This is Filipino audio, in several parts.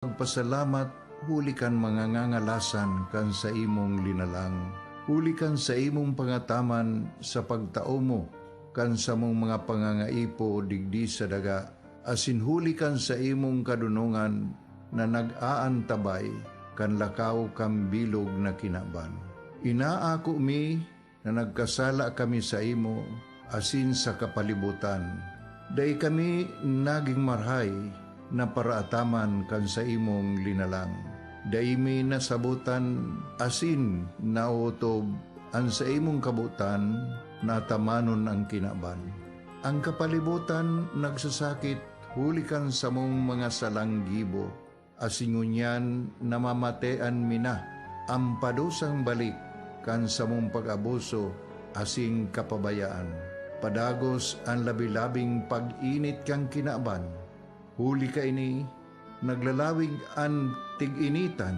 Pagpasalamat, huli kan mangangangalasan kan sa imong linalang. Huli kan sa imong pangataman sa pagtao mo, kan sa mong mga pangangaipo digdi sa daga. Asin huli kan sa imong kadunungan na nag-aantabay, kan lakaw kam bilog na kinaban. Inaako mi na nagkasala kami sa imo, asin sa kapalibutan. Day kami naging marhay, na paraataman kan sa imong linalang. Daimi nasabutan asin nautob an sa imong kabutan natamanon ang kinaban. Ang kapalibutan nagsasakit hulikan sa mong mga salanggibo. Asingunyan namamatean mina ang padusang balik kan sa mong pag-abuso asing kapabayaan. Padagos ang labi-labing pag-init kang kinaban. Huli ka ini, naglalawig ang tig-initan,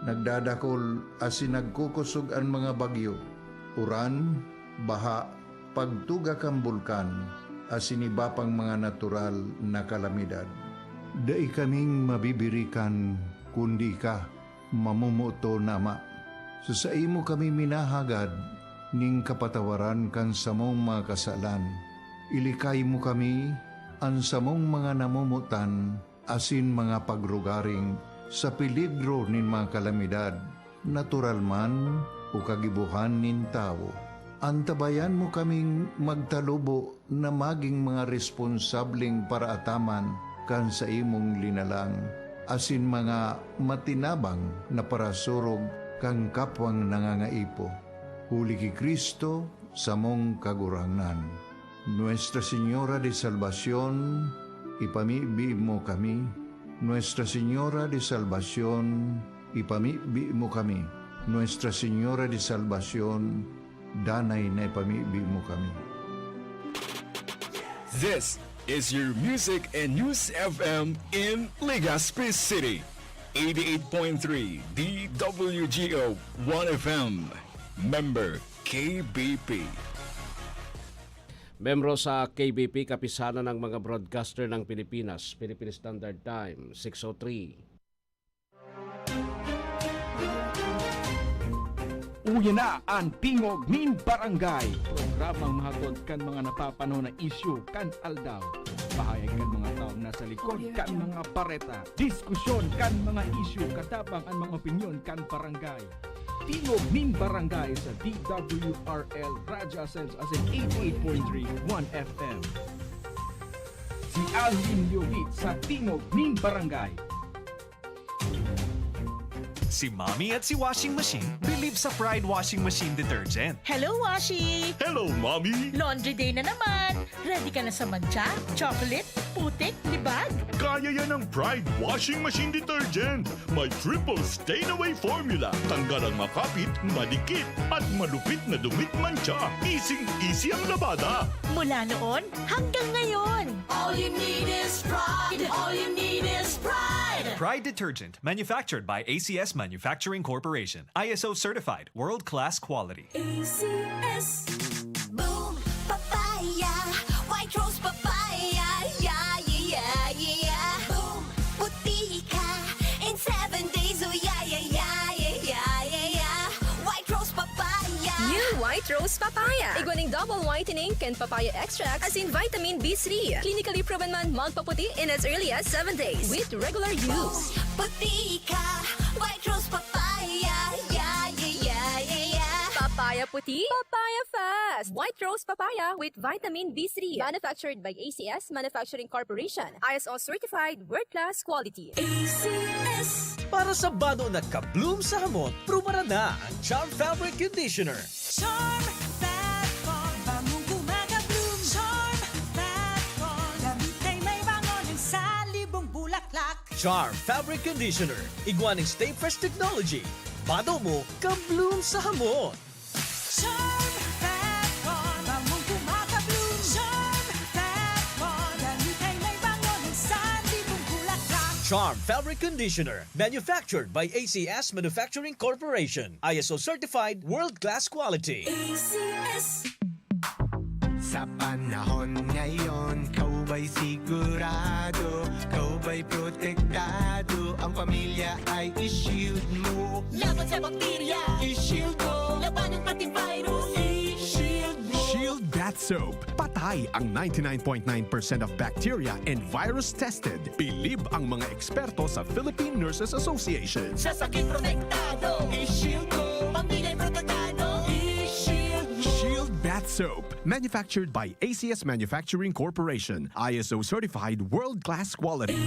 nagdadakol asin nagkukusog ang mga bagyo, uran, baha, pagtuga kang bulkan, asin iba pang mga natural na kalamidad. Dai kaming mabibirikan, kundi ka, mamumuto nama. Sa imo kami minahagad, ning kapatawaran kan sa mong mga kasalan. Ilikay mo kami, ang samong mga namumutan, asin mga pagrugaring, sa peligro nin mga kalamidad, natural man o kagibuhan nin tao. Antabayan mo kaming magtalubo na maging mga responsabling paraataman kan sa imong linalang, asin mga matinabang na parasurog kang kapwang nangangaipo. Huli ki Kristo sa mong kagurangan. Nuestra Señora de Salvación, ipamibi mo kami. Nuestra Señora de Salvación, ipamibi mo kami. Nuestra Señora de Salvación, danay na ipamibi mo kami. This is your Music and News FM in Legazpi City. 88.3 DWGO 1FM. Member KBP. Membro sa KBP, kapisanan ng mga broadcaster ng Pilipinas, Philippine Standard Time, 6:03. Uya na ang Tingog nin Barangay. Programang mahagod kan mga napapano na isyu kan aldaw. Pahayag kan mga taong nasa likod kan mga pareta. Diskusyon kan mga isyu katabang ang mga opinyon kan barangay. Tingog nin Barangay sa DWRL Radyo Ascens as in 88.3 1FM. Si Alvin Liovit sa Tingog nin Barangay. Si Mommy at si Washing Machine believe sa Pride Washing Machine Detergent. Hello, Washi! Hello, Mommy! Laundry day na naman! Ready ka na sa mancha, chocolate, putik, libag? Kaya yan ang Pride Washing Machine Detergent. May triple stain-away formula. Tanggal ang makapit, madikit, at malupit na dumit mancha. Easy ang labada. Mula noon hanggang ngayon. All you need is pride. All you need is pride. Pride Detergent, manufactured by ACS Manufacturing Corporation. ISO certified, world-class quality. ACS. Boom, papaya. White rose papaya. Yeah, yeah, yeah. Boom, puti ka. In 7 days, oh yeah, yeah, yeah, yeah, yeah, yeah. White rose papaya. New White Rose Papaya. Iguaning double whitening and papaya extract as in vitamin B3. Clinically proven man magpaputi in as early as 7 days with regular use. Puti ka. White rose papaya. Yeah, yeah, yeah, yeah, yeah. Papaya puti, papaya fast. White Rose Papaya with vitamin B3. Manufactured by ACS Manufacturing Corporation. ISO certified world-class quality. ACS. Para sa bado na ka-bloom sa hamon, prumara na ang Charm Fabric Conditioner. Charm Fat Con, bangong kumaga-bloom. Charm Fat Con, damit ay may bangon sa libong bulaklak. Charm Fabric Conditioner. Iguaning Stay Fresh Technology. Bado mo, ka-bloom sa hamon. Charm Fat Con, bangong kumaga-bloom. Charm Fat Con, damit ay may bangon sa libong bulaklak. Charm Fabric Conditioner. Manufactured by ACS Manufacturing Corporation. ISO certified world-class quality. ACS. Sa panahon ngayon, kau ba'y sigurado? Kau ba'y protektado? Ang pamilya ay i-shield mo. Laban sa bakterya, I-shield mo. labanan pati virus, I-shield mo. Shield Bath Soap. Patay ang 99.9% of bacteria and virus tested. Bilib ang mga eksperto sa Philippine Nurses Association. sa sakit protektado, I-shield mo. pamilya'y protektado, I-shield mo. Shield Bath Soap. Manufactured by ACS Manufacturing Corporation. ISO certified world-class quality.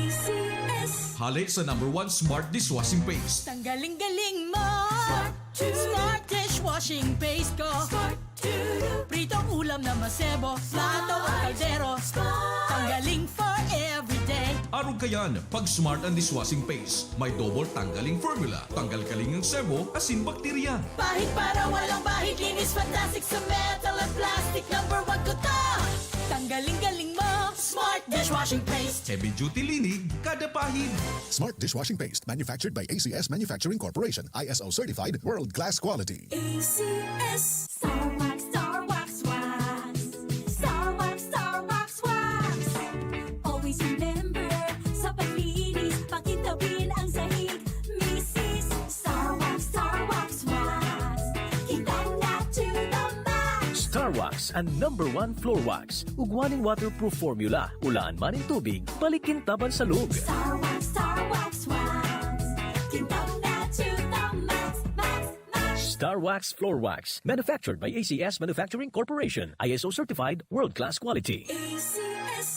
Hali sa #1 smart dishwashing paste. Tanggaling-galing mo. Smart dishwashing paste ko. Pritong ulam na masebo. Plato o kaldero. Tanggaling for everyday. Araw kayan, pag smart ang dishwashing paste, may double tanggaling formula. Tanggal kaling ng sebo, asin bakterya. Bahid para walang bahid. Linis fantastic sa metal at plastic. #1 ko to. Tanggaling-galing mo. Smart dishwashing paste. Heavy duty linig, kada pahid. Smart dishwashing paste manufactured by ACS Manufacturing Corporation. ISO certified world-class quality. Star Wax, Star Wax Wax. Star Wax, Star Wax Wax. Always remember, sa paglinis, pakitawin ang sahig. Mrs. Star Wax, Star Wax Wax. Kitang na to the max. Star Wax ang #1 floor wax. Ugwaning waterproof formula. Ulaan man ang tubig, balikin taban sa lug. Star Wax, Star Wax Wax. Kitang na to the max, max, max. Star Wax Floor Wax. Manufactured by ACS Manufacturing Corporation. ISO certified world-class quality.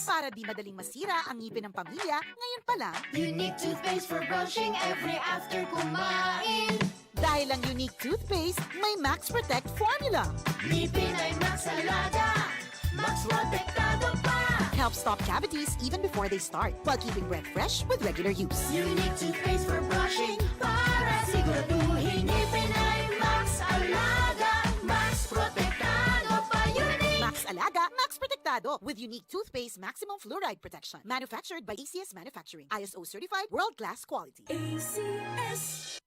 Para di madaling masira ang ngipin ng pamilya, ngayon pa lang, Unique toothpaste for brushing every after kumain. dahil ang unique toothpaste, may Max Protect formula. Ngipin ay Max Alaga. Max protektado pa. Help stop cavities even before they start, while keeping breath fresh with regular use. Unique toothpaste for brushing para siguraduhin ngipin ay Max Alaga. Max protektado pa. Unique. Max Alaga, Max Protectado with unique toothpaste maximum fluoride protection. Manufactured by ACS Manufacturing. ISO certified world-class quality. ACS.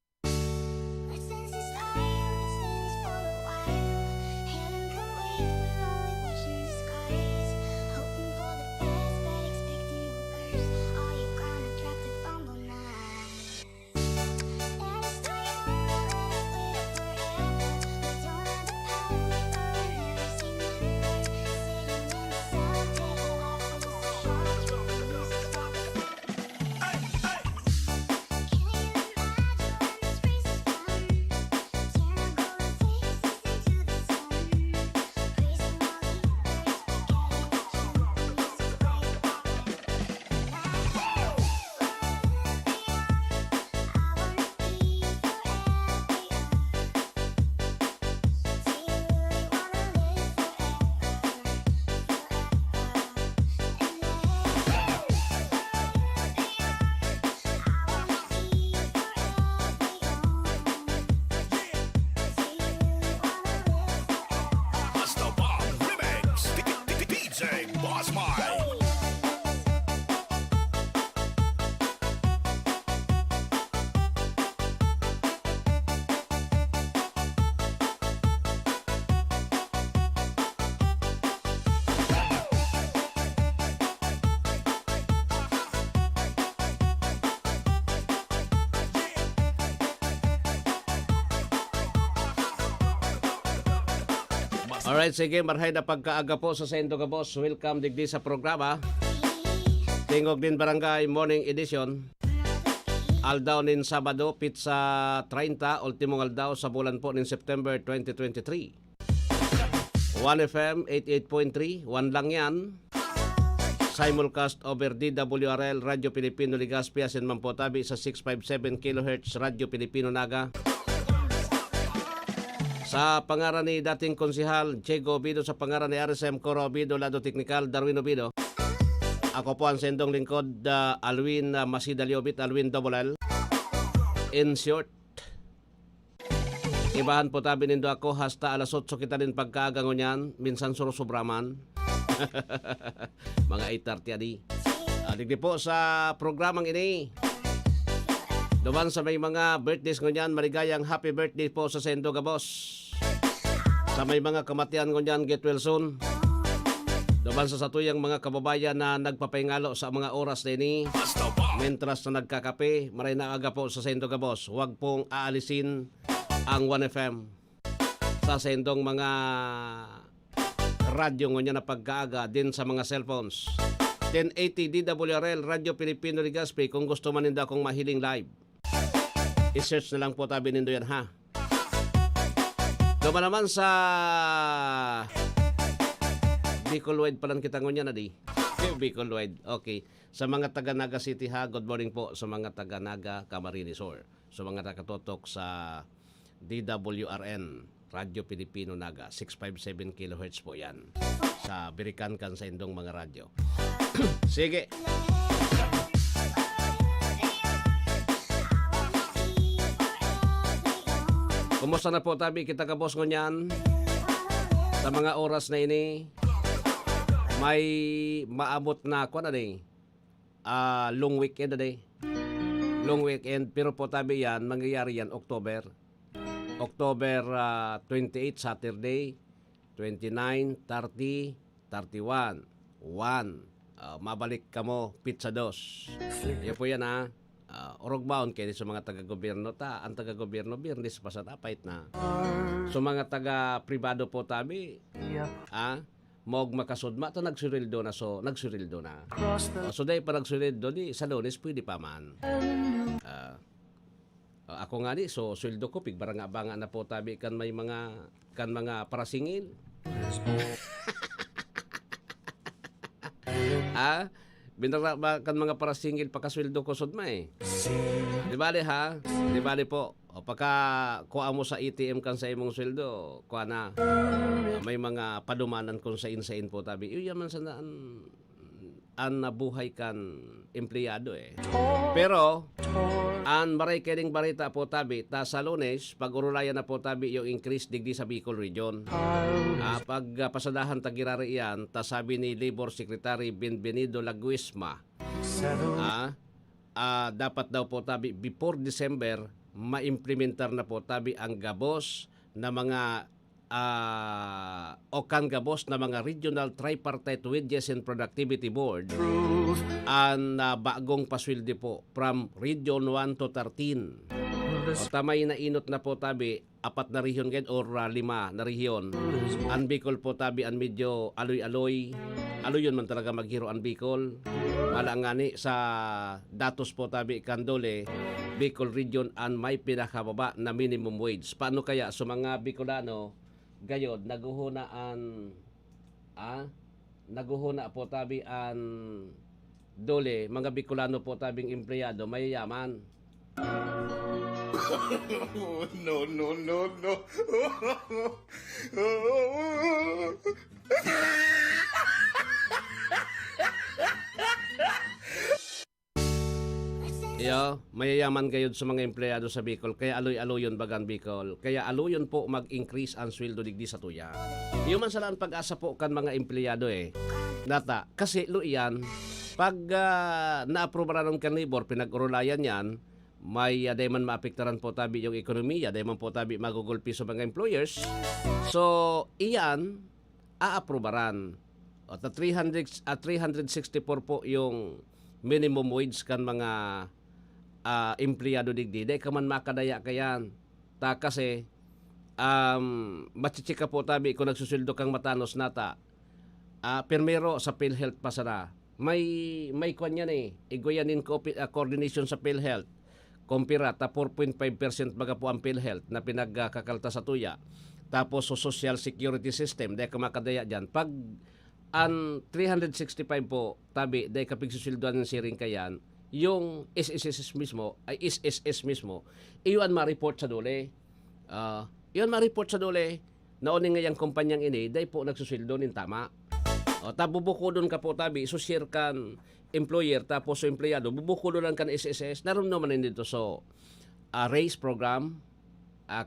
Alright, sige, marhay na pagkaaga po sa Sendo ka boss. Welcome digdi sa programa. Tingog din Barangay Morning Edition. Aldaw nin Sabado, pizza 30, ultimong aldaw sa bulan po nin September 2023. 1FM 88.3, 1 lang yan. Simulcast over DWRL, Radyo Pilipino Legazpi, Asin Mampotabi sa 657 kHz, Radyo Pilipino Naga. Sa pangaran ni dating konsihal Diego Obido, sa pangaran ni RSM Coro Obido, Lado Teknikal Darwin Obido. Ako po ang sendong lingkod, Alwin Masidaliobit, Alwin Double L. In short, ibahan po tabi nindo ako hasta alas 8 kita din pagkaagango niyan, minsan surusobraman. Mga 8:30 adi. Digdi po sa programang ini. Duman sa may mga birthdays ngunyan, maligayang happy birthday po sa Sendo ka boss. Sa may mga kamatian ngunyan, get well soon. Duman sa satuyang mga kababayan na nagpapahingalo sa mga oras na ini, mentras na nagkakape, maray na aga po sa Sendo Gabos. Huwag pong aalisin ang 1FM sa sendong mga radyo ngonya na pagkaaga din sa mga cellphones. 1080 DWRL, Radyo Pilipino Legazpi. Kung gusto man ninda akong mahiling live, i-search na lang po tabi nindo yan ha. Duman naman sa Bicol Wide palang kita ngonya na di. Bicol Wide. Okay. Sa mga taga Naga City ha, good morning po sa mga taga Naga, Camarines Sur. Sa mga nakatutok sa DWRN, Radyo Pilipino Naga, 657 kHz po yan. Sa Birikankan sa indong mga radyo. Sige. Kumusta na po tabi kita kabos ngunyan? Sa mga oras na ini, may maabot na ako na day. Long weekend na day. Long weekend, pero po tabi yan, mangyayari yan October 28, Saturday, 29, 30, 31, 1. Mabalik ka mo, pizza 2. Yan po yan ha. Orogbound kayo sa mga taga-gobyerno ang taga-gobyerno, Biyernes pa sa tapait na. So mga taga-pribado po tabi, mog makasudma to nagsurildo na nagsurildo na. So dahil pa nagsurildo di sa Lunes pwede pa man. Ako nga di sweldo ko pigbaranga-banga na po tabi kan mga parasingil. Binara ba kan mga parasingil pakasweldo ko sudma eh. Di bali ha? Di bali po. O pagka kuha mo sa ATM kan sa imong sweldo, kuha na. May mga padumanan kung sa insain po tabi. Iyon man sa an nabuhay kan empleyado eh. Pero an maray keding barita po tabi ta sa Lunes pag-urulayan na po tabi yung increase digdi sa Bicol region. Pag pasadahan tagirari yan ta sabi ni Labor Secretary Benvenido Laguisma. Dapat daw po tabi before December maimplementar na po tabi ang gabos na mga gabos na mga Regional Tripartite Wages and Productivity Board ang bagong paswilde po from Region 1 to 13. Tamay na inot na po tabi 4 na region or 5 na region. Ang Bicol po tabi ang medyo aloy-aloy. Aloy yun man talaga maghiro ang Bicol. Malangani sa datos po tabi Kandole, Bicol region ang may pinakababa na minimum wage. Paano kaya sa mga Bicolano gayod naguhuna po tabi ang dole mga Bicolano po tabing empleyado mayayaman. No. Mayayaman gayod sa mga empleyado sa Bicol kaya aloy-aloyon bagan Bicol kaya aloyon po mag-increase ang sweldo digdi sa tuya. Iyo man salaan pag-asa po kan mga empleyado nata kasi luiyan pag na-aprobaran ng kan labor pinag-urulayan yan may dayman maapektaran po tabi yung ekonomiya, dayman po tabi magugulpi sa mga employers. So iyan aaprobaran at 364 po yung minimum wage kan mga empleyado digdi. Day ka man makadaya kayan. Ta kasi machichika po tabi kung nagsusuldo kang matanos nata. Permero sa PhilHealth pa sana. May kwan yan Igoyanin coordination sa PhilHealth. Kumpira ta 4.5% baga po ang PhilHealth na pinagkakalta sa tuya. Tapos sa Social Security System, day ka makadaya dyan. Pag ang 365 po tabi day kapig susildoan ng siring kayan yung SSS mismo iyon ma-report sa dole nauni nga yung kumpanyang ini day po nagsusildo nin tama tabubuko doon ka po tabi share kan employer tapos so empleyado bubuko doon kan SSS naroon naman dito so raise program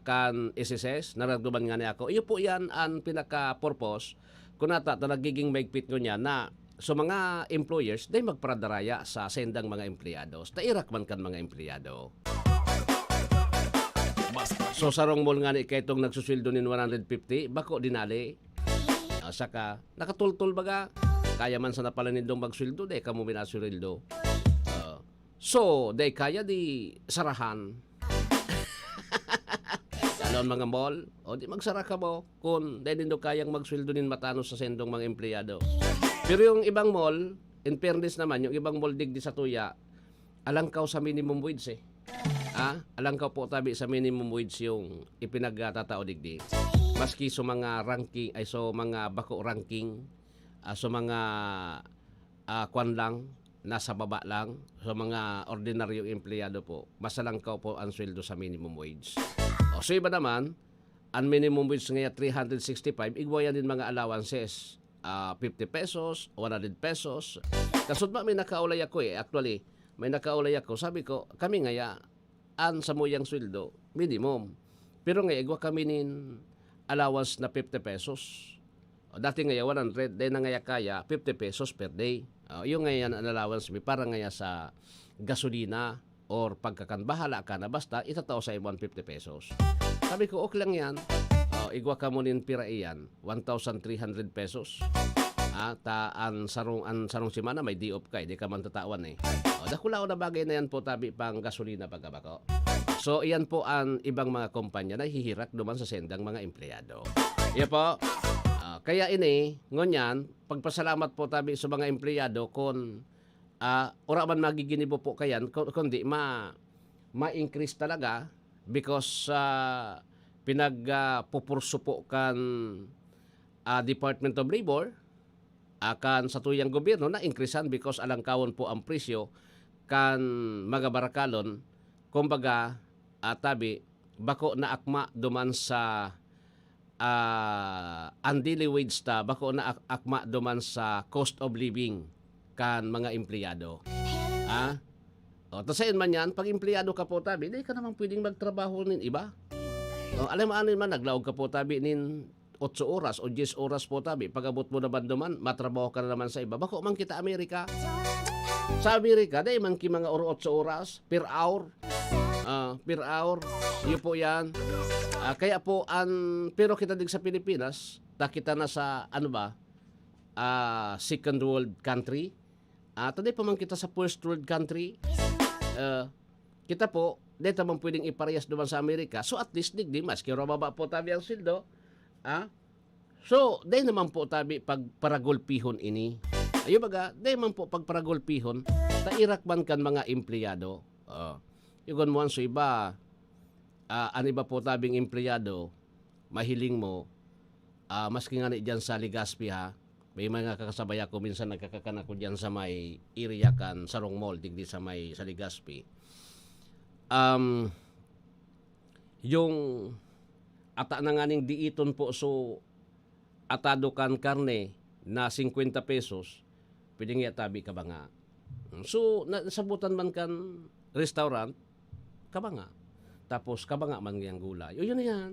kan SSS naramdaman nga niya ako iyo po yan ang pinaka-purpose kung nata nagiging maigpit nyo niya na so mga employers day magparadaraya sa sendang mga empleyados. Tairak man kan mga empleyado. So sarong mall nga ni kay itong nagsusildo nin 150, bako dinali. Saka nakatultul baga. kaya man sana pala nindong magsweldo, day kamo minasweldo. So, day kaya di sarahan. Ganon mga mall, o di magsara ka mo kung day nindo kayang magsweldo nin matano sa sendong mga empleyado. Pero yung ibang mall, in fairness naman, yung ibang mall digdi sa tuya, alangkaw sa minimum wage eh. Alangkaw po tabi sa minimum wage yung ipinagtatao digdi. Maski so mga ranking, ay so mga bako ranking, so mga kwan lang, nasa baba lang, so mga ordinaryong empleyado po, masalangkaw po ang sweldo sa minimum wage. So iba naman, ang minimum wage ngayon 365, igwayan din mga allowances. 50 pesos, 100 pesos. Kasud ba may nakaulay ako actually, may nakaulay ako, sabi ko, kami ngaya, an sa muyang sweldo, minimum. Pero ngayon, igwa kami nin allowance na 50 pesos. Dati ngayon 100, dahil na ngayon kaya 50 pesos per day. Yung ngayon ang allowance may para ngayon sa gasolina or pagkakanbahala ka na basta itataw sa 150 pesos. Sabi ko, okay lang yan. Igwa ka mo nin pira iyan, 1,300 pesos. An sarong simana may di-off ka, di ka man tatawan eh. Dakulao na bagay na yan po tabi pang gasolina pagkabako. So, iyan po ang ibang mga kumpanya na hihirak duman sa sendang mga empleyado. Iya po. Kaya ini, ngunyan, pagpasalamat po tabi sa mga empleyado kung ora man magiginibo po kayan, kundi ma-increase talaga because pinagpupurso po kan Department of Labor akan sa tuyang gobyerno na increasean because alangkawon po ang presyo kan mga barakalon kumbaga tabi bako na akma duman sa ang daily wage ta bako na akma duman sa cost of living kan mga empleyado. Tasayin man yan, pag empleyado ka po tabi, di ka naman pwedeng magtrabaho nin iba. Alam mo ano man, naglaog ka po tabi nin 8 oras o 10 oras po tabi. Pag-abot mo naman duman, matrabaho ka na naman sa iba. Bako man kita Amerika. Sa Amerika, dahil man ki mga 8 oras per hour. Per hour. Yun po yan. Kaya po, pero kita din sa Pilipinas, kita na sa, second world country. Taday pa man kita sa first world country. Kita po, dito man pwedeng iparehas naman sa Amerika. So at least digdi, maski mababa po tabi ang sildo. So, dahil naman po tabi pagparagulpihon ini. Ayun baga, dahil naman po pagparagulpihon, tairak man kan mga empleyado. Yugon mo so iba, iba po tabing empleyado, mahiling mo, maski nga dyan sa Legazpi ha, may mga kakasabay ako, minsan nagkakakan ako dyan sa may area kan, Sarong Mall, digdi sa may sa Legazpi. Yung ata na nga ning diiton po so atado kan karne na 50 pesos, pwedeng yatabi ka ba nga. So, nasabutan man kan restaurant, ka ba nga. Tapos, ka ba nga man yung gulay. O yun na yan.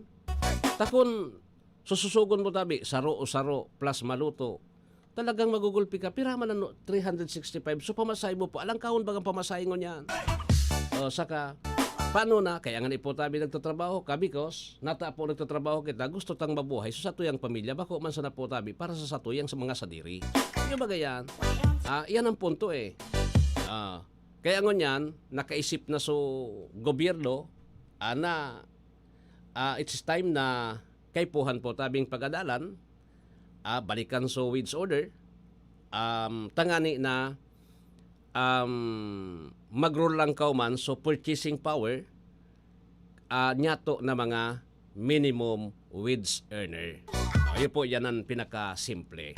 Takon, sususugon mo tabi, saro o saro plus maluto. Talagang magugulpi ka. Piraman na 365. So, pamasahe mo po. Alang kahon bagang pamasahe ngo niyan. Saka, paano na? Kaya nga po tabi nagtatrabaho ka because nata po nagtatrabaho kita, gusto tang mabuhay so sa tuyang pamilya, bako man sana po tabi para sa tuyang sa mga sadiri. Yung bagay yan. Yan ang punto eh. Kaya ngunyan, nakaisip na so gobyerno na it's time na kaipuhan po tabing pagadalan, balikan so wage order, tangani na mag-roll lang kauman so purchasing power nyato na mga minimum wage earner. Ayun po, yan ang pinaka-simple.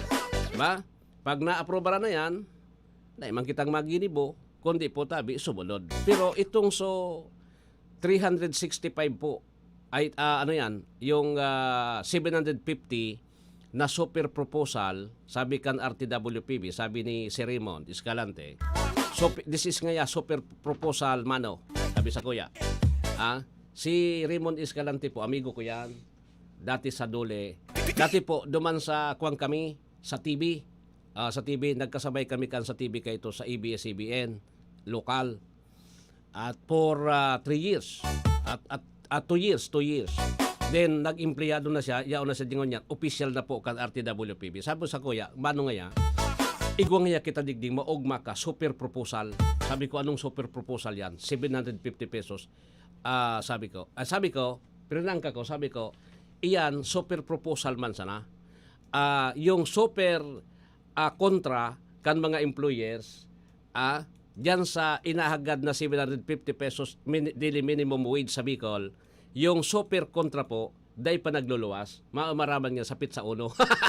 Diba? Pag na-aprobaran na yan, naimang kitang maginibo, kundi po tabi, sumunod. Pero itong so 365 po, ay yung 750 na super proposal, sabi kan RTWPB, sabi ni si Raymond Escalante, so, this is nga super proposal mano, sabi sa kuya. Si Raymond Escalante po, amigo ko yan, dati sa Dole. Dati po, duman sa kuwang kami, sa TV. Sa TV, nagkasabay kami kan sa TV kayo sa ABS-CBN, lokal. At for 3 years. At 2 years. Then, nag-empleyado na siya, yaon na sa dingon niya, official na po kan RTWPB. Sabi sa kuya, mano nga ya, Igwang niya kita digding maugma ka, super proposal. Sabi ko, anong super proposal yan? 750 pesos. Sabi ko, pinanangka ko, sabi ko, iyan, super proposal man sana. Yung super kontra kan mga employers, dyan sa inahagad na 750 pesos daily minimum wage sa Bicol, yung super kontra po, day pa nagluluwas, maamaraman nga sa pizza 1,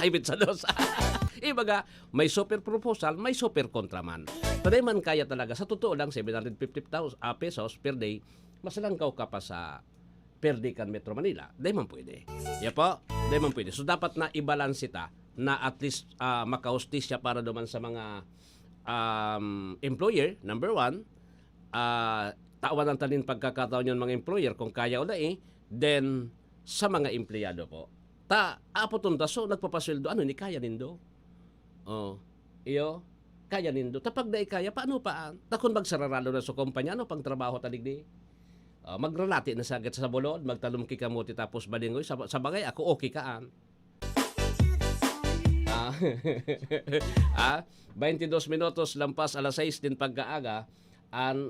ay pizza 2. Ibaga, may super proposal, may super kontra man. Taday man kaya talaga, sa totoo lang, 750 pesos per day, mas langkaw ka pa sa per day kan Metro Manila. Day man pwede. Yeah po, day man pwede. So dapat na i-balance ita na at least makahustisya para naman sa mga employer, number 1, tawan ang tanin pagkakataon yun mga employer kung kaya o then sa mga empleyado po. Apoton so nagpapasweldo, ano ni kaya nindo? Kaya nindo. Tapag na kaya, paano pa? Takon magsararalo na sa kumpanya, ano pang trabaho taligdi? Magrelati na sagad sa bulod, magtalom kikamuti tapos balingoy. Sa bagay, ako okay kaan. 22 minutos lampas alas 6 din pagkaaga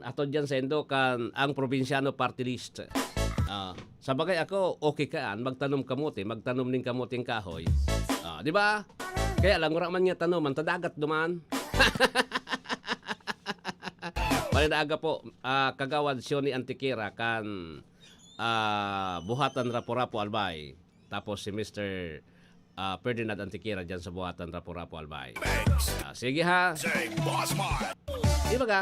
ato dyan sa Indo kan ang probinsyano party list. Sa bagay ako okay kaan magtanom kamuti, magtanom ning kamuting kahoy. Di ba? Kaya lang ura man nga tanom tadagat duman. Palinaaga po kagawad Sioni Antiquera kan buhatan Rapo-Rapo Albay. Tapos si Mr. Ferdinand Antiquera dyan sa buhatan Rapo-Rapo Albay. Sige ha. Di ba ka?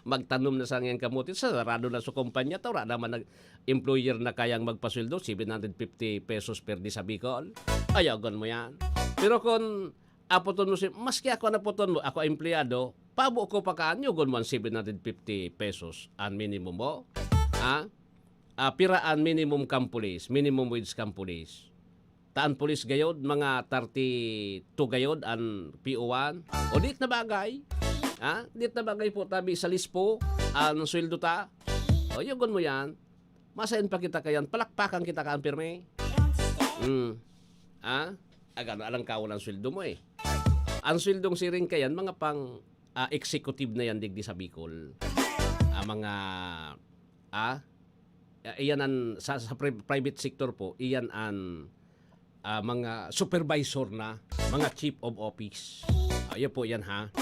Magtanom na sa ngayon kamuti sa sarado na sa kumpanya tawra naman nag-employer na kayang magpasweldo 750 pesos per di sa Bicol. Ayagon mo yan. Pero kung apoton mo maski ako napoton mo, ako empleyado, pabo ko pa kaanyo gon mo 750 pesos ang minimum mo. Piraan minimum kampulis, minimum wage kampulis. Taan pulis gayod, mga 32 gayod ang PO1. O dit na bagay. Dit na bagay po tabi sa lispo ang sweldo ta. O yugon mo yan. Masayin pa kita kayan. Palakpakan kita kaan pirme. Agano alang kawan ang sweldo mo eh. Ang sweldong siring kayan, mga pang executive na yan digdi sa Bicol. Mga iyan ang sa private sector po, iyan ang mga supervisor na, mga chief of office. Yan po yan ha.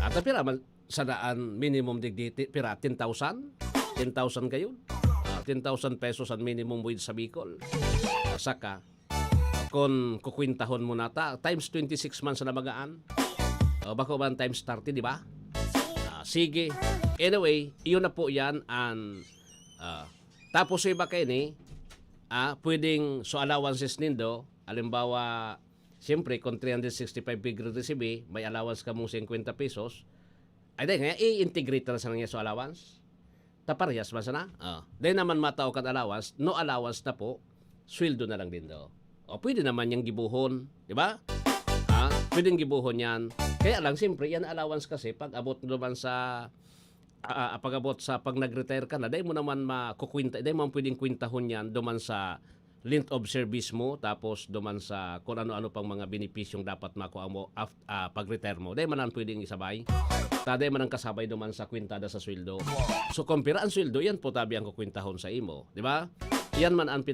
At pira sa daan minimum digdi pira 10,000 kayo. 10,000 pesos ang minimum wage sa Bicol. Saka kung kukwintahon mo na times 26 months na magaan. Bako man times 30, di ba? Sige. Anyway, iyon na po yan ang tapos iba kayo ni pwedeng so allowances nindo. Halimbawa, siyempre, kung 365 bigre receive, may allowance ka mong 50 pesos. Ay, dahil nga, i-integrate na sa nga so allowance. Taparehas man sana. Dahil naman matao kan allowance, no allowance na po, sweldo na lang din do. Pwede naman yung gibuhon, di ba? Pwedeng gibuhon yan. Kaya lang, siyempre, yan allowance kasi pag abot naman sa pag-abot sa pag nag-retire ka na, dahil mo naman makukwinta, dahil mo pwedeng kwintahon yan duman sa length of service mo, tapos duman sa kung ano-ano pang mga benepisyong dapat makuha mo pag-retire mo. Dahil man ang pwedeng isabay. Dahil man ang kasabay duman sa kwintada sa sweldo. So, kumpira ang sweldo, yan po tabi ang kukwintahon sa imo. Di ba? Yan man ang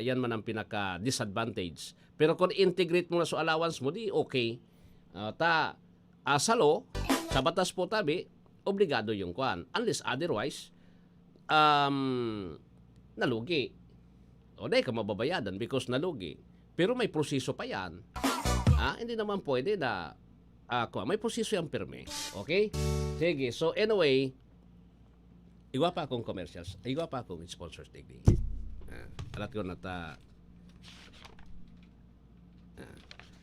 yan man ang pinaka-disadvantage. Pero kung integrate mo na sa allowance mo, di okay. Sa law, sa batas po tabi, obligado yung kuan. Unless otherwise, nalugi. O dahil ka mababayadan because nalugi. Pero may proseso pa yan. Hindi naman pwede na may proseso yung pirme. Okay? Sige. So anyway, iwa pa akong commercials. Iwa pa akong sponsors digdi. Alat ko na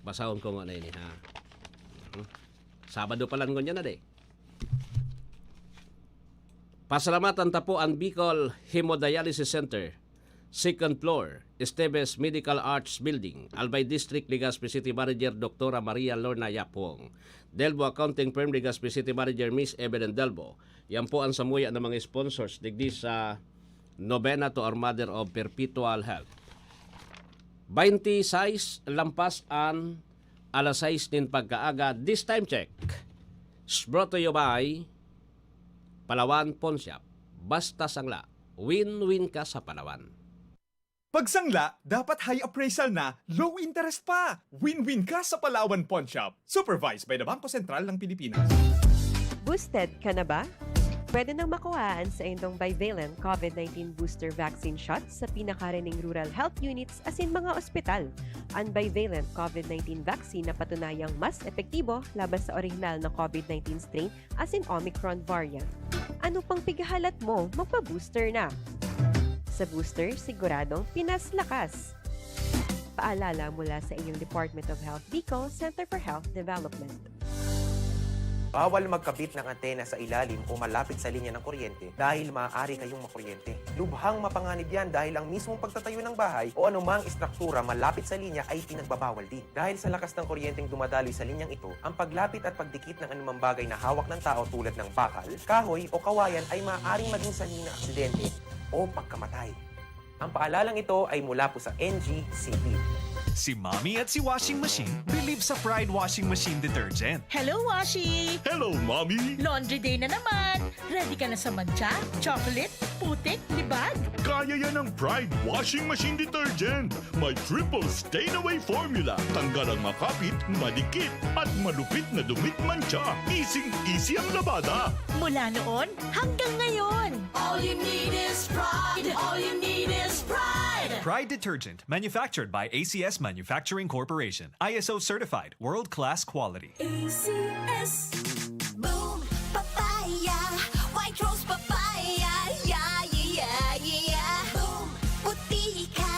basahon ko nga na ini ha. Sabado pa lang ganyan na de. Pasalamatan ta po ang Bicol Hemodialysis Center. Second floor, Esteves Medical Arts Building, Albay District, Legazpi City Manager Dr. Maria Lorna Yapong. Delbo Accounting Firm, Legazpi City Manager Miss Evelyn Delbo. Yan po ang samuya ng mga sponsors digdi sa Novena to our Mother of Perpetual Health. 26 lampas ang alas 6 din pagkaaga. This time check is brought to you by Palawan Pawn Shop. Basta sangla, win-win ka sa Palawan. Pagsangla, dapat high appraisal na, low interest pa. Win-win ka sa Palawan Pawn Shop. Supervised by the Bangko Sentral ng Pilipinas. Boosted ka na ba? Pwede nang makuhaan sa inyong bivalent COVID-19 booster vaccine shots sa pinakarining rural health units as in mga ospital. Ang bivalent COVID-19 vaccine na patunayang mas epektibo laban sa orihinal na COVID-19 strain as in Omicron variant. Ano pang pigahalat mo? Magpa-booster na! Sa booster, siguradong Pinas lakas! Paalala mula sa inyong Department of Health Bicol Center for Health Development. Bawal magkabit ng antena sa ilalim o malapit sa linya ng kuryente dahil maaari kayong makuryente. Lubhang mapanganib yan dahil ang mismong pagtatayo ng bahay o anumang istruktura malapit sa linya ay pinagbabawal din. Dahil sa lakas ng kuryenteng dumadaloy sa linyang ito, ang paglapit at pagdikit ng anumang bagay na hawak ng tao tulad ng bakal, kahoy o kawayan ay maaaring maging sanhi ng aksidente o pagkamatay. Ang paalalang ito ay mula po sa NGCP. Si Mommy at si Washing Machine believe sa Pride Washing Machine Detergent. Hello, Washi! Hello, Mommy! Laundry day na naman! Ready ka na sa mancha, chocolate, putik, libag? Kaya yan ang Pride Washing Machine Detergent. May triple stain-away formula. Tanggal ang makapit, madikit, at malupit na dumit mancha. Easy ang labada. Mula noon hanggang ngayon. All you need is pride. All you need is pride. Pride Detergent, manufactured by ACS Manufacturing Corporation. ISO certified, world-class quality. ACS. Boom, papaya. White rose papaya. Yeah, yeah, yeah. Boom, puti ka.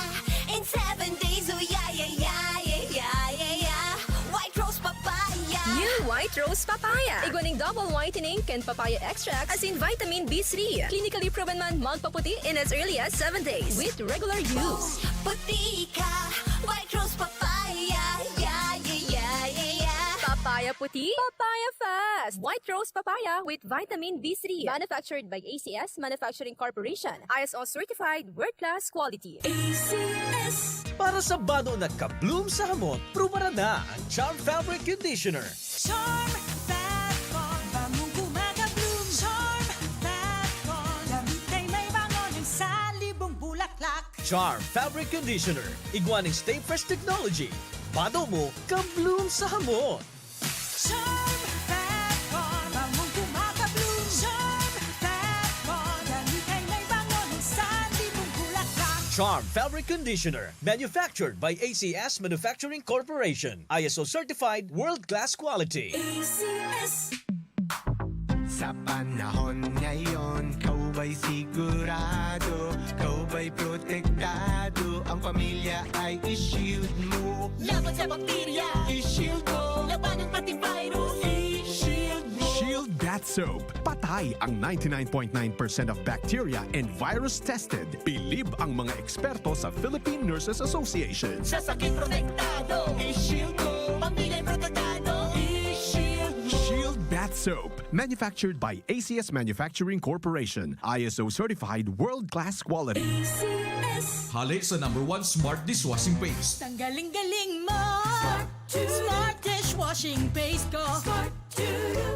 In 7 days, oh yeah, yeah, yeah, yeah, yeah, yeah. White rose papaya. New White Rose Papaya. Iguaning double whitening and papaya extract as in vitamin B3. Clinically proven man magpaputi in as early as 7 days with regular use. Puti ka. White rose papaya. Yeah, yeah, yeah, yeah, yeah. Papaya puti, papaya fast. White Rose Papaya with vitamin B3. Manufactured by ACS Manufacturing Corporation. ISO certified world-class quality. ACS. Para sa bano na kabloom sa hamon, pruba na ang Charm Fabric Conditioner. Charm Fatcon, bangong gumagabloom. Charm Fatcon, damit ay may bango ng salibong bulaklak. Charm Fabric Conditioner. Iguaning Stay Fresh Technology. Bano mo, kabloom sa hamon. Charm Fatcon, bangong gumagabloom. Charm Fatcon, damit ay may bango ng salibong bulaklak. Charm Fabric Conditioner. Manufactured by ACS Manufacturing Corporation. ISO certified world-class quality. ACS. Sa panahon ngayon, kau ba'y sigurado? Kau ba'y protektado? Ang pamilya ay i-shield mo. Laban sa bakterya, I-shield mo. laban ng pati virus, I-shield mo. Shield Bath Soap. Patay ang 99.9% of bacteria and virus tested. Bilib ang mga eksperto sa Philippine Nurses Association. sa sakit protektado, I-shield mo. pamilya'y protektado, I-shield mo. Shield Bath Soap. Manufactured by ACS Manufacturing Corporation. ISO certified world-class quality. ACS. Hali sa #1 Smart Dishwashing Paste. Tanggaling-galing mo. Smart dishwashing paste ko.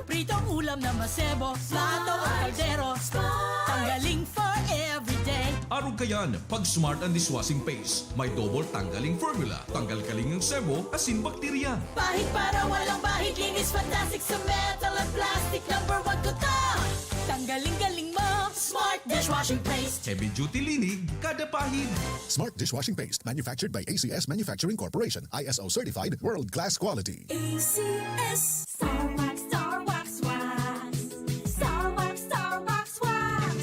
Pritong ulam na masebo, plato o kaldero. Tanggaling for everyday. Araw kayan, pag Smart and Dishwashing Paste, may double tanggaling formula. Tanggal-galing ng sebo, asin bakterya. Bahid para walang bahid, linis fantastic sa metal at plastic. #1 ko to. Tanggaling-galing mo. Smart dishwashing paste. Heavy duty linig, kada pahid. Smart Dishwashing Paste, manufactured by ACS Manufacturing Corporation. ISO certified, world-class quality. ACS. Star Wax, Star Wax, Wax. Star Wax, Star Wax, Wax.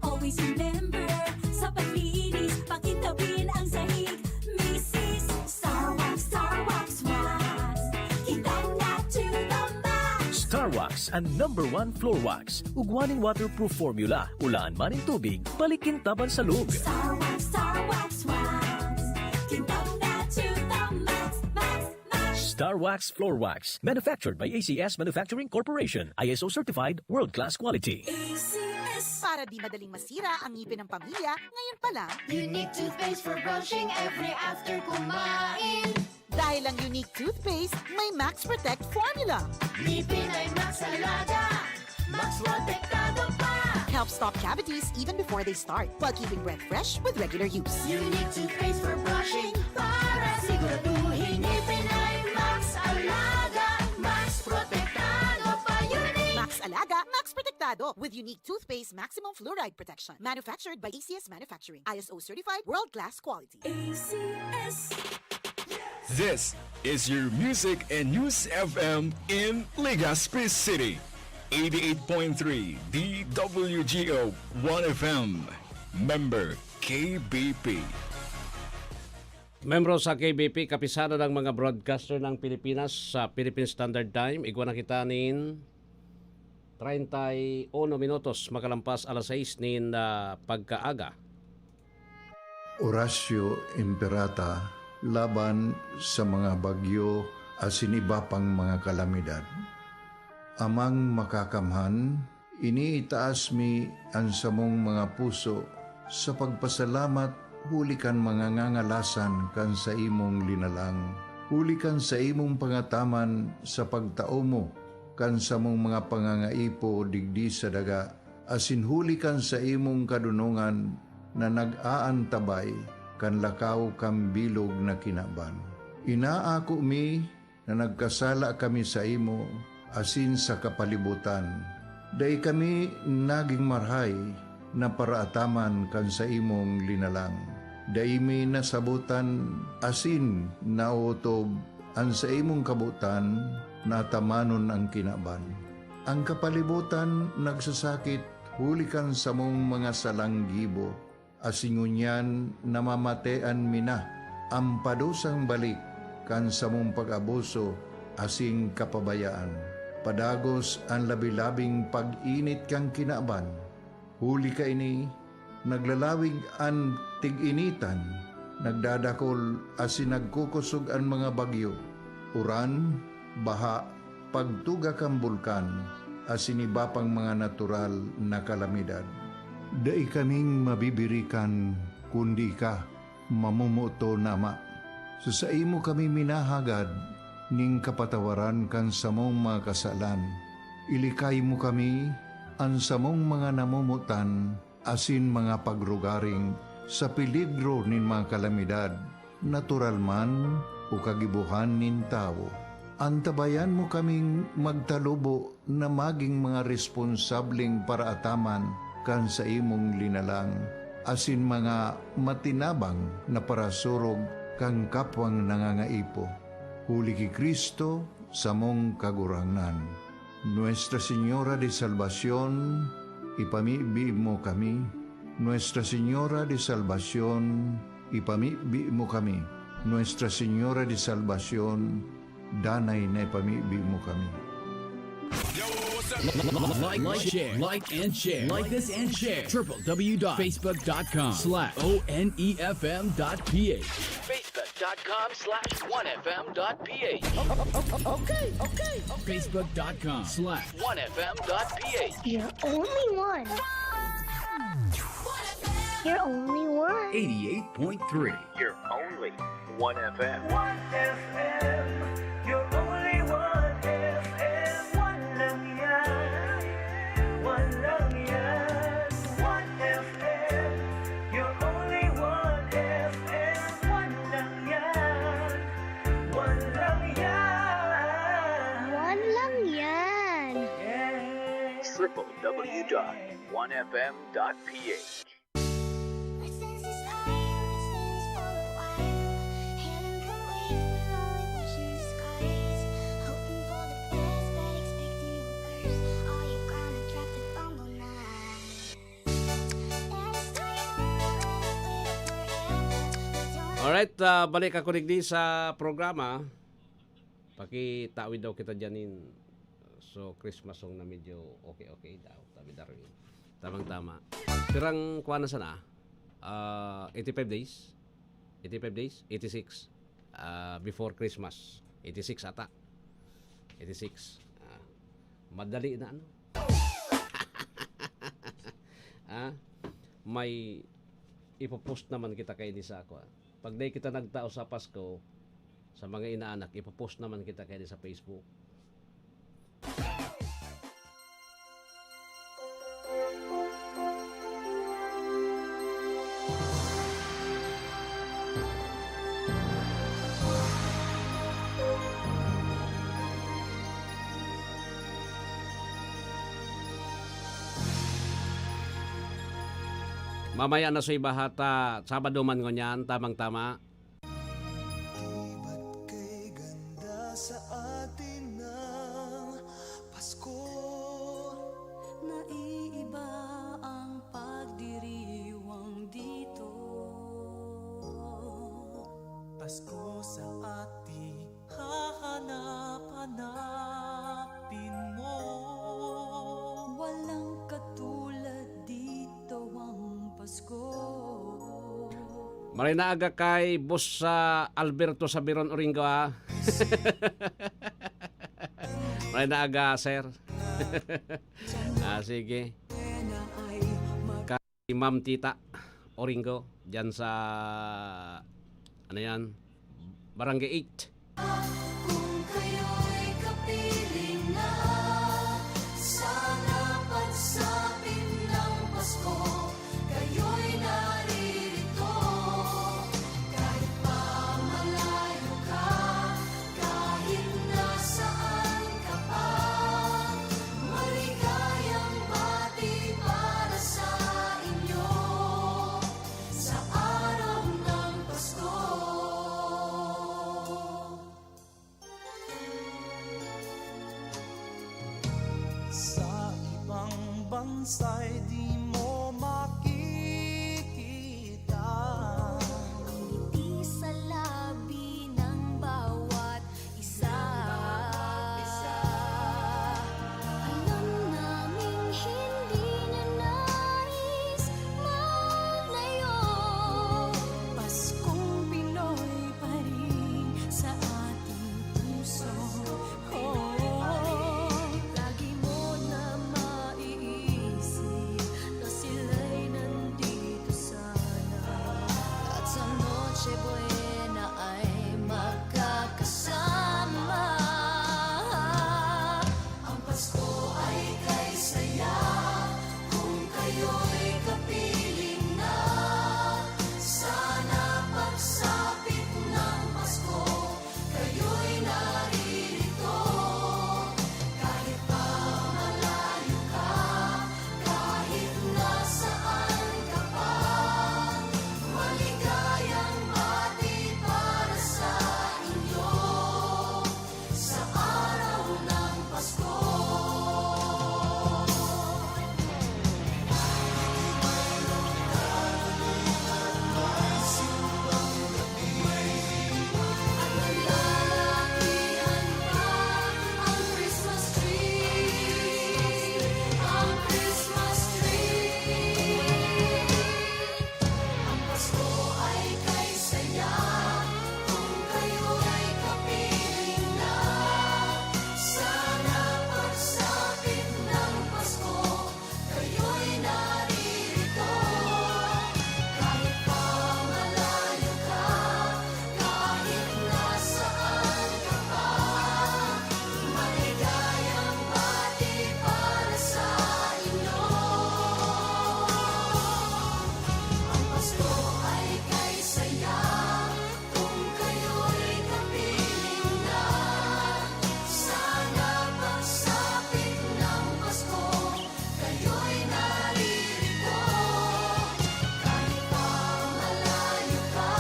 Always remember, sa paglinis, pakitawin ang sahig. Mrs. Star Wax, Star Wax, Wax. Kitang na to the max. Star Wax ang #1 floor wax. Ugwaning waterproof formula. Ulaan man ng tubig, balikin taban sa lug. Star Wax, Star Wax, Wax. Kitang na to the max, max, max. Star Wax Floor Wax. Manufactured by ACS Manufacturing Corporation. ISO certified world-class quality. ACS. Para di madaling masira ang ngipin ng pamilya, ngayon pa lang, You need toothpaste for brushing every after kumain. Dahil ang unique toothpaste may Max Protect formula. Ngipin ay Max Alaga, Max Protektado pa. Helps stop cavities even before they start, while keeping breath fresh with regular use. Unique toothpaste for brushing para siguraduhin ngipin ay Max Alaga, Max Protektado pa. Unique Max Alaga, Max Protectado with unique toothpaste maximum fluoride protection. Manufactured by ACS Manufacturing. ISO certified world-class quality. ACS. This is your Music and News FM in Legazpi City. 88.3 DWGO 1FM. Member KBP. Membro sa KBP, kapisado ng mga broadcaster ng Pilipinas sa Philippine Standard Time. Igwa na kita nin 31 minutos makalampas alas 6 nin pagkaaga. Horacio Imperata laban sa mga bagyo asin iba pang mga kalamidad. Amang makakamhan, iniitaas mi ang samong mga puso sa pagpasalamat hulikan mga ngangalasan kan sa imong linalang. Hulikan sa imong pangataman sa pagtao mo kan sa mong mga pangangaipo digdi sa daga. Asin hulikan sa imong kadunungan na nag-aantabay kan lakaw kam bilog na kinaban. Inaako mi na nagkasala kami sa imo asin sa kapalibutan. Day kami naging marhay na paraataman kan sa imong linalang. Day mi nasabutan asin nautob ang sa imong kabutan na tamanon ang kinaban. Ang kapalibutan nagsasakit hulikan sa mong mga salanggibo. Asingunyan namamatean mina ang padusang balik kan sa mong pag-abuso asing kapabayaan. Padagos ang labi-labing pag-init kang kinaban. Huli ka ini, naglalawig ang tig-initan, nagdadakol asin nagkukusog ang mga bagyo. Uran, baha, pagtuga kang bulkan, asin iba pang mga natural na kalamidad. Dai kaming mabibirikan, kundi ka, mamumuto nama. Sa imo kami minahagad, ning kapatawaran kan samong mga kasalan. Ilikay mo kami, ang samong mga namumutan, asin mga pagrugaring, sa peligro nin mga kalamidad, natural man o kagibuhan nin tao. Antabayan mo kaming magtalubo na maging mga responsabling paraataman kan sa imong linalang, asin mga matinabang na parasurog kang kapwang nangangaipo. Huli ki Kristo sa mong kagurangan. Nuestra Señora de Salvación, ipamibi mo kami. Nuestra Señora de Salvación, ipamibi mo kami. Nuestra Señora de Salvación, danay na ipamibi mo kami. Like and share. Like this and share. www.facebook.com/onefm.ph Facebook.com/1fm.ph Okay. Facebook.com/1fm.ph You're only one. You're only one. 88.3 You're only 1FM. 1FM, you're only 1FM. One lang yan, one lang yan. 1FM, you're only 1FM. One lang yan, one lang yan. One lang yan. www.1fm.ph Alright, balik ako digdi sa programa. Pakitawid daw kita dyanin. So, Christmas song na medyo okay daw. Tabi Darwin. Tamang-tama. Pirang kuha na sana? 85 days? 85 days? 86. Before Christmas. 86 ata. 86. Madali na ano? May ipopost naman kita kay ni sa ako. Pag di kita nagtao sa Pasko, sa mga inaanak, ipopost naman kita kaya sa Facebook. Mamaya na sa ibahata, Sabado man ngunyan, tamang-tama. Sa atin ng Pasko, Naiiba ang pagdiriwang dito. Pasko sa ating hahanap-hanapin mo. Walang katulad dito ang Pasko. Maray na aga kay Boss Alberto Sabiron Oringo ha. Maray na aga sir. Sige. Kay Ma'am Tita Oringo dyan sa ano yan, Barangay 8. Kung kayo'y kapiling na, sana pagsapit ng Pasko, kayo'y naririto. Kahit pa malayo ka, kahit nasaan ka pa, maligayang bati para sa inyo sa araw ng Pasko. Sa ibang bansa'y di mo makikita Ang ngiti sa labi ng bawat isa. Alam naming hindi niya nais maglayo. Paskong Pinoy pa rin sa ating puso. Lagi mo na maiisip na sila'y nandito sana. At sa Noche Buena ay magkakasama. Ang Pasko ay kay saya kung kayo'y kapiling na. Sana pagsapit ng Pasko, kayo'y naririto. Kahit pa malayo ka, kahit nasaan ka pa, maligayang bati para sa inyo sa araw ng Pasko. Nalalakihan pa ang Christmas tree, ang Christmas tree. Ang Pasko ay kay saya kung kayo'y kapiling na. Sana pagsapit ng Pasko, kayo'y naririto. Kahit pa malayo ka, kahit nasaan ka pa, maligayang bati para sa inyo. Ang Pasko ay kay saya kung kayo'y kapiling na. Sana pagsapit ng Pasko, kayo'y naririto. Kahit pa malayo ka,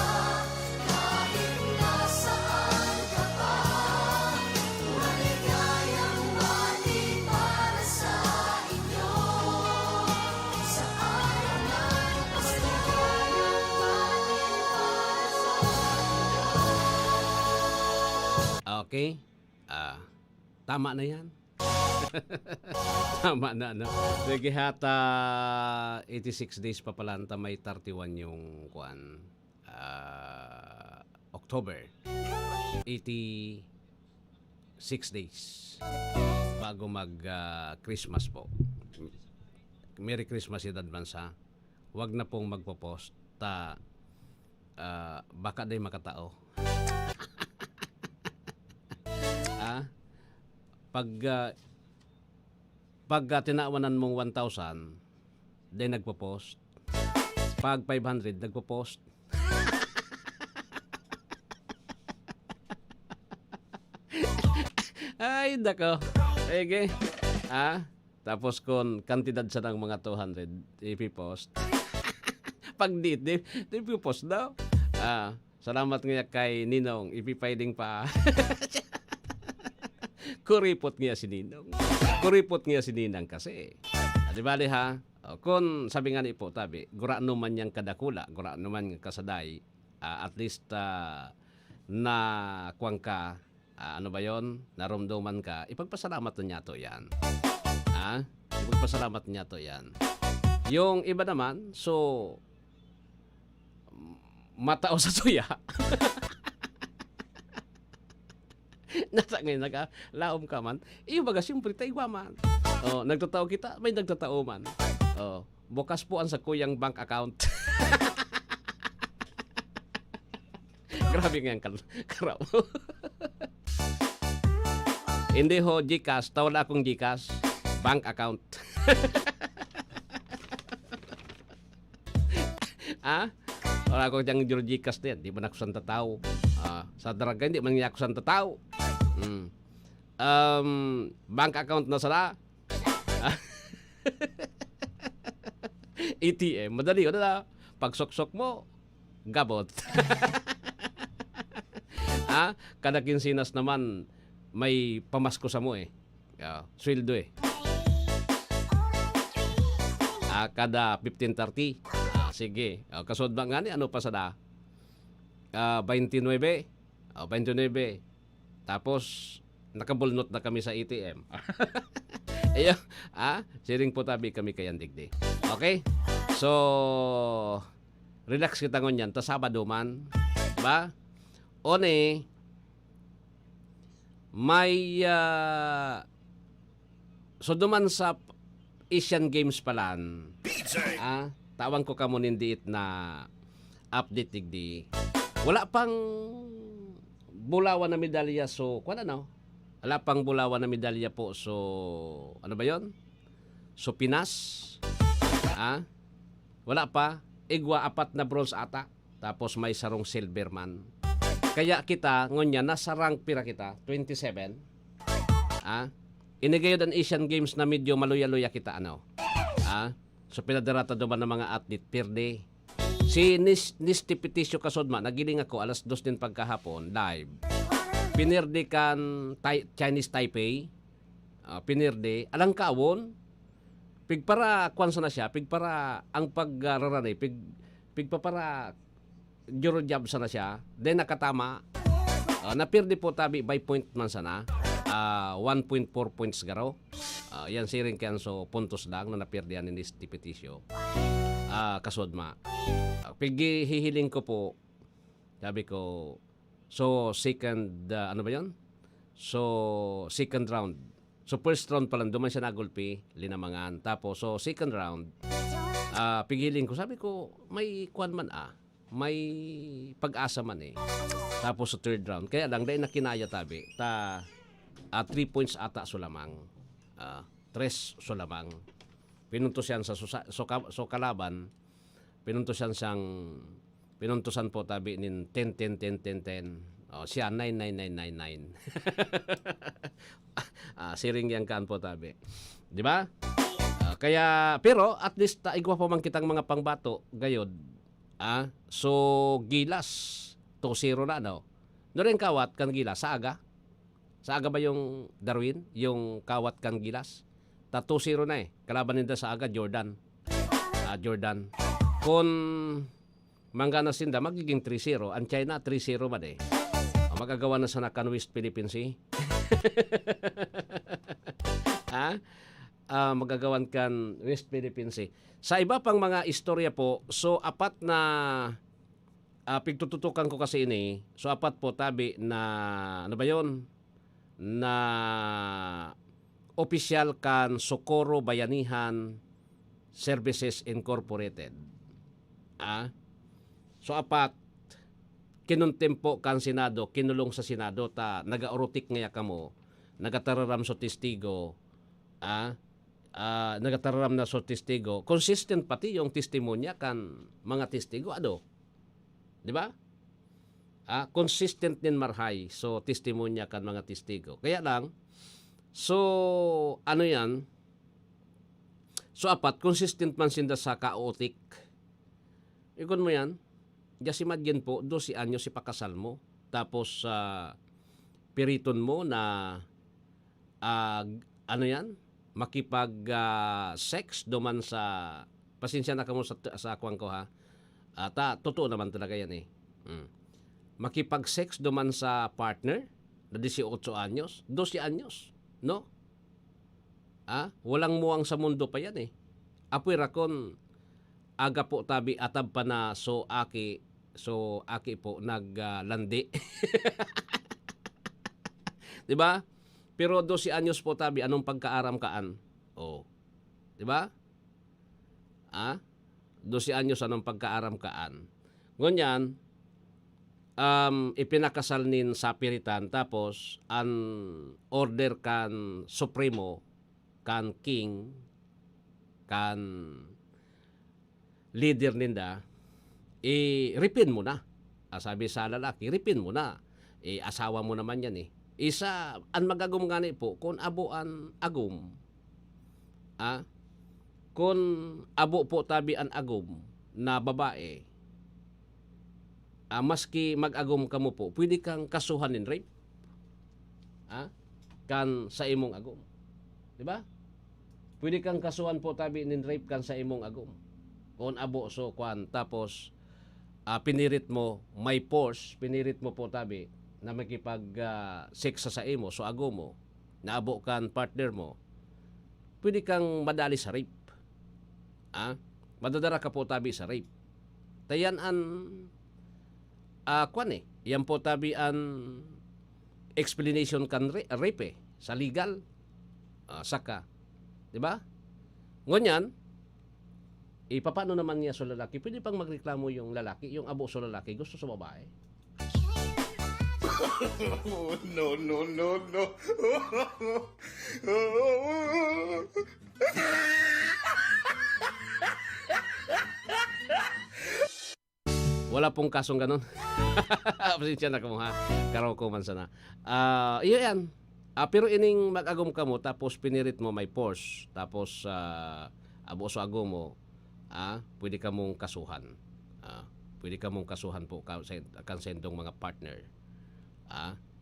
kahit nasaan ka pa, maligayang bati para sa inyo sa araw ng Pasko. Okay? Tama na yan. Tama na, no? Sige, hata 86 days pa pala, may 31 yung kuan. October. 86 days bago mag-Christmas po. Merry Christmas in advance ha. Huwag na pong magpo-post. Baka day makatao. pag tinawanan mong 1,000, then nagpo-post. Pag 500, nagpo-post. Ay, nako. Ege. Tapos kung kantidad sa ng mga 200, ipipost. Pag di post daw. Salamat nga kay Ninong, ipipiling pa. Kuripot nga si Ninong. Kuripot nga si Ninang kasi. Di bali ha? Kung sabi nga ni po, tabi, gura naman niyang kadakula, gura naman kasaday, at least na kuwang ka, ano ba yon? Narumduman ka, ipagpasalamat na niya to yan. Ipagpasalamat niya to yan. Yung iba naman, so, matao sa suya. Nasa ngayon, laom ka man, baga siyempre tayo man. Nagtatao kita, may nagtatao man. Bukas po ang sa kuyang bank account. Grabe nga ang karaw. Hindi ho GCash, tawala akong GCash. Bank account. Wala akong diyang GCash din. Di ba nakusan tatao? Sa daraga, hindi man nga akusan tatao. Bank account na sala. ATM, madali yun na. Pag sok-sok mo, gabot. Kada kinsinas naman, may pamasko sa mo sweldo kada 15:30. Sige. Kasod ba nga ni, ano pa sa da? 29. 29. Tapos, nakabulnot na kami sa ATM. Ayun, siring po tabi kami kayan digdi. Okay? So, relax kita ngon yan. Ta Sabado man. Diba? One, may so duman sa Asian Games palan. Tawang ko kamo nindiit na update digdi. Wala pang bulawan na medalya so kuan ano? Wala pang bulawan na medalya po so ano ba 'yon? So Pinas. Wala pa. Igwa 4 na bronze ata. Tapos may sarong silver man. Kaya kita ngonya nasa rank pira kita 27. Inigayod ang Asian Games na medyo maluya-luya kita ano. So pinadarata do ba ng mga athlete per day. Si Nisty Peticio kasodma nagiling ako alas 2 din pagkahapon live. Pinirde kan Chinese Taipei. Pinirde alang kawon. Pigpara kwansa na siya, pigpara ang pagrarani, pigpapara juro job sana siya. Then nakatama. Napirde po tabi by point man sana. 1.4 points garo. Yan siring kan so puntos lang na napirdihan ni Nisty Peticio. Kasodma. Pigi hihiling ko po. Sabi ko so second ano ba 'yon? So second round. So first round pa lang duman siya nagulpi, linamangan. Tapos so second round pigiling ko sabi ko may kwan man may pag-asa man Tapos sa third round kaya lang dahil nakinaya tabi ta 3 points ata sulamang. 3 sulamang. Pinuntos yan sa so kalaban. Pinuntosan po tabi nin 10. Siya 9. Siring yang kan po tabi. Di ba? Kaya pero at least igwa pa man kitang mga pangbato gayod. So Gilas 2-0 na no. No rin kawat kan Gilas sa aga. Sa aga ba yung Darwin, yung kawat kan Gilas? 2-0 na Kalaban nila sa aga Jordan. Jordan. Kung manggana sinda magiging 3-0, ang China 3-0 man magagawa na sa nakan West Philippines magagawan kan West Philippines Sa iba pang mga istorya po, so apat na pigtututukan ko kasi ini. So apat po tabi na ano ba 'yon? Na opisyal kan Socorro Bayanihan Services Incorporated. So apat kinuntempo kan Senado, kinulong sa Senado ta nagaorotik nga kamo nagatararam so testigo, nagatararam na so testigo, consistent pati yung testimonya kan mga testigo, di ba? Consistent din marhay so testimonya kan mga testigo. Kaya lang, so ano yan, so apat, consistent man sinda sa kaotik. Ikon mo yan, just imagine po, 12 anyos si pakasal mo, tapos piriton mo na ano yan, makipag sex duman sa, pasensya na kamo sa kwang ko ha, totoo naman talaga yan eh. Makipag sex duman sa partner na 18 anyos, 12 anyos, no? Walang muwang sa mundo pa yan eh. Apoy rakon, aga po tabi atab pa na so aki po naglandi. Di ba? Pero 12 anyos po tabi, anong pagkaaram kaan? Di ba? 12 anyos anong pagkaaram kaan? Ngunyan, ipinakasal nin sa piritan, tapos an order kan supremo, kan king, kan leader ninda, ripin mo na. Sabi sa lalaki, ripin mo na. Asawa mo naman yan eh. Isa, ang magagum gani po, kung abo an agum, kung abo po tabi an agum na babae, maski mag-agum ka mo po, pwede kang kasuhan in rape. Kan sa imong agum. Diba? Pwede kang kasuhan po tabi in rape kan sa imong agum. Kung abo so kwan, tapos pinirit mo, may force, pinirit mo po tabi, na makipag sex sa imo, so ago mo, naabo kan partner mo, pwede kang madali sa rape. Madadara ka po tabi sa rape. Tayan an kwan eh, yan po tabi an explanation kan rape sa legal, saka, di ba? Ngunyan, paano naman niya sa lalaki? Pwede pang magreklamo yung lalaki, yung abo sa lalaki, gusto sa babae. No. Wala pong kasong ganun. Pasensya na ko ha. Karaw ko man sana. Iyo yan. Pero ining mag-agom ka mo, tapos pinirit mo may force, tapos abo sa agom mo, pwede ka mong kasuhan. Pwede ka mong kasuhan po kan sendong mga partner.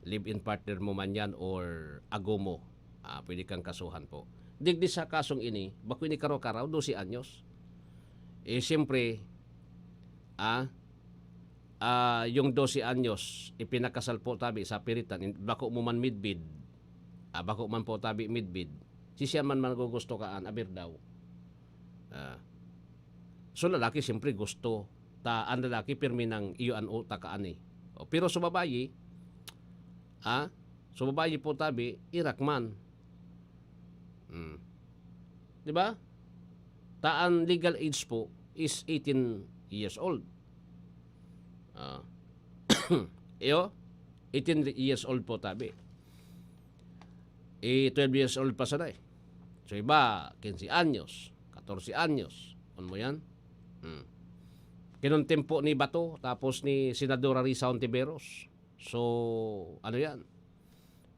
Live-in partner mo man yan or ago mo, pwede kang kasuhan po. Digdi sa kasong ini, bako ini karaw-karaw, 12 anyos. Siyempre, yung 12 anyos, ipinakasal po tabi sa piritan, bako mo man midbid, bako man po tabi midbid, siya man gusto kaan, abir daw. So lalaki siyempre gusto, ang lalaki pirmi ng iyo an utak kaan eh. Pero sa babayi, so babae po tabi, irakman. Diba? Taan legal age po is 18 years old. Iyo, 18 years old po tabi. 12 years old pa sana eh. So iba, 15 anyos, 14 anyos. Ano mo yan? Kinontempo ni Bato, tapos ni Senadora Risa Ontiveros. So, ano yan?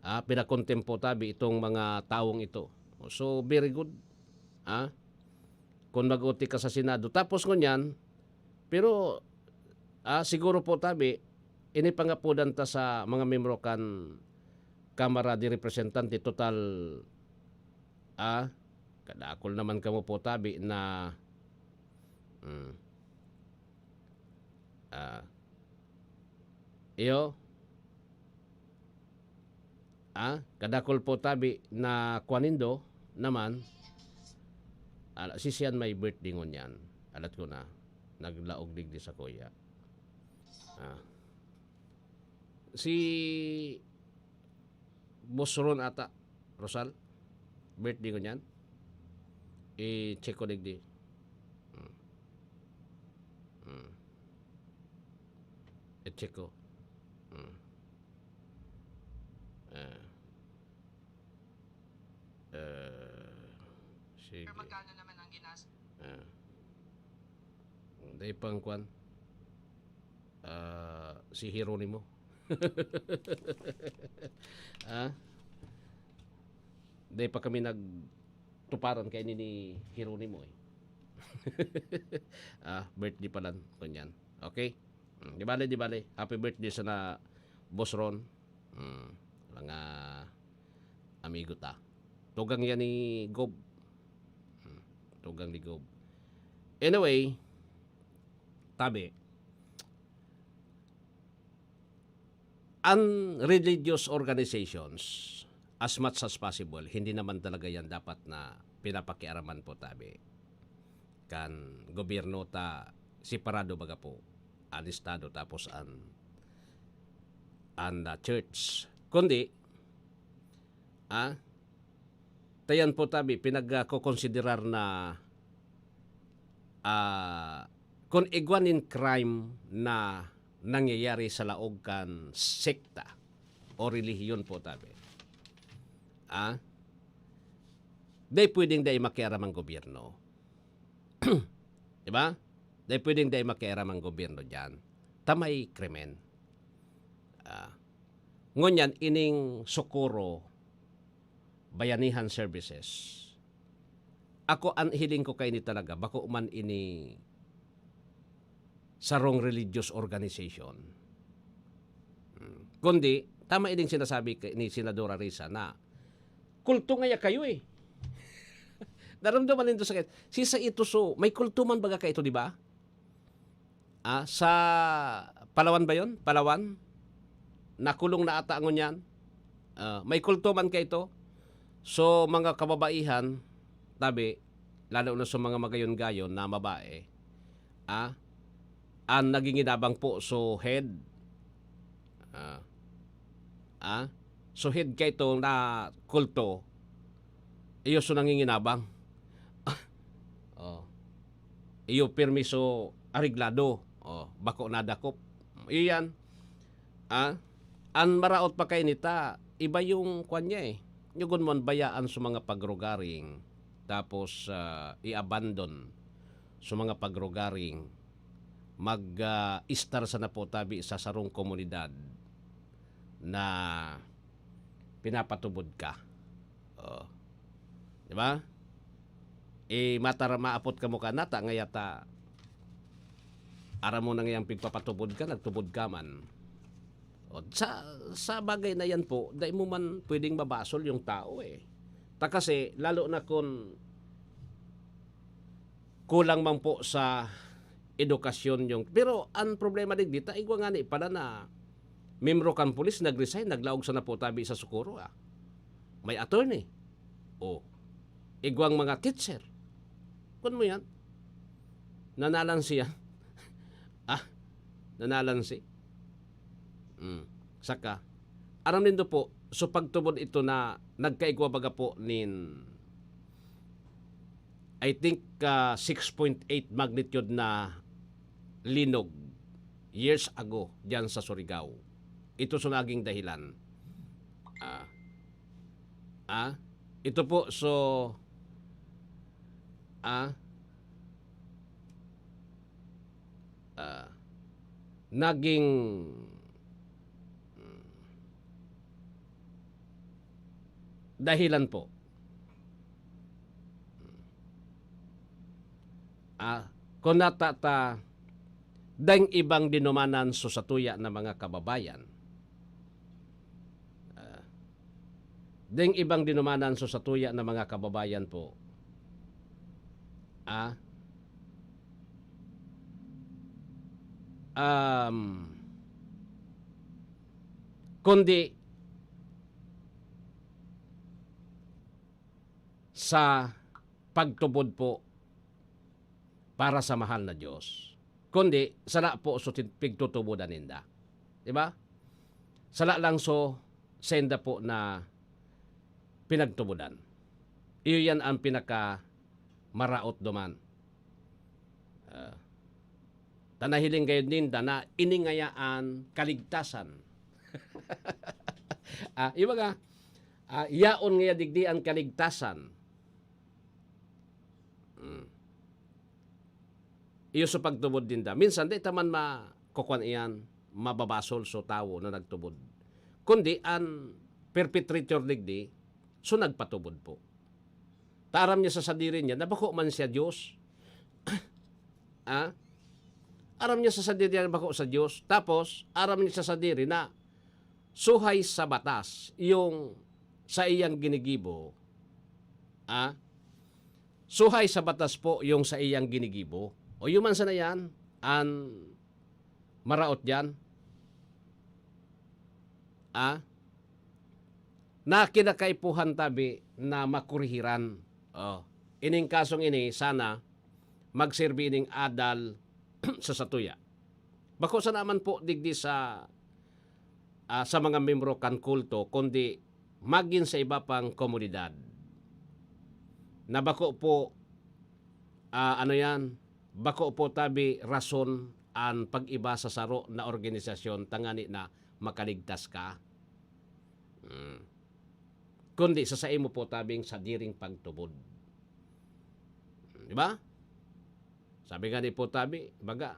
Pinakontempo tabi itong mga taong ito. So, very good. Kung mag-uti ka sa Senado. Tapos ngunyan, pero siguro po tabi, inipangapudan ta sa mga membro kan Kamara di Representante, total, kadakol naman kamo po tabi na, iyo, kadakol po tabi na kwanindo naman, sisiyan may birthday ngon yan. Alat ko na, naglaog digdi sa kuya. Si Boss Ron ata, Rosal, birthday ngon yan. I-check ko digdi. I-check ko. Day pang kwan. Si Hieronimo. Day pa kami nagtuparan kay ni Hieronimo eh. Birthday pa lang kunyan. Okay? Di bale. Happy birthday sa na Boss Ron. Mga amigo ta. Tugang yan ni Gob. Tugang ni Gob. Anyway, tabi. Unreligious organizations, as much as possible, hindi naman talaga yan dapat na pinapakiaraman po tabi. Kan gobyerno ta separado baga po an estado tapos an church. Kundi tayan po tabi pinagkokonsiderar na kung igwanin crime na nangyayari sa laog kan sekta o relihiyon po tabi. Day pwedeng day makiaram ang gobyerno. Diba? Day pwedeng day makiaram ang gobyerno dyan. Tamay krimen. Ngunyan, ining Socorro Bayanihan Services. Ako, ang hiling ko kay ni talaga, bako man ini sarong religious organization. Kundi, tama ining sinasabi ni Senadora Risa na kulto ngaya kayo eh. Naramdaman nito sakit. Sisa ito so, may kulto man baga ka ito, di ba? Sa Palawan ba yon? Palawan? Nakulong na ata ngon yan. May kulto man ka ito. So, mga kababaihan, tabi, lalo na sa mga magayon-gayon na mabae, ang naging inabang po so head. So head ka ito na kulto, iyo so nanginginabang. Iyo permiso ariglado. Bako nadakop. Iyan. Ang maraot pa kay nita, iba yung kanya eh. Yung mon bayaan sa mga pagrugaring, tapos i-abandon sa mga pagrugaring, mag-istar sa napotabi sa sarong komunidad na pinapatubod ka. Di ba? Maapot ka mo ka nata, ngayata ara mo na ngayang pigpapatubod ka, nagtubod ka man. Sa bagay na yan po, dahil mo man pwedeng mabasol yung tao eh. Kasi lalo na kung kulang man po sa edukasyon yung... Pero ang problema din dito, igwa nga ni pala na membro kan pulis nag-resign, naglaog sa napotabi sa Socorro. May attorney. Igwang mga teacher. Kung mo yan, nanalan siya. Nanalan si. Saka, aram din po, so pagtubod ito na nagkaigwa baga po nin I think 6.8 magnitude na linog years ago dyan sa Surigao. Ito so naging dahilan. Ito po so naging dahilan po. Kung natata dahing ibang dinumanan so sa tuya na mga kababayan. Dahing ibang dinumanan so sa tuya na mga kababayan po. Kundi sa pagtubod po para sa mahal na Diyos. Kundi sala po so pigtutubodan ninda. Diba? Sala lang so senda po na pinagtubodan. Iyo yan ang pinaka maraot duman. Tanahiling gayon ninda na iningayaan kaligtasan. Yung mga yaon nga digdi ang kaligtasan. iyo sa pagtubod din da. Minsan, di taman makukuan iyan, mababasol so tawo na nagtubod. Kundi, ang perpetrator digdi, so nagpatubod po. Taram niya sa sadiri niya, nabako man siya Diyos. Aram niya sa sadiri niya, nabako sa Diyos. Tapos, aram niya sa sadiri na suhay sa batas, yung sa iyang ginigibo. Suhay sa batas po yung sa iyang ginigibo. O yuman sa na yan, an maraot yan. Na kinakaipuhan tabi na makurihiran. Ining kasong ini, sana magserbi ining adal sa satuya. Bako sa naman po digdi sa mga membro kan kulto, kundi magin sa iba pang komunidad. Nabako po, bako po tabi rason ang pag-iba sa saro na organisasyon tangani na makaligtas ka. Kundi sa mo po tabing sa diring pagtubod. Diba? Sabi nga ni po tabi, baga,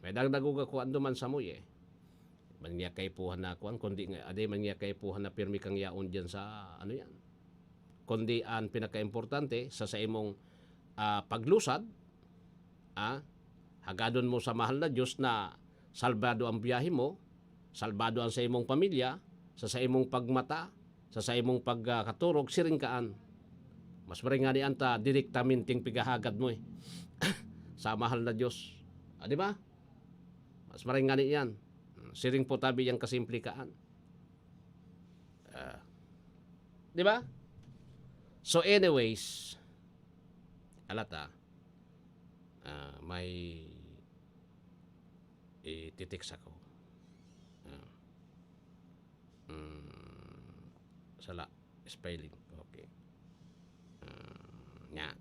may dagdaguga ko anduman sa muye. Manya kaipuhan na kuan, kundi nga, aday manya kaipuhan na pirmi kang yaon dyan sa, yan. Kundi ang pinaka-importante, sa imong paglusad, hagadon mo sa mahal na Diyos na salbado ang biyahe mo, salbado ang sa imong pamilya, sa imong pagmata, sa imong pagkaturog, siringkaan. Mas maring nga ni anta, direktaminting pigahagad mo sa mahal na Diyos. Di ba? Mas maring nga ni yan. Siring po tabi yung kasimplikaan. Di ba? So anyways, alata, may ititiks ako. Sala, spelling. Okay. Yan.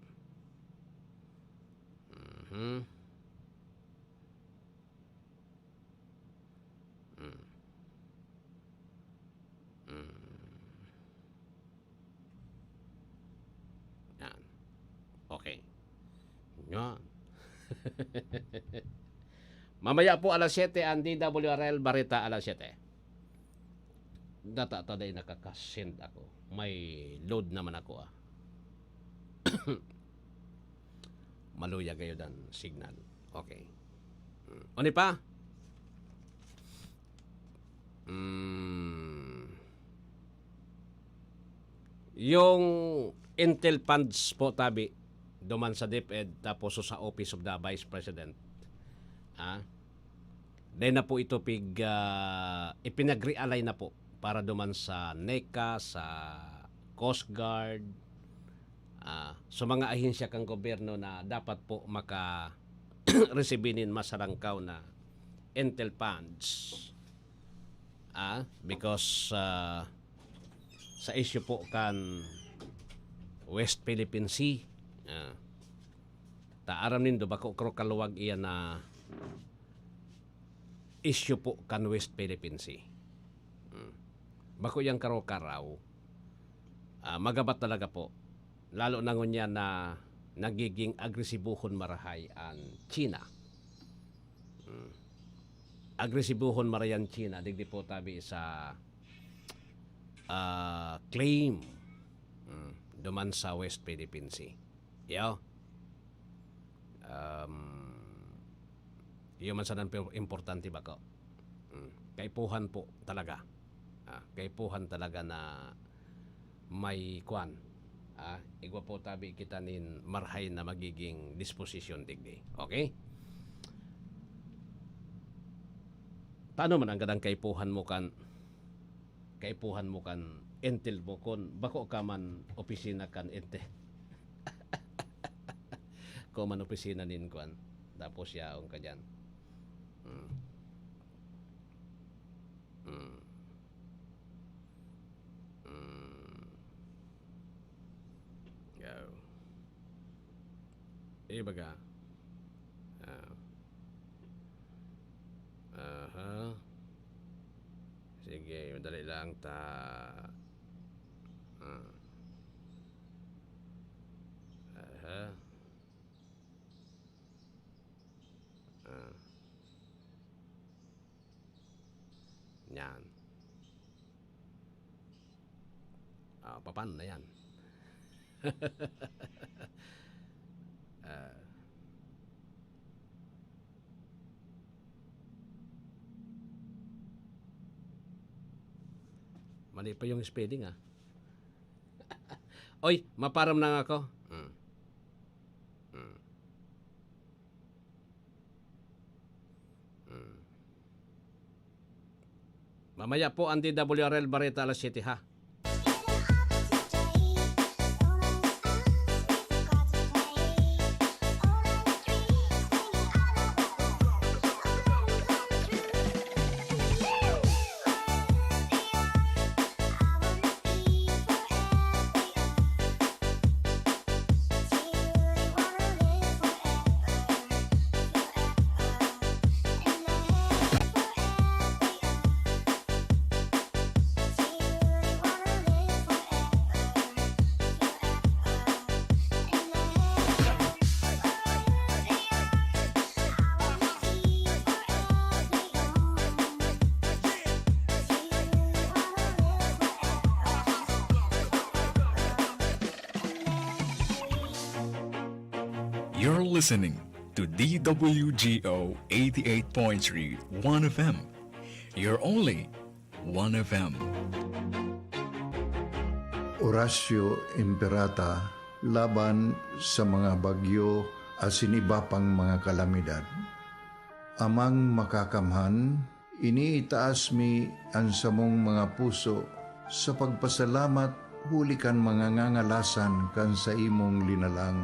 Yan. Okay. Yan. Mamaya po alas 7 ang DWRL Barita alas 7. Data taday nakakasend ako. May load naman ako Maluya kayo dan signal. Okay. Oni pa? Yung Intel funds po tabi duman sa DepEd tapos sa Office of the Vice President. Dahil na po ito ipinag-realign na po para duman sa NECA, sa Coast Guard, sa mga ahensya kang gobyerno na dapat po maka-resibinin masarangkaw na Intel funds. Because sa issue po kan West Philippine Sea, taaram nindo bako kaluwag iyan na issue po kan West Philippine Sea. Bako yang karaw, magabat talaga po. Lalo na ngunya na nagiging agresibuhon marahay ang China. Agresibuhon marayan China, digdi po tabi sa claim duman sa West Philippine Sea. Iyo man sanan importante ba ko? Kaipuhan po talaga. Kaipuhan talaga na may kwan. Igwa po tabi kita nin marhay na magiging disposition digdi. Okay? Paano man ang gadang kaipuhan mo kan Intel mo kon bako ka man opisina kan Intel. Ko man opisina nin kwan. Tapos yaong ka dyan. Baga. Sige, madali lang ta. Yan. Paano na yan? Mali pa yung spelling Oy, maparam na nga ako. Mamaya po ang DWRL Bareta alas 7 ha. You're listening to DWGO 88.3 1FM. You're only 1FM. Orasyo Imperata laban sa mga bagyo asin iba pang mga kalamidad. Amang makakamhan, iniitaas mi ang samong mga puso sa pagpasalamat huli kan mga ngangalasan kan sa imong linalang.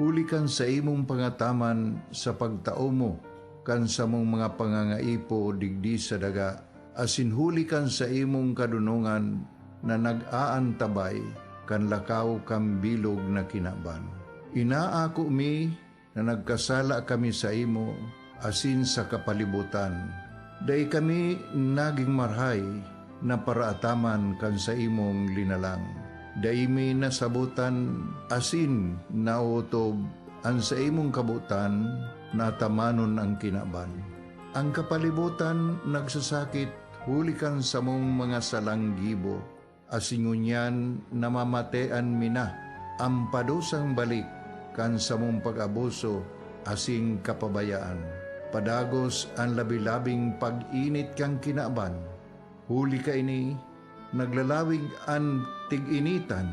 Huli kan sa imong pangataman sa pagtao mo kan sa mong mga pangangaipo digdi sa daga. Asin huli kan sa imong kadunungan na nag-aantabay kan lakaw kam bilog na kinaban. Inaako mi na nagkasala kami sa imo asin sa kapalibutan. Day kami naging marhay na paraataman kan sa imong linalang. Day mi nasabutan asin nautob ang sa imong kabutan na tamanon ang kinaban. Ang kapalibutan nagsasakit hulikan sa mong mga salanggibo. Asingunyan namamatean mina ang padusang balik kan sa mong pag-abuso asing kapabayaan. Padagos ang labi-labing pag-init kang kinaban. Huli ka ini, naglalawig ang tig-initan,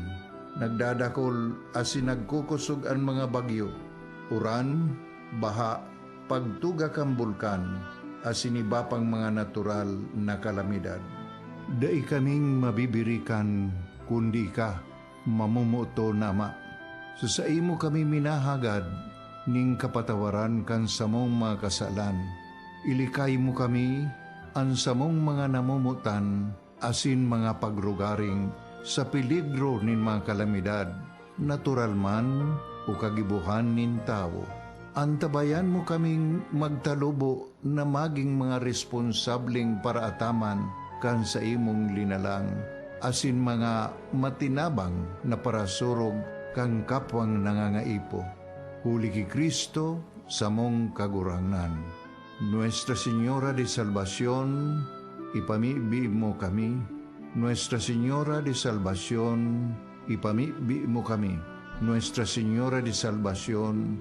nagdadakol asin nagkukusog ang mga bagyo. Uran, baha, pagtuga kang bulkan, asin iba pang mga natural na kalamidad. Dai kaming mabibirikan kundi ka, mamumuto nama. Sa imo kami minahagad, ning kapatawaran kan samong mga kasalan. Ilikay mo kami, ang samong mga namumutan, asin mga pagrugaring, sa peligro nin mga kalamidad, natural man o kagibuhan nin tao. Antabayan mo kaming magtalubo na maging mga responsabling paraataman kan sa imong linalang, asin mga matinabang na parasurog kang kapwang nangangaipo. Huli ki Kristo sa mong kagurangan. Nuestra Señora de Salvación, ipamibi mo kami. Nuestra Señora de Salvación, ipamibi mo kami. Nuestra Señora de Salvación,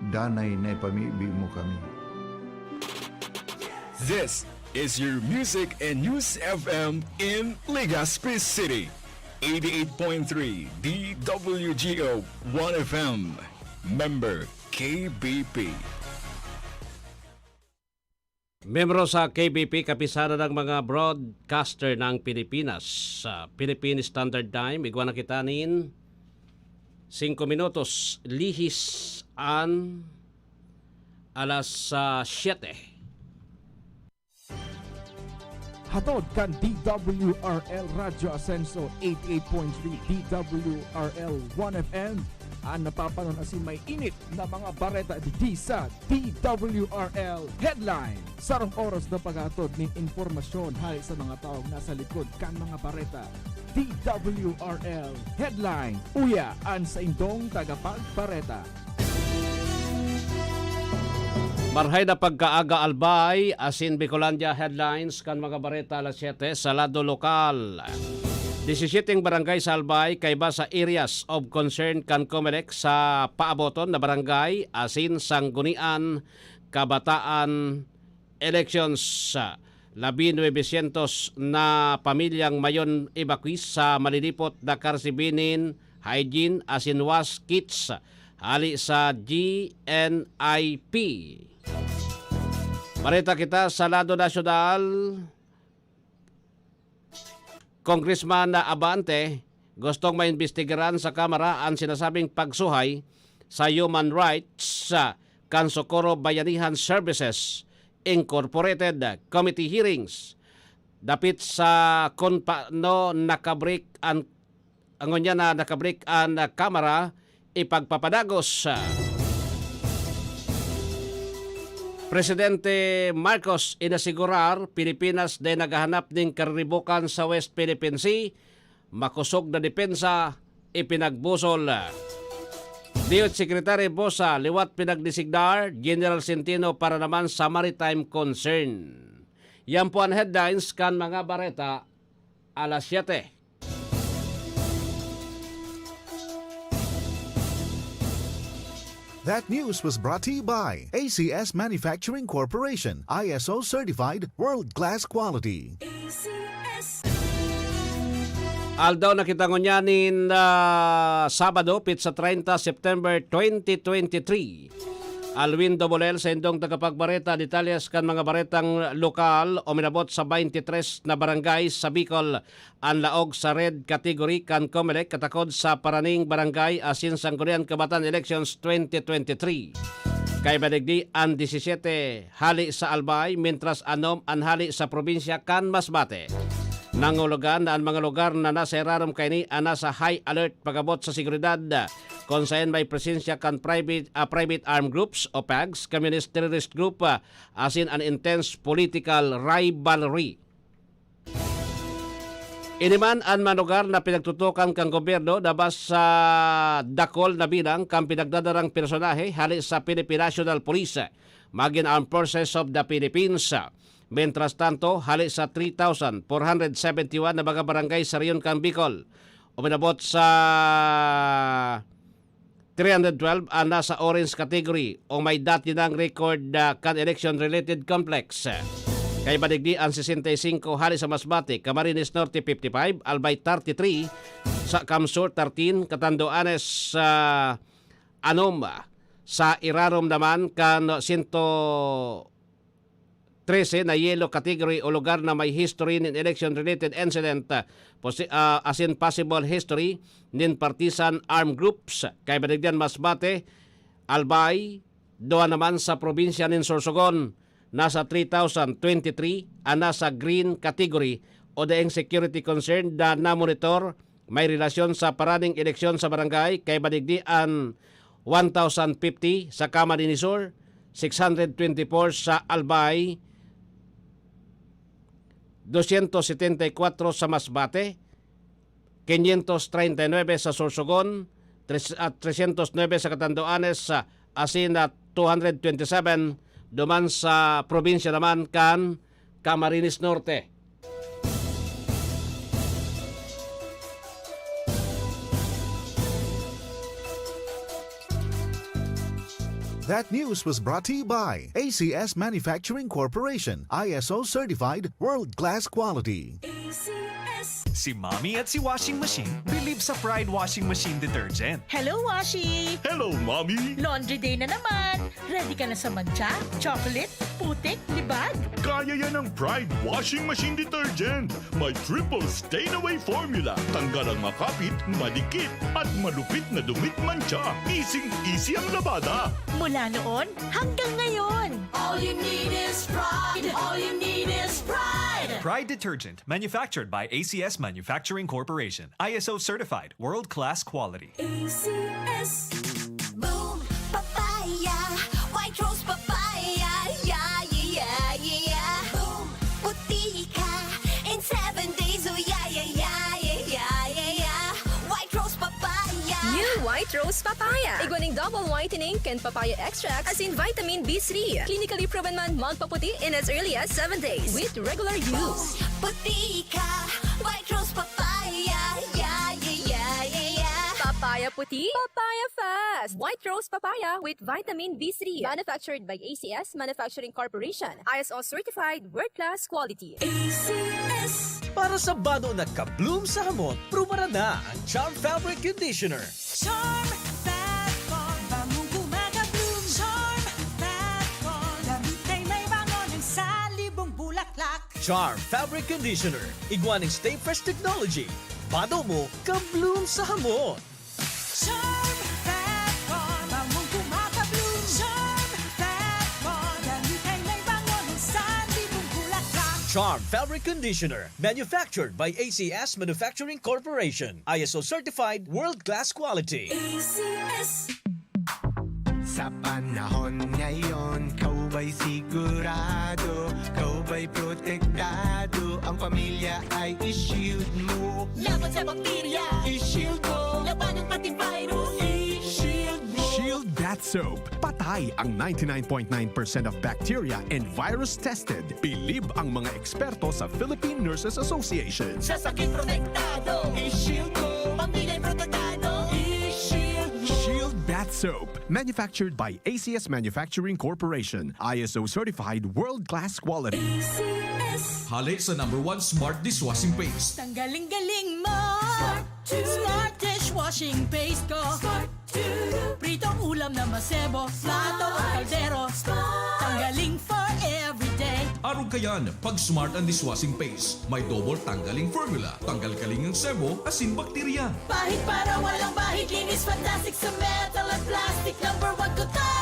danay na ipamibi mo kami. This is your Music and News FM in Legazpi City. 88.3 DWGO 1FM. Member KBP. Membro sa KBP, kapisana ng mga broadcaster ng Pilipinas. Sa Philippine Standard Time, igwa na kita nin 5 minutos. Lihis an alas 7. Hatod kan DWRL Radio Ascenso 88.3 DWRL 1FM. Ang napapanon asin may init na mga bareta di sa DWRL Headline. Sarong oras na pag-atod ng informasyon hali sa mga taong nasa likod kan mga bareta. DWRL Headline. Uya ang sa indong tagapagbareta. Marhay na pagkaaga albay, asin Bicolandia headlines kan mga bareta alas 7 sa lado lokal. 17 barangay sa albay kaiba sa areas of concern kan Comelec sa paaboton na barangay asin sanggunian kabataan elections. 1,900 na pamilyang mayon evacuees sa malilipot na karsibinin, hygiene asin wash kits hali sa GNIP. Marita kita sa lado nasyonal, Congressman na Abante gustong maimbestigaran sa Kamara ang sinasabing pagsuhay sa human rights kan Socorro Bayanihan Services Incorporated Committee hearings. Dapit sa kung paano nakabrik ang angonya na nakabrik ang Kamara ipagpapadagos. Presidente Marcos inasigurar Pilipinas de naghahanap ng karibukan sa West Philippine Sea, makusog na depensa ipinagbusol. Diyot Secretary Bosa liwat pinagdesignar General Centino para naman sa maritime concern. Yan po ang headlines kan mga bareta alas 7. That news was brought to you by ACS Manufacturing Corporation, ISO certified world-class quality. Aldaw nakita ko niyanin Sabado, pizza 30 September 2023. Alwin Dobolel sa indong tagapagbareta detalyas kan mga baretang lokal o minabot sa 23 na barangay sa Bicol ang laog sa red category kan Comelec katakod sa Paraning Barangay asin Sanggunian Kabataan Elections 2023. Kay badigdi ang 17 hali sa Albay mentras anom ang hali sa probinsya kan Masbate. Nangulugan na ang mga lugar na nasa irarom kay ni ana sa high alert pagabot sa seguridad kung saan may presensya kan private armed groups o PAGs, communist terrorist group asin an intense political rivalry. Iniman ang manugar na pinagtutukan kang gobyerno dabas sa dakol na bilang kang pinagdadarang personahe hali sa Philippine National Police, maging Armed Forces of the Philippines. Mientras tanto, hali sa 3,471 na mga barangay sa Riyon kang Bicol. Uminabot sa 312 ang nasa orange category o may dati ng record kan election-related complex. Kay badigdi ang 65 hali sa Masbate, Camarines Norte 55, Albay 33, sa Camsur 13, Catanduanes anom, sa Irarom naman kan 13 na yellow category o lugar na may history in election-related incident as in possible history nin partisan armed groups. Kay badigyan Masbate, Albay, doon naman sa probinsya nin Sorsogon, nasa 3,023 ang nasa green category o daing security concern na na-monitor may relasyon sa paraning eleksyon sa barangay. Kay badigdi ang 1,050 sa Camarines Sur, 624 sa Albay, 274 sa Masbate, 539 sa Sorsogon, 309 sa Catanduanes, asin na 227 duman sa probinsya naman kan Camarines Norte. That news was brought to you by ACS Manufacturing Corporation, ISO certified world-class quality. Si Mommy at si Washing Machine believe sa Pride Washing Machine Detergent. Hello, Washi! Hello, Mommy! Laundry day na naman. Ready ka na sa mancha, chocolate, putik, libag? Kaya yan ang Pride Washing Machine Detergent. May triple stain-away formula. Tanggal ang makapit, madikit, at malupit na dumit mancha. Easy ang labada. Mula noon hanggang ngayon. All you need is pride. All you need is pride. Pride Detergent, manufactured by ACS Manufacturing Corporation. ISO certified, world-class quality. ACS. Boom, papaya. White rose papaya. Yeah, yeah, yeah. Boom, puti ka. In 7 days, oh yeah, yeah, yeah, yeah, yeah, yeah. White rose papaya. New White White Rose Papaya. Igwaning double whitening can papaya extract as in vitamin B3. Clinically proven man magpaputi in as early as 7 days with regular use. Puti ka, White Rose Papaya. Yeah, yeah, yeah, yeah, yeah. Papaya puti, papaya fast. White Rose Papaya with vitamin B3. Manufactured by ACS Manufacturing Corporation. ISO certified world-class quality. ACS. Para sa bano na kabloom sa hamon, prumara na ang Charm Fabric Conditioner. Charm Fat Con, bangong gumagabloom. Charm Fat Con, damit ay may bangon ng salibong bulaklak. Charm Fabric Conditioner. Igwaning Stay Fresh Technology. Bano mo, kabloom sa hamon. Charm Fat Con, bangong gumagabloom. Charm Fat Con, damit ay may bangon ng salibong bulaklak. Charm Fabric Conditioner. Manufactured by ACS Manufacturing Corporation. ISO certified world-class quality. ACS. Sa panahon ngayon, kau ba'y sigurado? Kau ba'y protektado? Ang pamilya ay i-shield mo. Laban sa bakterya, I-shield mo. laban ng pati virus, i-shield mo. Shield That Soap. Patay ang 99.9% of bacteria and virus tested. Bilib ang mga eksperto sa Philippine Nurses Association. Sa sakit protektado, I-shield mo. pamilya protektado, i-shield mo. Shield Bath Soap. Manufactured by ACS Manufacturing Corporation. ISO certified world-class quality. ACS. Hali sa #1 Smart Dishwashing Paste. Tanggaling-galing mo. Smart dishwashing paste ko. Pritong ulam na masebo, plato o kaldero. Tanggaling for everyday. Araw kayan, pag Smart and Dishwashing Paste, may double tanggaling formula. Tanggal kaling ng sebo, asin bakterya. Bahid para walang bahid, linis fantastic sa metal at plastic. #1 ko to.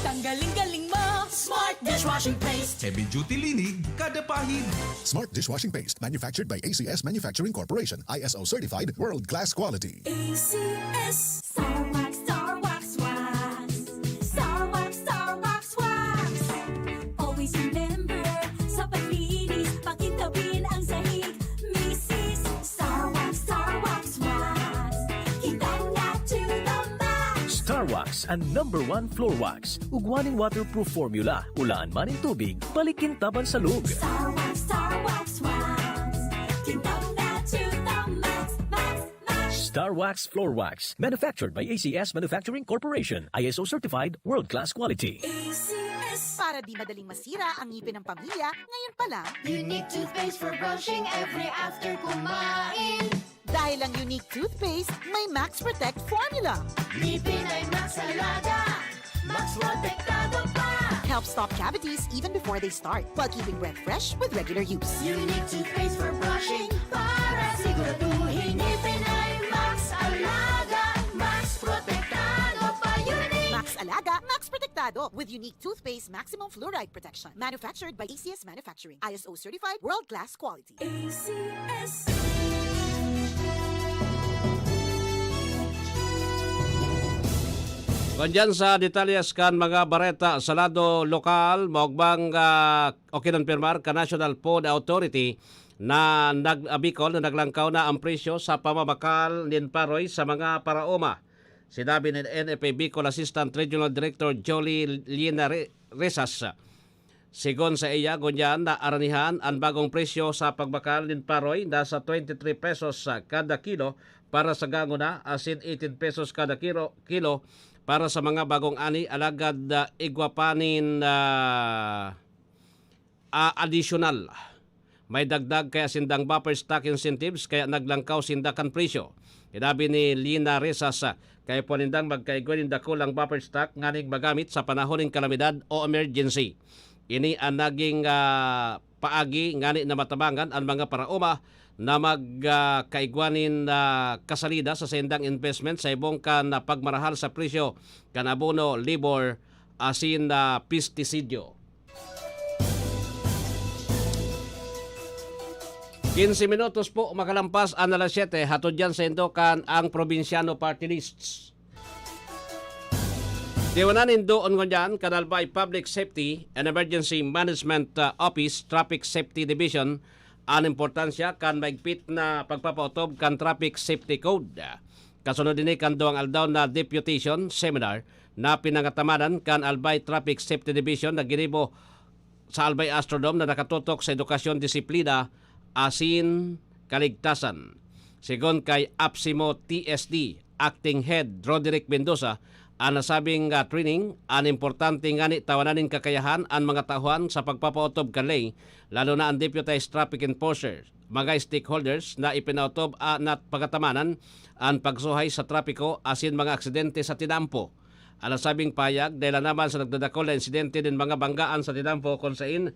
Tanggaling-galing mo. Smart dishwashing paste. Heavy duty linig, kada pahid. Smart Dishwashing Paste, manufactured by ACS Manufacturing Corporation. ISO certified, world-class quality. ACS. Star Wax, Star Wax, Wax. Star Wax, Star Wax, Wax. Always remember, sa paglinis, pakitawin ang sahig. Mrs. Star Wax, Star Wax, Wax. Kitang na to the max. Star Wax ang #1 floor wax. Ugwaning waterproof formula. Ulaan man in tubig, balikin taban sa lug. Star Wax, Wax. Kitang na to the max, max, max. Star Wax Floor Wax. Manufactured by ACS Manufacturing Corporation. ISO certified world-class quality. ACS. Para di madaling masira ang ngipin ng pamilya, ngayon pa lang, Unique toothpaste for brushing every after kumain. dahil ang unique toothpaste, may Max Protect formula. Ngipin ay Max Alaga. Max Protektado pa. Helps stop cavities even before they start, while keeping breath fresh with regular use. Unique toothpaste for brushing para siguraduhin ngipin ay Max Alaga. Max Protektado pa. Unique. Max Alaga, Max Protectado with unique toothpaste maximum fluoride protection. Manufactured by ACS Manufacturing. ISO certified world-class quality. ACS. Ganyan sa detalyas kan mga bareta sa lado lokal, maugbang kinonfirmar ka National Food Authority na Bicol na naglangkaw na ang presyo sa pamabakal nin paroy sa mga paraoma. Sinabi ni NFA Bicol Assistant Regional Director Jolie Lina Resas. Sigon sa iya, ganyan na aranihan ang bagong presyo sa pagbakal nin paroy nasa 23 pesos kada kilo para sa ganguna, asin 18 pesos kada kilo para sa mga bagong ani, alagad igwapanin additional. May dagdag kaya sindang buffer stock incentives kaya naglangkaw sindakan presyo. Inabi ni Lina Resas kaya po nindang magkaigwanin dakulang buffer stock nganing magamit sa panahon ng kalamidad o emergency. Ini ang naging paagi ngani na matabangan ang mga paraoma na magkaigwanin kasalida sa sendang investment sa ibong kan pagmarahal sa presyo kan abono, labor, asin pestisidyo. 15 minutos po makalampas ang alas 7. Hatod dyan sa Indokan ang probinsyano party lists. Diwanan doon ngunyan kanalbay Public Safety and Emergency Management Office Traffic Safety Division ang importansya kan maigpit na pagpapautob kan Traffic Safety Code. Kasunod din kan duwang aldaw na deputation seminar na pinangatamanan kan Albay Traffic Safety Division na ginibo sa Albay Astrodome na nakatutok sa edukasyon, disiplina, asin kaligtasan. Sigon kay Apsimo TSD Acting Head Roderick Mendoza, ang nasabing training ang importante ngani tawananin kakayahan ang mga tauhan sa pagpapautob kanlay, lalo na ang deputized traffic enforcers, mga stakeholders na ipinautob na pagkatamanan ang pagsuhay sa trapiko asin mga aksidente sa tinampo. Ang nasabing payag dahil naman sa nagdadakol na insidente din mga banggaan sa tinampo kung saan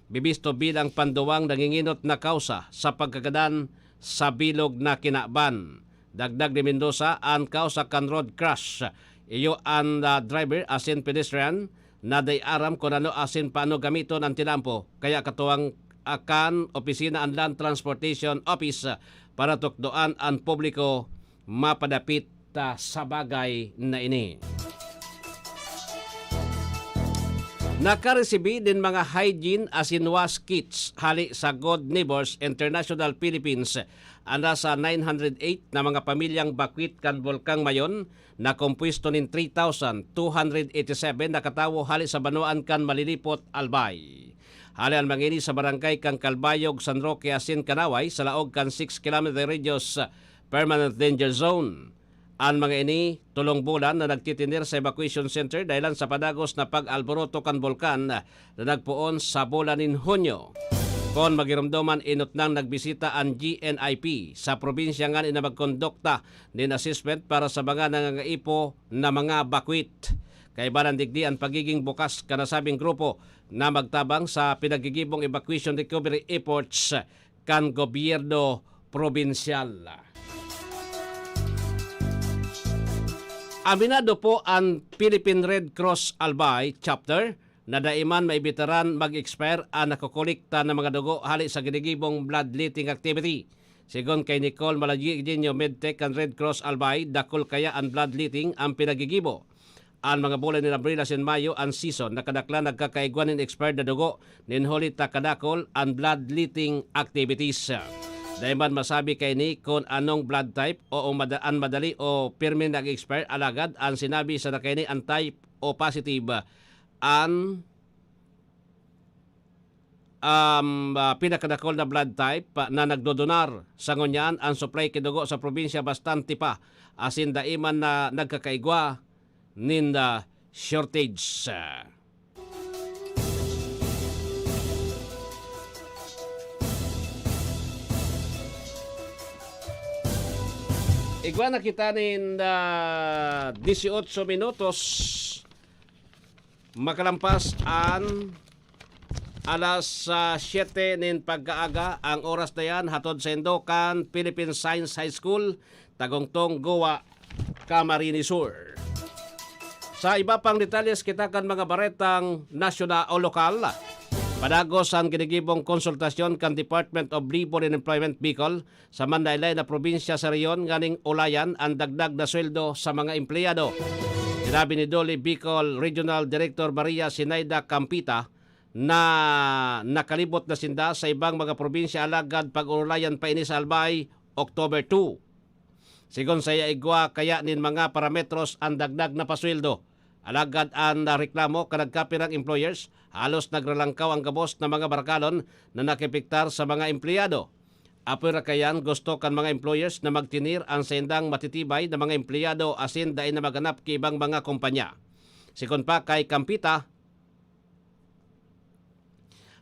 bibisto bilang panduwang nanginginot na kausa sa pagkagadan sa bilog na kinaban. Dagdag ni Mendoza, ang kausa kan road crash. Iyo ang driver asin pedestrian na day aram kung ano asin paano gamiton ang tinampo. Kaya katuwang akan opisina ang Land Transportation Office para tukdoan ang publiko mapadapit sa bagay na ini. Nakaresibi din mga hygiene asin wash kits hali sa Good Neighbors International Philippines anda sa 908 na mga pamilyang bakwit kan Bulkang Mayon na kompuesto nin 3,287 na katawo hali sa Banuan kan Malilipot, Albay. Hali ang mangini sa barangay kang Kalbayog, San Roque, asin Kanaway sa laog kan 6 km radius permanent danger zone. Ang mga ini tulong bulan na nagtitinir sa evacuation center dahilan sa padagos na pag-alboroto kan bulkan na nagpuon sa bulan nin Hunyo. Kon magiramdaman inot nang nagbisita ang GNIP sa probinsya nga na magkondukta nin assessment para sa mga nangangaipo na mga bakwit. Kay banan digdi ang pagiging bukas kanasabing grupo na magtabang sa pinagigibong evacuation recovery efforts kan gobyerno probinsyal. Aminado po ang Philippine Red Cross Albay Chapter na daiman may veteran mag-expire ang nakukolekta ng mga dugo hali sa ginigibong bloodletting activity. Sigon kay Nicole Malaginyo Medtech ang Red Cross Albay, dakol kaya ang bloodletting ang pinagigibo. Ang mga bulan ni Abril sin Mayo ang season nakadakla nagkakaigwan ng expired na dugo ninhuli takadakol ang bloodletting activities. Daiman masabi kay ni kung anong blood type o ang madali o pirmi nag-expire alagad ang sinabi sa nakay ni ang type o positive ang pinakadakol na blood type na nagdodonar sa ngunyan ang supply kidugo sa probinsya bastante pa asin daiman na nagkakaigwa nin shortage. Igwa na kita nin 18 minutos makalampas ang alas 7 nin pagkaaga ang oras na yan hatod sa Indokan Philippine Science High School Tagongtong Goa, Camarines Sur. Sa iba pang detalles kita kan mga baretang nasyonal o lokal. Padagos ang ginigibong konsultasyon kan Department of Labor and Employment Bicol sa Mandaylay na probinsya sa Riyon nganing ulayan ang dagdag na sweldo sa mga empleyado. Sinabi ni Dole Bicol Regional Director Maria Sinaida Campita na nakalibot na sinda sa ibang mga probinsya alagad pag-ulayan pa ini sa Albay October 2. Sigon sa igwa kaya nin mga parametros ang dagdag na pasweldo. Alagad ang reklamo kanagkapirang employers, halos nagralangkaw ang gabos ng mga barkalon na nakipiktar sa mga empleyado. Apura kayan gusto kan mga employers na magtinir ang sendang matitibay na mga empleyado asin dain na maganap kay ibang mga kumpanya. Sikon pa kay Campita,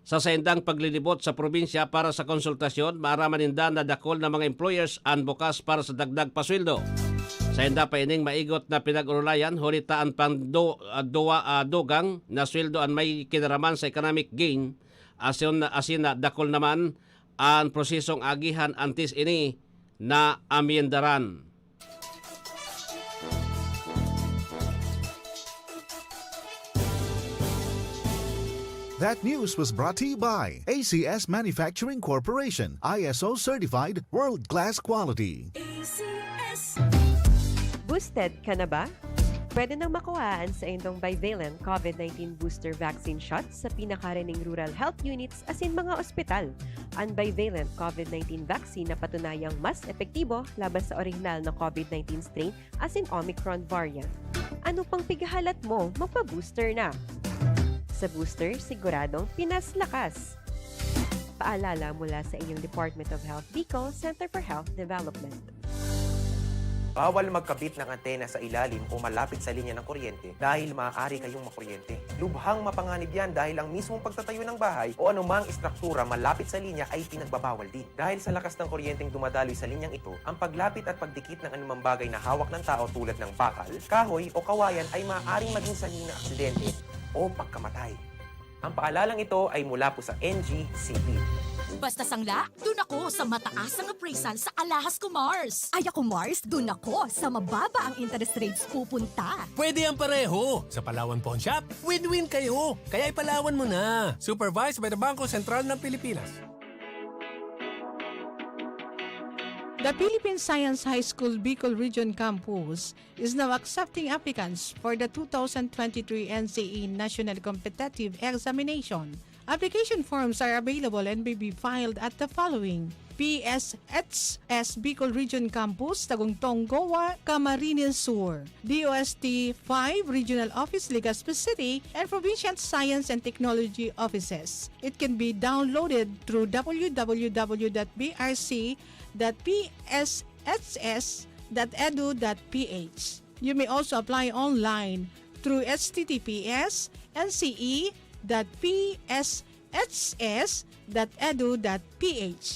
sa sendang paglilibot sa probinsya para sa konsultasyon, maaramaninda na dakol na mga employers ang bukas para sa dagdag pasweldo. Sa enda pa ining maigot na pinag-urulayan, hulitaan pang dogang na sweldo ang may kinaraman sa economic gain, asin na dakol naman ang prosesong agihan antis ini na amyendaran. That news was brought to you by ACS Manufacturing Corporation, ISO certified world-class quality. ACS. Boosted ka na ba? Pwede nang makuhaan sa inyong bivalent COVID-19 booster vaccine shots sa pinakarining rural health units as in mga ospital. Ang bivalent COVID-19 vaccine na patunayang mas epektibo laban sa orihinal na COVID-19 strain as in Omicron variant. Ano pang pigahalat mo? Magpa-booster na! Sa booster, siguradong Pinas lakas! Paalala mula sa inyong Department of Health Bicol Center for Health Development. Bawal magkabit ng antena sa ilalim o malapit sa linya ng kuryente dahil maaari kayong makuryente. Lubhang mapanganib yan dahil ang mismong pagtatayo ng bahay o anumang istruktura malapit sa linya ay pinagbabawal din. Dahil sa lakas ng kuryenteng dumadaloy sa linyang ito, ang paglapit at pagdikit ng anumang bagay na hawak ng tao tulad ng bakal, kahoy o kawayan ay maaaring maging sanhi ng aksidente o pagkamatay. Ang paalalang ito ay mula po sa NGCP. Basta sangla, dun ako sa mataas ang appraisal sa Alahas Commerce. Ay ako Mars, dun ako sa mababa ang interest rates pupunta. Pwede ang pareho. Sa Palawan Pawn Shop, win-win kayo. Kaya ipalawan mo na. Supervised by the Bangko Sentral ng Pilipinas. The Philippine Science High School Bicol Region Campus is now accepting applicants for the 2023 NCE National Competitive Examination. Application forms are available and may be filed at the following: PSHS Bicol Region Campus, Tagungtong, Goa, Camarines Sur, DOST 5 Regional Office, Legazpi City, and Provincial Science and Technology Offices. It can be downloaded through www.brc.pshs.edu.ph. You may also apply online through https://pshs.edu.ph.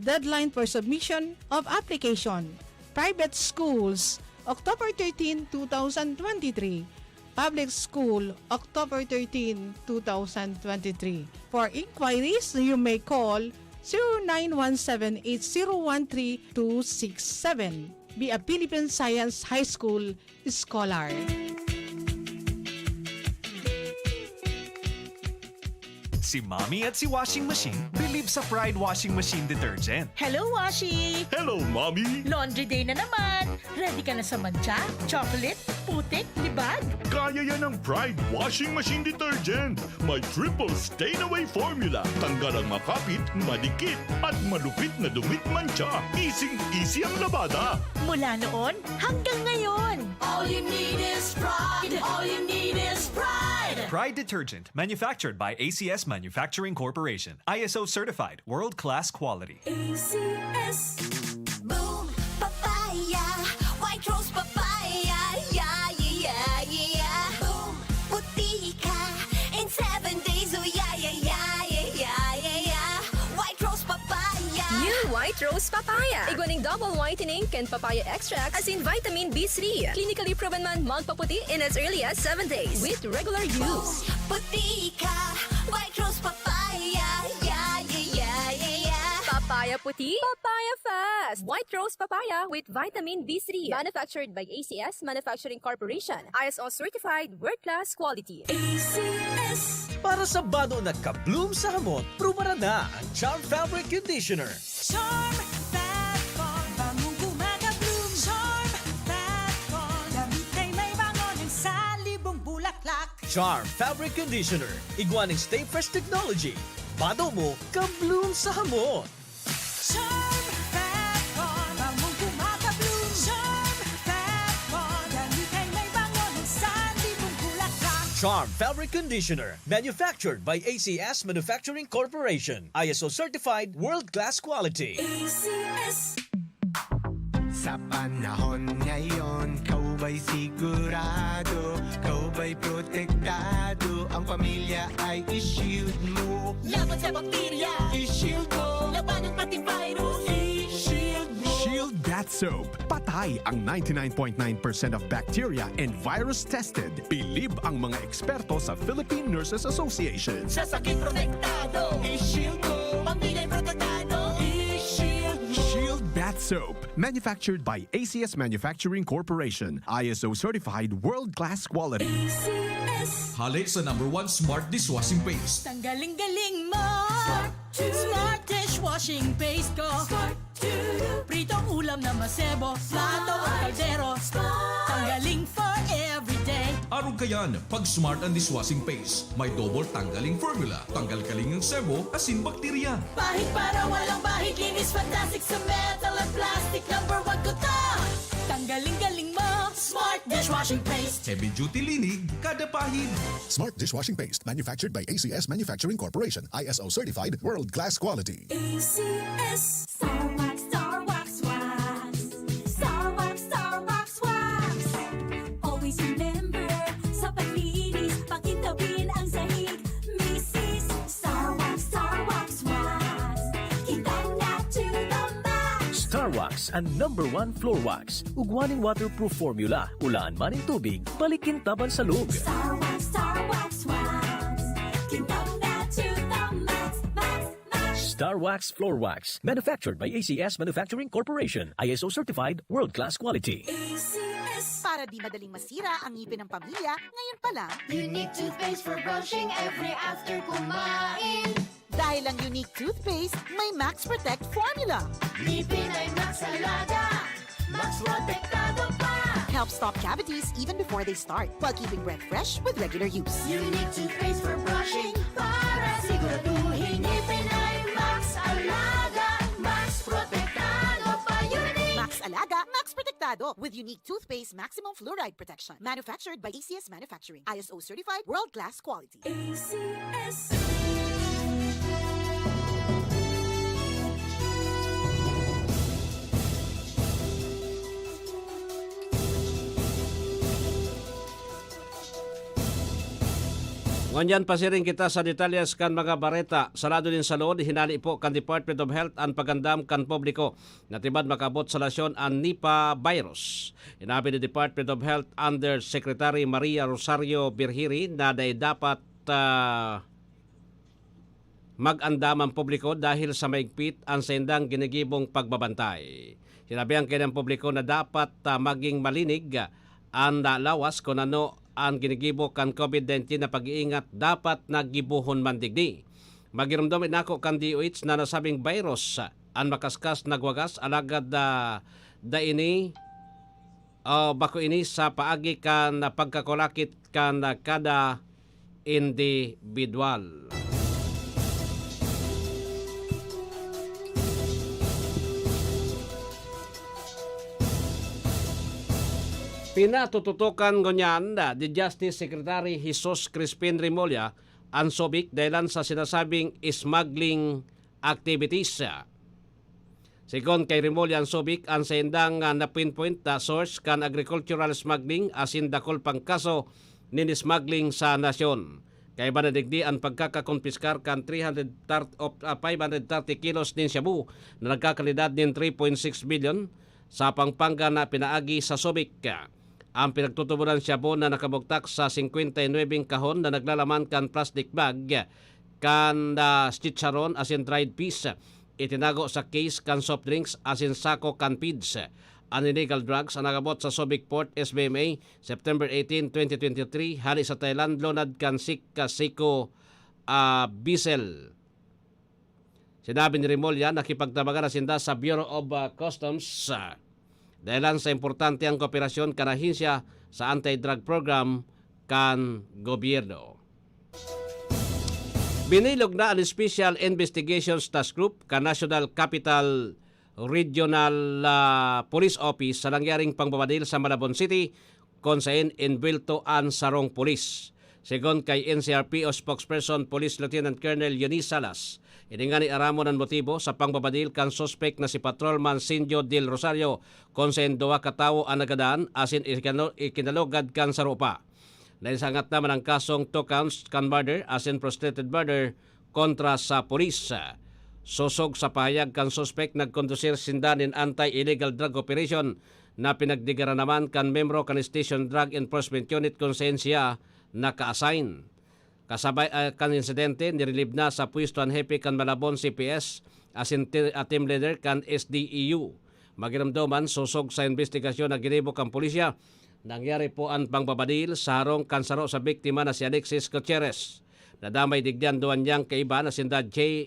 Deadline for submission of application. Private schools, October 13, 2023. Public School, October 13, 2023. For inquiries, you may call 0917-8013-267. Be a Philippine Science High School Scholar. Si Mommy at si Washing Machine believe sa Pride Washing Machine Detergent. Hello, Washi! Hello, Mommy! Laundry day na naman! Ready ka na sa mancha, chocolate, putik, libag? Kaya yan ang Pride Washing Machine Detergent. May triple stain-away formula. Tanggal ang makapit, madikit, at malupit na dumit mancha. Easy ang labada. Mula noon hanggang ngayon. All you need is pride. All you need is pride. Pride Detergent, manufactured by ACS Manufacturing Corporation. ISO certified, world-class quality. ACS. Boom, papaya, white rose papaya, yeah, yeah, yeah. Boom, puti ka in 7 days, oh yeah, yeah, yeah, yeah, yeah, yeah. White rose papaya. New White Rose Papaya. Iguaning double whitening and papaya extract as in vitamin B3. Clinically proven man magpaputi in as early as 7 days with regular use. Puti ka, white rose papaya, yeah, yeah, yeah, yeah. Papaya puti, papaya fast. White Rose Papaya with vitamin B3. Manufactured by ACS Manufacturing Corporation. ISO certified world-class quality. ACS. Para sa bado na kabloom sa hamot, prumara na ang Charm Fabric Conditioner. Charm Fat Bond, bangong kumaka-bloom. Charm Fat Bond, damit ay may bangon ng salibong bulaklak. Charm Fabric Conditioner. Iguaning Stay Fresh Technology. Bado mo, kabloom sa hamot. Charm Fat Bond, bangong kumaka-bloom. Charm Fat Bond, damit ay may bangon ng salibong bulaklak. Charm Fabric Conditioner. Manufactured by ACS Manufacturing Corporation. ISO certified, world-class quality. ACS. Sa panahon ngayon, kau ba'y sigurado? Kau ba'y protektado? Ang pamilya ay i-shield mo. Laban sa bakterya, I-shield mo. laban ng pati virus, i-shield mo. Shield Bath Soap. Patay ang 99.9% of bacteria and virus tested. Bilib ang mga eksperto sa Philippine Nurses Association. Sa sakit protektado, I-shield mo. pamilya protektado, i-shield mo. Shield Bath Soap. Manufactured by ACS Manufacturing Corporation. ISO certified world-class quality. ACS. Halik sa #1 Smart Dishwashing Paste. Tanggaling-galing mo! Smart dishwashing paste ko! Smart Pritong ulam na masebo, plato at kaldero. Tanggaling for everyday. Arog kayan, pag Smart and Dishwashing Paste, may double tanggaling formula. Tanggal kaling ng sebo, asin bakterya. Bahid para walang bahid, linis fantastic sa metal at plastic. Number 1 ko to. Tanggaling-galing mo, Smart Dishwashing Paste. Heavy duty linig, kada pahid. Smart Dishwashing Paste, manufactured by ACS Manufacturing Corporation. ISO certified, world-class quality. ACS. Star Wax, Star Wax, Wax. Star Wax, Star Wax, Wax. Always remember, sa paglinis, pakitawin ang sahig. Mrs. Star Wax, Wax. Kitang na to the max. Star Wax ang number 1 floor wax. Ugwaning waterproof formula. Ulaan man ang tubig, balikin taban sa loob. Star Wax, Wax. Kitang na to the max, max, max. Star Wax Floor Wax. Manufactured by ACS Manufacturing Corporation. ISO certified, world-class quality. ACS. Para di madaling masira ang ngipin ng pamilya, ngayon pa lang, Unique toothpaste for brushing every after kumain. dahil ang unique toothpaste, may Max Protect formula. Ngipin ay Max Alaga, Max Protektado pa. Helps stop cavities even before they start, while keeping breath fresh with regular use. Unique toothpaste for brushing para siguraduhin ngipin ay Max Alaga, Max Protektado pa. Unique Max Alaga, Max Protectado with unique toothpaste maximum fluoride protection. Manufactured by ACS Manufacturing. ISO certified, world-class quality. ACS. Ngunyan pasiring kita sa detalyas kan mga bareta. Salado din sa lood, hinali po kan Department of Health ang pagandam kan publiko. Natibad makabot sa lasyon ang Nipah virus. Inabi ni Department of Health Under Secretary Maria Rosario Birhiri na dapat mag-andam ang publiko dahil sa maigpit ang sendang ginigibong pagbabantay. Sinabi ang kanyang publiko na dapat maging malinig ang lawas kung ano ang ginigibo kan COVID-19 na pag-iingat dapat nagibuhon man digdi. Magirumdom inako kan DOH na nasabing virus ang makaskas nagwagas alagad da ini bako ini sa paagi kan pagkakulakit kan kada individual. Pinatututukan ngunyan di Justice Secretary Jesus Crispin Remulla ang Subic dahilan sa sinasabing smuggling activities. Sigon kay Remulla ang Subic ang sendang na pinpoint na source kan agricultural smuggling asin dakol pang kaso ni smuggling sa nasyon. Kay banadigdi ang pagkakakonpiskar kan 530 kilos din Shabu na nagkakalidad din 3.6 billion sa Pampanga na pinaagi sa Subic. Ang pinagtutuburan Shabu na nakabugtak sa 59 kahon na naglalaman kan plastic bag kan chicharon asin dried peas. Itinago sa case kan soft drinks asin sako kan feeds. Ang illegal drugs ang nakabot sa Subic Port SBMA September 18, 2023 hali sa Thailand lonad kan Siko Bisel. Sinabi ni Remulla nakipagtabagan na sinda sa Bureau of Customs dahilan sa importante ang kooperasyon kan ahinsya sa anti-drug program kan gobyerno. Binilog na ang Special Investigations Task Group kan National Capital Regional Police Office sa nangyaring pangbabadil sa Malabon City kung saan inbilto ang sarong pulis. Segon kay NCRPO spokesperson Police Lieutenant Colonel Eunice Salas, ini nga ni aramon ang motibo sa pangbabadil kan suspect na si Patrolman Sinjo Del Rosario kung saan duwa katawo ang nagadaan asin ikinalogad kan sa rupa. Naisangat naman ang kasong 2 counts kan murder asin prostrated murder kontra sa pulis. Susog sa pahayag kan suspect nagkondusir sindanin anti-illegal drug operation na pinagdigara naman kan membro kan Station Drug Enforcement Unit kung saan siya naka-assign. Kasabay kan insidente, nirelieve na sa pwesto ang hepe kan Malabon CPS asin team leader kan SDEU. Magiramdoman susog sa investigasyon na ginibok ang pulisya. Nangyari po ang pangbabadil sa harong kansaro sa biktima na si Alexis Gutierrez. Nadamay digdian doon niyang kaiba na sinda J.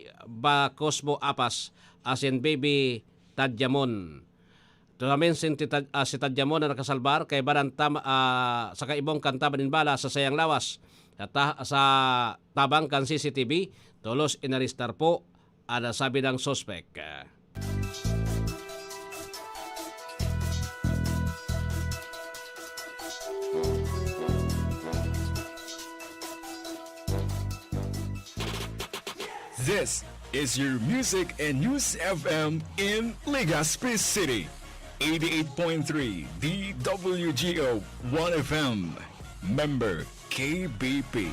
Cosmo Apas asin Baby Tadyamon. Tunamin si Tadyamo na nakasalbar kay Banan sa kaibong kanta Bala sa sayang lawas. Sa tabang kan CCTV, tulos inaristar po ang sabi ng sospek. This is your Music and News FM in Legazpi City. 88.3 DWGO 1FM. Member KBP.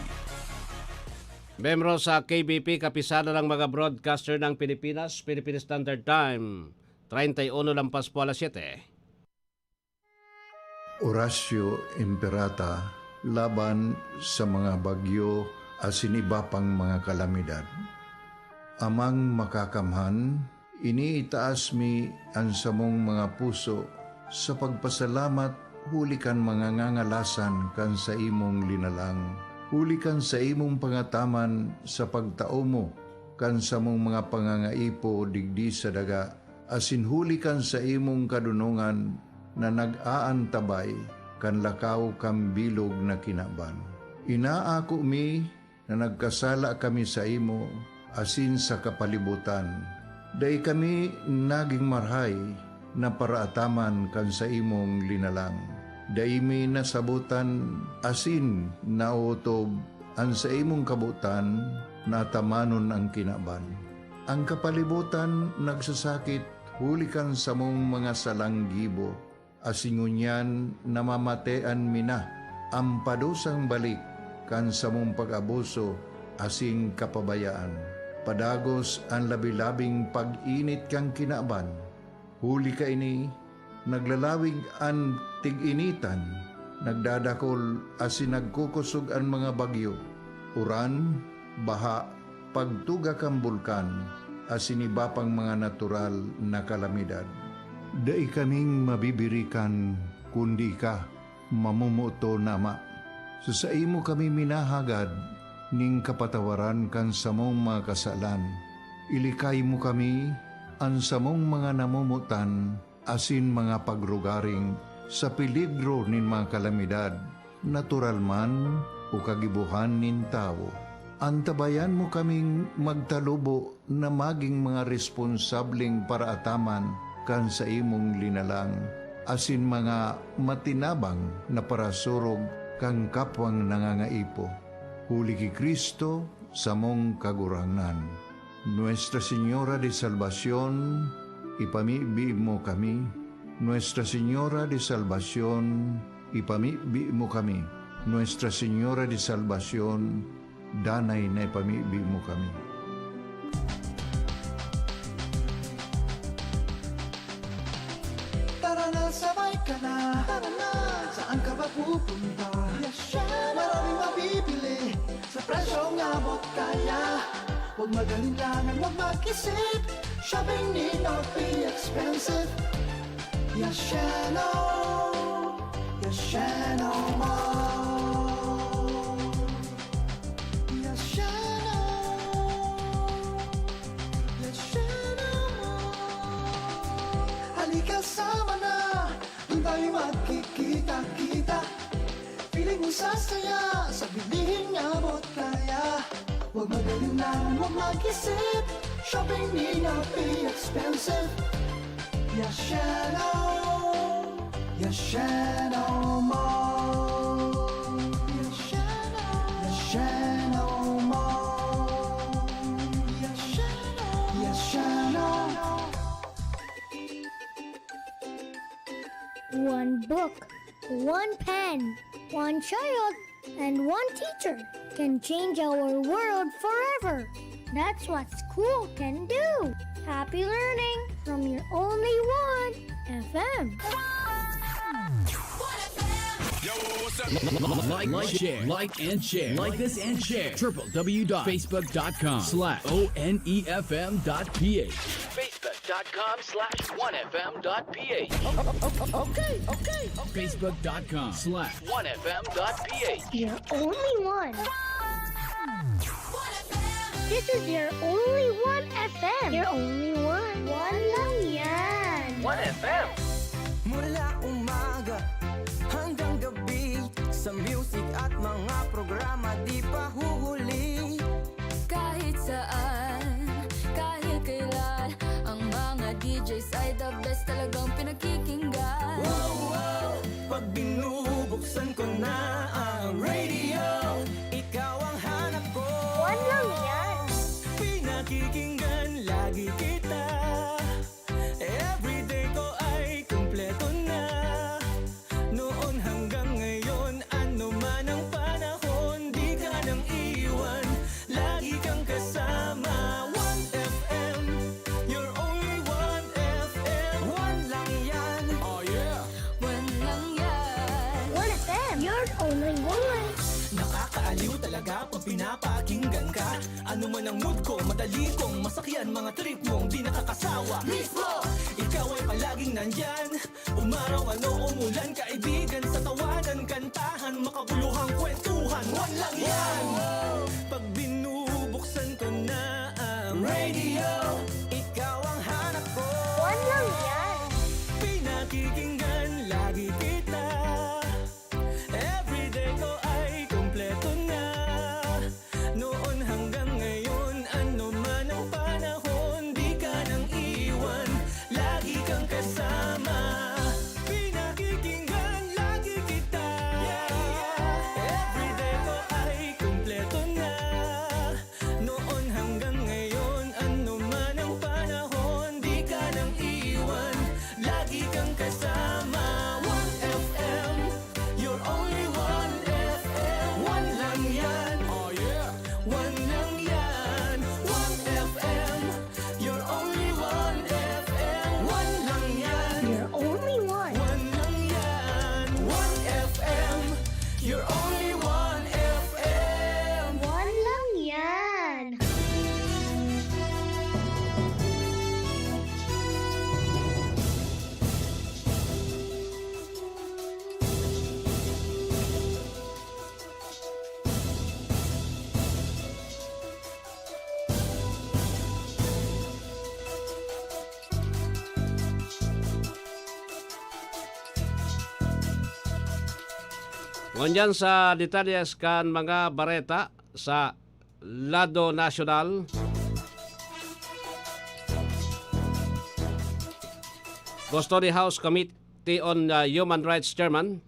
Membro sa KBP, kapisado ng mga broadcaster ng Pilipinas, Philippine Standard Time, 31 lampas po alas 7. Horacio Imperata laban sa mga bagyo asin iba pang mga kalamidad. Amang makakamhan, iniitaas mi ang samong mga puso sa pagpasalamat huli kan mga ngangalasan kan sa imong linalang. Huli kan sa imong pangataman sa pagtao mo kan sa mong mga pangangaipo digdi sa daga. Asin huli kan sa imong kadunungan na nag-aantabay kan lakaw kam bilog na kinaban. Inaako mi na nagkasala kami sa imo asin sa kapalibutan. Day kami naging marhay na paraataman kan sa imong linalang. Day mi nasabutan asin nautob ang sa imong kabutan na tamanon ang kinaban. Ang kapalibutan nagsasakit hulikan sa mong mga salanggibo. Asingunyan namamatean mina ang padusang balik kan sa mong pag-abuso asing kapabayaan. Padagos ang labi-labing pag-init kang kinaban. Huli ka ini, naglalawig ang tig-initan, nagdadakol asin nagkukusog ang mga bagyo. Uran, baha, pagtuga kang bulkan, asin iba pang mga natural na kalamidad. Dai kaming mabibirikan, kundi ka, mamumuto nama. Sa imo kami minahagad, ning kapatawaran kan samong mga kasalan. Ilikay mo kami ang samong mga namumutan asin mga pagrugaring sa peligro nin mga kalamidad, natural man o kagibuhan nin tao. Antabayan mo kaming magtalubo na maging mga responsabling paraataman kan sa imong linalang, asin mga matinabang na parasurog kang kapwang nangangaipo. Huli ki Kristo sa mong kagurangan. Nuestra Señora de Salvación, ipamibi mo kami. Nuestra Señora de Salvación, ipamibi mo kami. Nuestra Señora de Salvación, danay na ipamibi mo kami. Tara na, sabay ka na. Tara na, saan ka ba pupunta? Maraming mabibili sa presyong abot kaya. Huwag magalinlangan, huwag mag-isip. Shopping need not be expensive. Yashano, Yashano Mall. Yashano, Yashano Mall. Halika sama na, doon tayo magkikita-kita. Piling mo sasaya, sa bilihin abot kaya. Huwag magalinlangan, huwag mag-isip. Shopping need not be expensive. Yashano, Yashano Mall. Yashano, Yashano Mall. Yashano, Yashano. One book, one pen, one child, and one teacher can change our world forever. That's what school can do. Happy learning from your only one FM. Like, share, and share. Like this and share. www.facebook.com/onefm.ph. Facebook.com/onefm.ph. Okay. Facebook.com/onefm.ph. Your only one. This is your only one FM. Your only one. One lang yan. One FM. Mula umaga hanggang gabi, sa music at mga programa di pa huhuli. Kahit saan, kahit kailan, ang mga DJs ay the best, talagang pinakikinggan. Wow, wow, pag binubuksan ko na ang radio, ikaw ang hanap ko. One lang yan. Pinakikinggan lagi kita. Everyday ko ay kumpleto na. Noon hanggang ngayon, ano man ang panahon, di ka nang iwan, lagi kang kasama. 1FM, you're only 1FM. One lang yan. Oh yeah. One lang yan. 1FM, you're only one. Nakakaaliw talaga pag pinapakinggan ka. Ano man ang mood ko, madali kong masakyan. Mga trip mong di nakakasawa. Mismo! Ikaw ay palaging nandyan. Umaraw ano umulan, kaibigan sa tawanan, kantahan, makabuluhang kwentuhan. One lang yan! Pag binubuksan ko na ang radio, ikaw ang hanap ko. One lang yan. Pinakikinggan lagi kita. Everyday ko ay kumpleto na. Noon hanggang ngayon, ano man ang panahon, di ka nang iwan, lagi kang kasama. Pinakikinggan lagi kita. Everyday ko ay kumpleto na. Noon hanggang ngayon, ano man ang panahon, di ka nang iwan, lagi kang kasama. 1FM, you're only 1FM. One lang yan. Oh yeah. One lang yan. 1FM, you're only 1FM. One lang yan. You're only one. One lang yan. 1FM, you're only 1FM. One lang yan. Ngunyan sa detalyes kan mga bareta sa Lado National. Gusto ni House Committee on Human Rights Chairman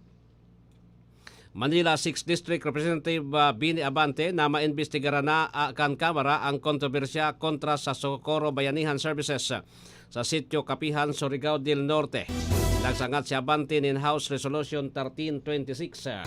Manila 6th District Representative Bini Abante na maimbestigara na kan Kamara ang kontrobersya kontra sa Socorro Bayanihan Services sa sitio Kapihan, Surigao del Norte. Nagsangat si Abante nin House Resolution 1326.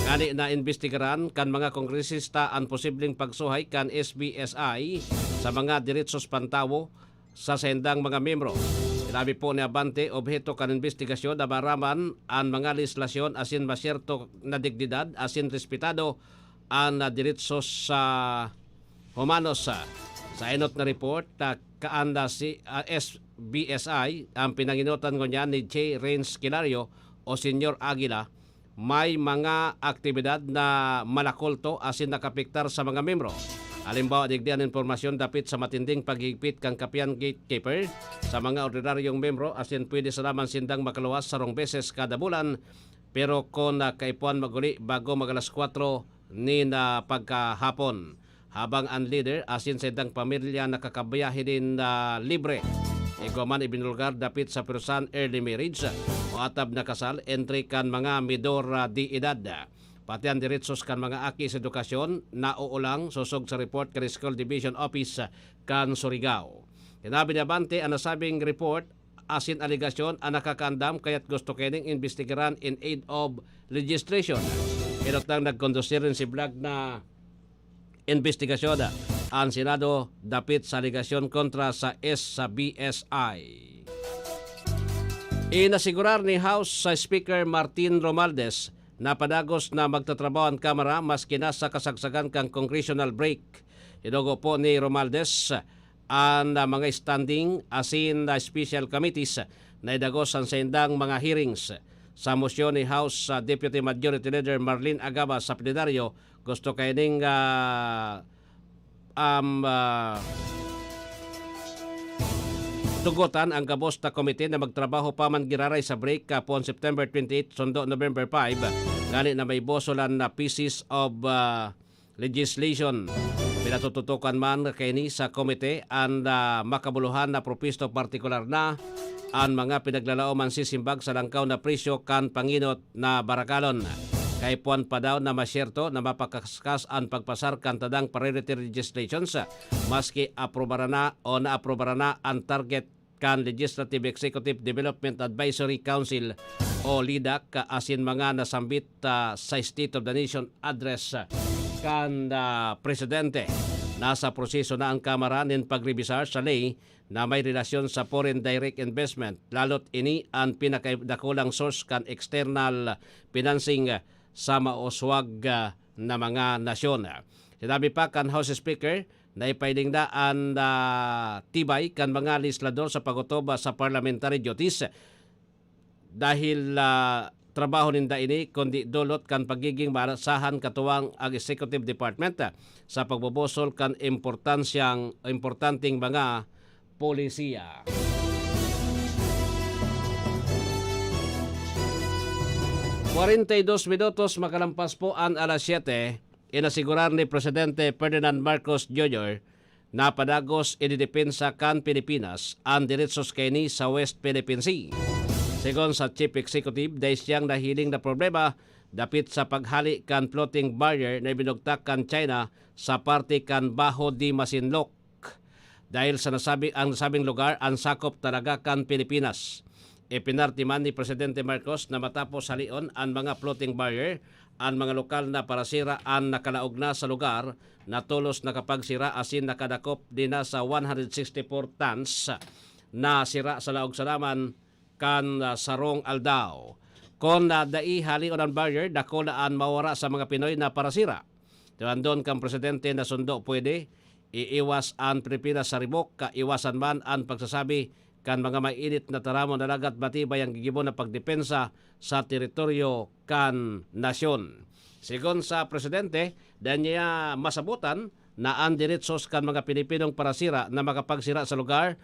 Gani na investigaran kan mga kongresista ang posibleng pagsuhay kan SBSI sa mga diretsos pantawo sa sendang mga membro. Sinabi po ni Abante, objeto kan investigasyon na maraman ang mga legislasyon asin masyerto na dignidad asin respetado ang diretsos sa humanos. Sa enot na report, kaanda si SBSI ang pinanginutan ko niya ni J. Renz Kilario o Senyor Aguila, may mga aktibidad na malakulto asin nakapiktar sa mga membro. Halimbawa, digdian informasyon dapit sa matinding paghigpit kang kapian gatekeeper sa mga ordinaryong membro asin pwede sa naman sindang makaluwas sa rong beses kada bulan, pero kung kaipuan maguli bago magalas 4 ni na pagkahapon. Habang ang leader asin sa idang pamilya nakakabayahin din libre. Iguman ibinulgar dapit sa perusan early marriage o atab na kasal, entry kan mga midor di edad. Pati ang diretsos kan mga aki sa edukasyon na uulang susog sa report kan School Division Office kan Surigao. Tinabi ni Abante ang nasabing report asin aligasyon ang nakakandam kaya't gusto kining investigaran in aid of legislation. Pero nang nagkondusir rin si Blag na investigasyon ang Senado dapit sa aligasyon kontra sa SBSI. Inasigurar ni House Speaker Martin Romualdez na padagos na magtatrabaho ang Kamara maski na sa kasagsagan kang congressional break. Inugo po ni Romualdez ang mga standing asin special committees na idagos ang sendang mga hearings. Sa mosyon ni House Deputy Majority Leader Marlene Agaba sa plenaryo, gusto kaining tugutan ang gabos na komite na magtrabaho pa man giraray sa break kapon September 28 sundo November 5 gani na may bosolan na pieces of legislation. Pinatututukan man kay ni sa komite ang makabuluhan na propisto partikular na ang mga pinaglalaoman sisimbag sa langkaw na presyo kan panginot na barakalon. Kay puan pa daw na masyerto na mapakaskas ang pagpasar kan tadang priority legislations maski aprobara na o na-aprobara na ang target kan Legislative Executive Development Advisory Council o LIDAC asin mga nasambit sa State of the Nation address kan presidente. Nasa proseso na ang Kamara nin pagrebisar sa ley na may relasyon sa foreign direct investment lalot ini ang pinakadakulang source kan external financing sa mauswag na mga nasyon. Sinabi pa kan House Speaker na ipailing na ang tibay kan mga legislador sa pagutob sa parliamentary duties dahil trabaho ninda ini kundi dulot kan pagiging marasahan katuwang ang Executive Department sa pagbubusol kan importanteng mga polisiya. $42 makalampas po ang alas 7, inasigurar ni Presidente Ferdinand Marcos Jr. na padagos ididepensa kan Pilipinas ang diretsos kini sa West Philippine Sea. Segon sa Chief Executive, dahil siyang nahiling na problema dapit sa paghali kan floating barrier na binugtak kan China sa parte kan Baho di Masinloc. Dahil sa nasabing lugar ang sakop talaga kan Pilipinas. Ipinartiman ni Presidente Marcos na matapos halion ang mga floating barrier, ang mga lokal na parasira ang nakalaog na sa lugar na tulos nakapagsira asin nakadakop din na sa 164 tons na sira sa laog sa laman kan Sarong Aldao. Kung dai halion ang barrier, dako na ang mawara sa mga Pinoy na parasira. Doon kang Presidente na sundo pwede, iiwas ang Pilipinas sa ribok, kaiwasan man ang pagsasabi kan mga mainit na taramon na dagat matibay ang gigibon na pagdepensa sa teritoryo kan nasyon. Sigon sa Presidente, dahil niya masabutan na ang diretsos kan mga Pilipinong parasira na makapagsira sa lugar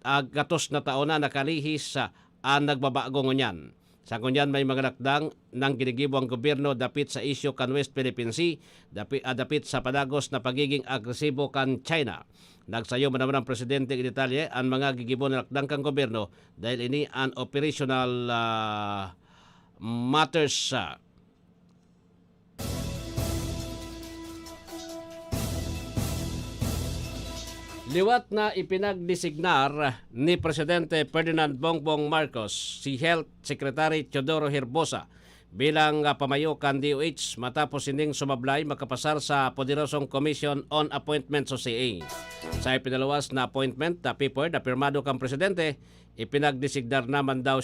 gatos na taon na nakalihis ang nagbabagong ngunyan. Sa ngunyan may mga lakdang ng ginigibo ang gobyerno dapit sa isyo kan West Philippine Sea, dapit sa padagos na pagiging agresibo kan China. Nagsayo man naman ang Presidente ng detalye ang mga gigibo na lakdang kang gobyerno dahil ini ang operational matters. Liwat na ipinagdesignar ni Presidente Ferdinand Bongbong Marcos si Health Secretary Teodoro Herbosa bilang pamayo kan DOH matapos ining sumablay makapasar sa poderosong Commission on Appointments o CA. Sa ipinalawas na appointment na paper na pirmado kang Presidente, ipinagdesignar naman daw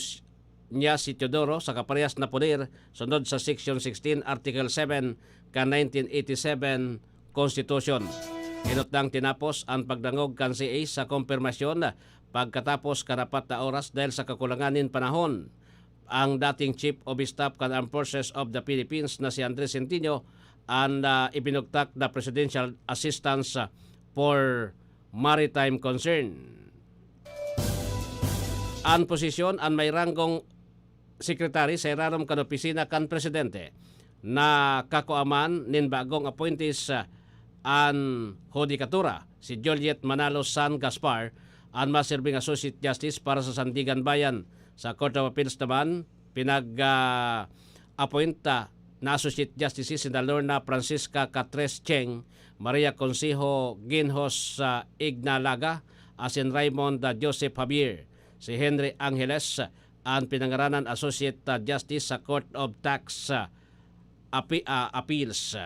niya si Teodoro sa kaparehas na poder sunod sa Section 16 Article 7 kan 1987 Constitution. Inutang tinapos ang pagdangog kan CA sa konfirmasyon pagkatapos karapat na oras dahil sa kakulanganin panahon. Ang dating Chief of Staff kan Armed Forces of the Philippines na si Andres Centinio ang ibinugtak na Presidential Assistance for Maritime Concern. Ang posisyon ang may ranggong sekretary sa irarom kan opisina kan Presidente na kakuaman nin bagong appointees ang Judikatura si Juliet Manalo San Gaspar ang masirbing Associate Justice para sa Sandigan Bayan. Sa Court of Appeals naman, pinag-appointa na Associate Justices si Lorna Francisca Catres Cheng, Maria Consejo Ginhos Ignalaga, asin Raymond Joseph Javier. Si Henry Angeles ang pinangaranan Associate Justice sa Court of Tax Appeals.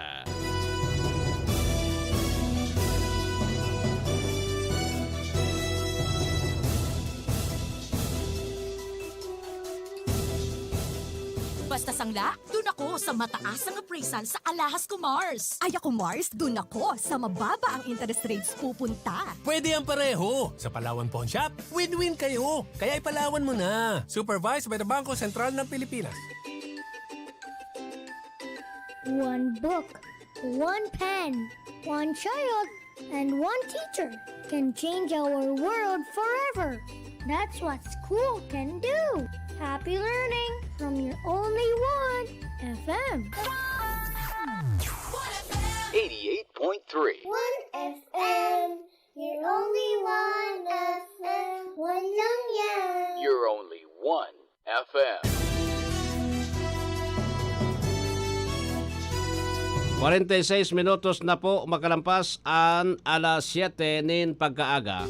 Basta sangla, dun ako sa mataas ang appraisal sa Alahas ko Mars. Ay ako Mars, dun ako sa mababa ang interest rates pupunta. Pwede ang pareho. Sa Palawan Pawn Shop, win-win kayo. Kaya ipalawan mo na. Supervised by the Bangko Sentral ng Pilipinas. One book, one pen, one child, and one teacher can change our world forever. That's what school can do. Happy learning from your only one FM. 88.3. 1 FM, your only one FM. One lang yan. You're only one FM. 46 minutos na po makalampas ang alas 7 nin pagkaaga.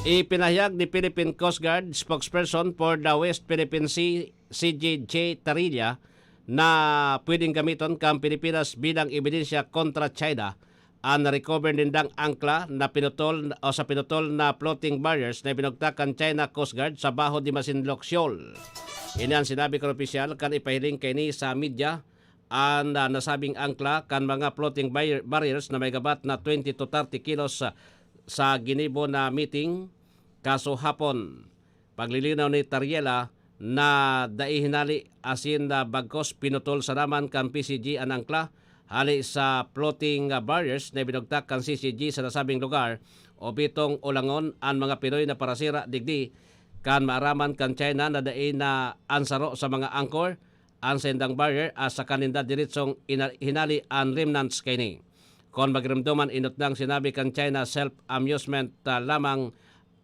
Ipinahayag ni Philippine Coast Guard spokesperson for the West Philippine Sea, CJ Tarilla, na pwedeng gamiton kang Pilipinas bilang ebidensya kontra China ang na-recover nindang angkla na pinutol na floating barriers na binugtakan China Coast Guard sa Baho de Masinloc Shoal. Ini ang sinabi kan opisyal kan ipahiling kini sa media ang nasabing angkla kan mga floating barriers na may gabat na 20 to 30 kilos sa ginibo na meeting kaso hapon. Paglilinaw ni Tariela na daihinali asin na bagkos pinutol sa naman kan PCG ang angkla hali sa floating barriers na binugtak kan CCG sa nasabing lugar o bitong ulangon ang mga Pinoy na parasira digdi kan maaraman kan China na dai na ansaro sa mga angkor ang sendang barrier as sa kaninda diretsong hinali ang remnants kini. Kon magrimduman inutdang sinabi kan China self-amusement lamang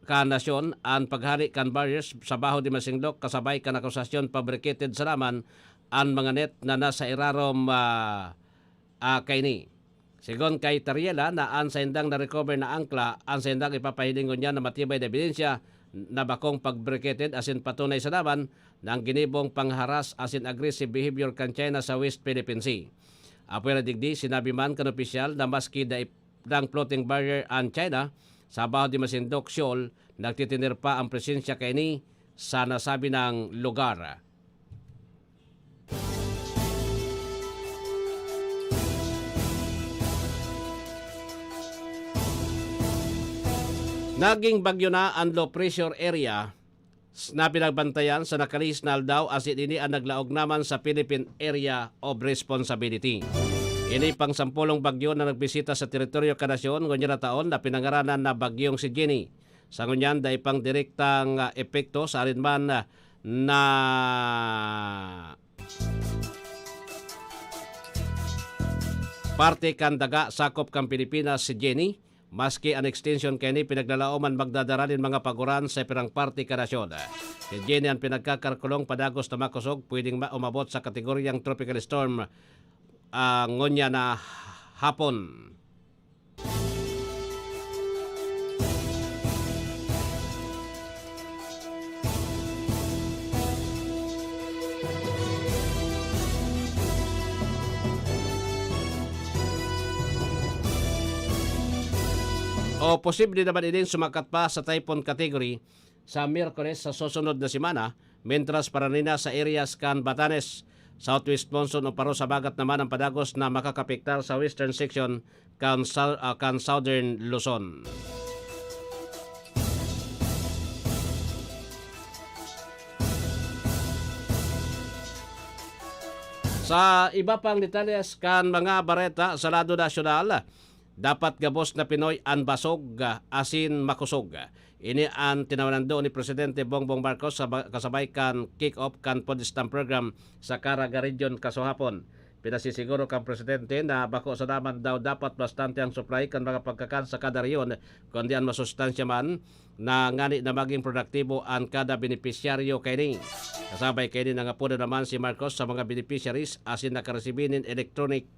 ka nasyon ang paghari kan barriers sa Baho de Masinloc kasabay kan akusasyon fabricated sa laman ang mga net na nasa irarom kaini. Sigon kay Tariela na ang sendang na-recover na angkla, ang sendang ipapahilingon niya na matibay na ebidensya na bakong pag-briqueted asin patunay sa laban ng ginibong pangharas asin aggressive behavior kan China sa West Philippine Sea. Apoy na digdi, sinabi man kan opisyal na maski daang floating barrier ang China sa Baho de Masinloc Shoal, nagtitinir pa ang presensya kaini sa nasabi ng lugar. Naging bagyo na ang low pressure area na pinagbantayan sa nakalis na aldaw asin ini ang naglaog naman sa Philippine Area of Responsibility. Ini pang sampulong bagyo na nagbisita sa teritoryo kanasyon ngunyan na taon na pinangaranan na bagyong si Jenny. Sa ngunyan dahil pang direktang epekto sa alinman na parte kan daga sakop kang Pilipinas si Jenny. Maski ang extension kay ni pinaglalaoman magdadaranin mga paguran sa pirang party kanasyon. Si Jenny ang pinagkakarkulong padagos na makusog pwedeng umabot sa kategoryang tropical storm ngonya na hapon. O posible naman din sumakat pa sa typhoon category sa Miyerkules sa susunod na semana, mentras paranina sa areas kan Batanes, southwest monsoon o paro sa bagat naman ang padagos na makakapektar sa western section kan southern Luzon. Sa iba pang detalyes kan mga bareta sa lado nasyonal, dapat gabos na Pinoy ang basog asin makusog. Ini ang tinawanan doon ni Presidente Bongbong Marcos sa kasabay kan kick-off kan Podestam program sa Caraga Region kasuhapon. Pinasisiguro kan Presidente na bako sa naman daw dapat bastante ang supply kan mga pagkakan sa kada reyon kundi ang masustansya man na ngani na maging produktibo ang kada benepisyaryo kay ni. Kasabay kay ni nangapuno naman si Marcos sa mga beneficiaries asin nakaresibinin electronic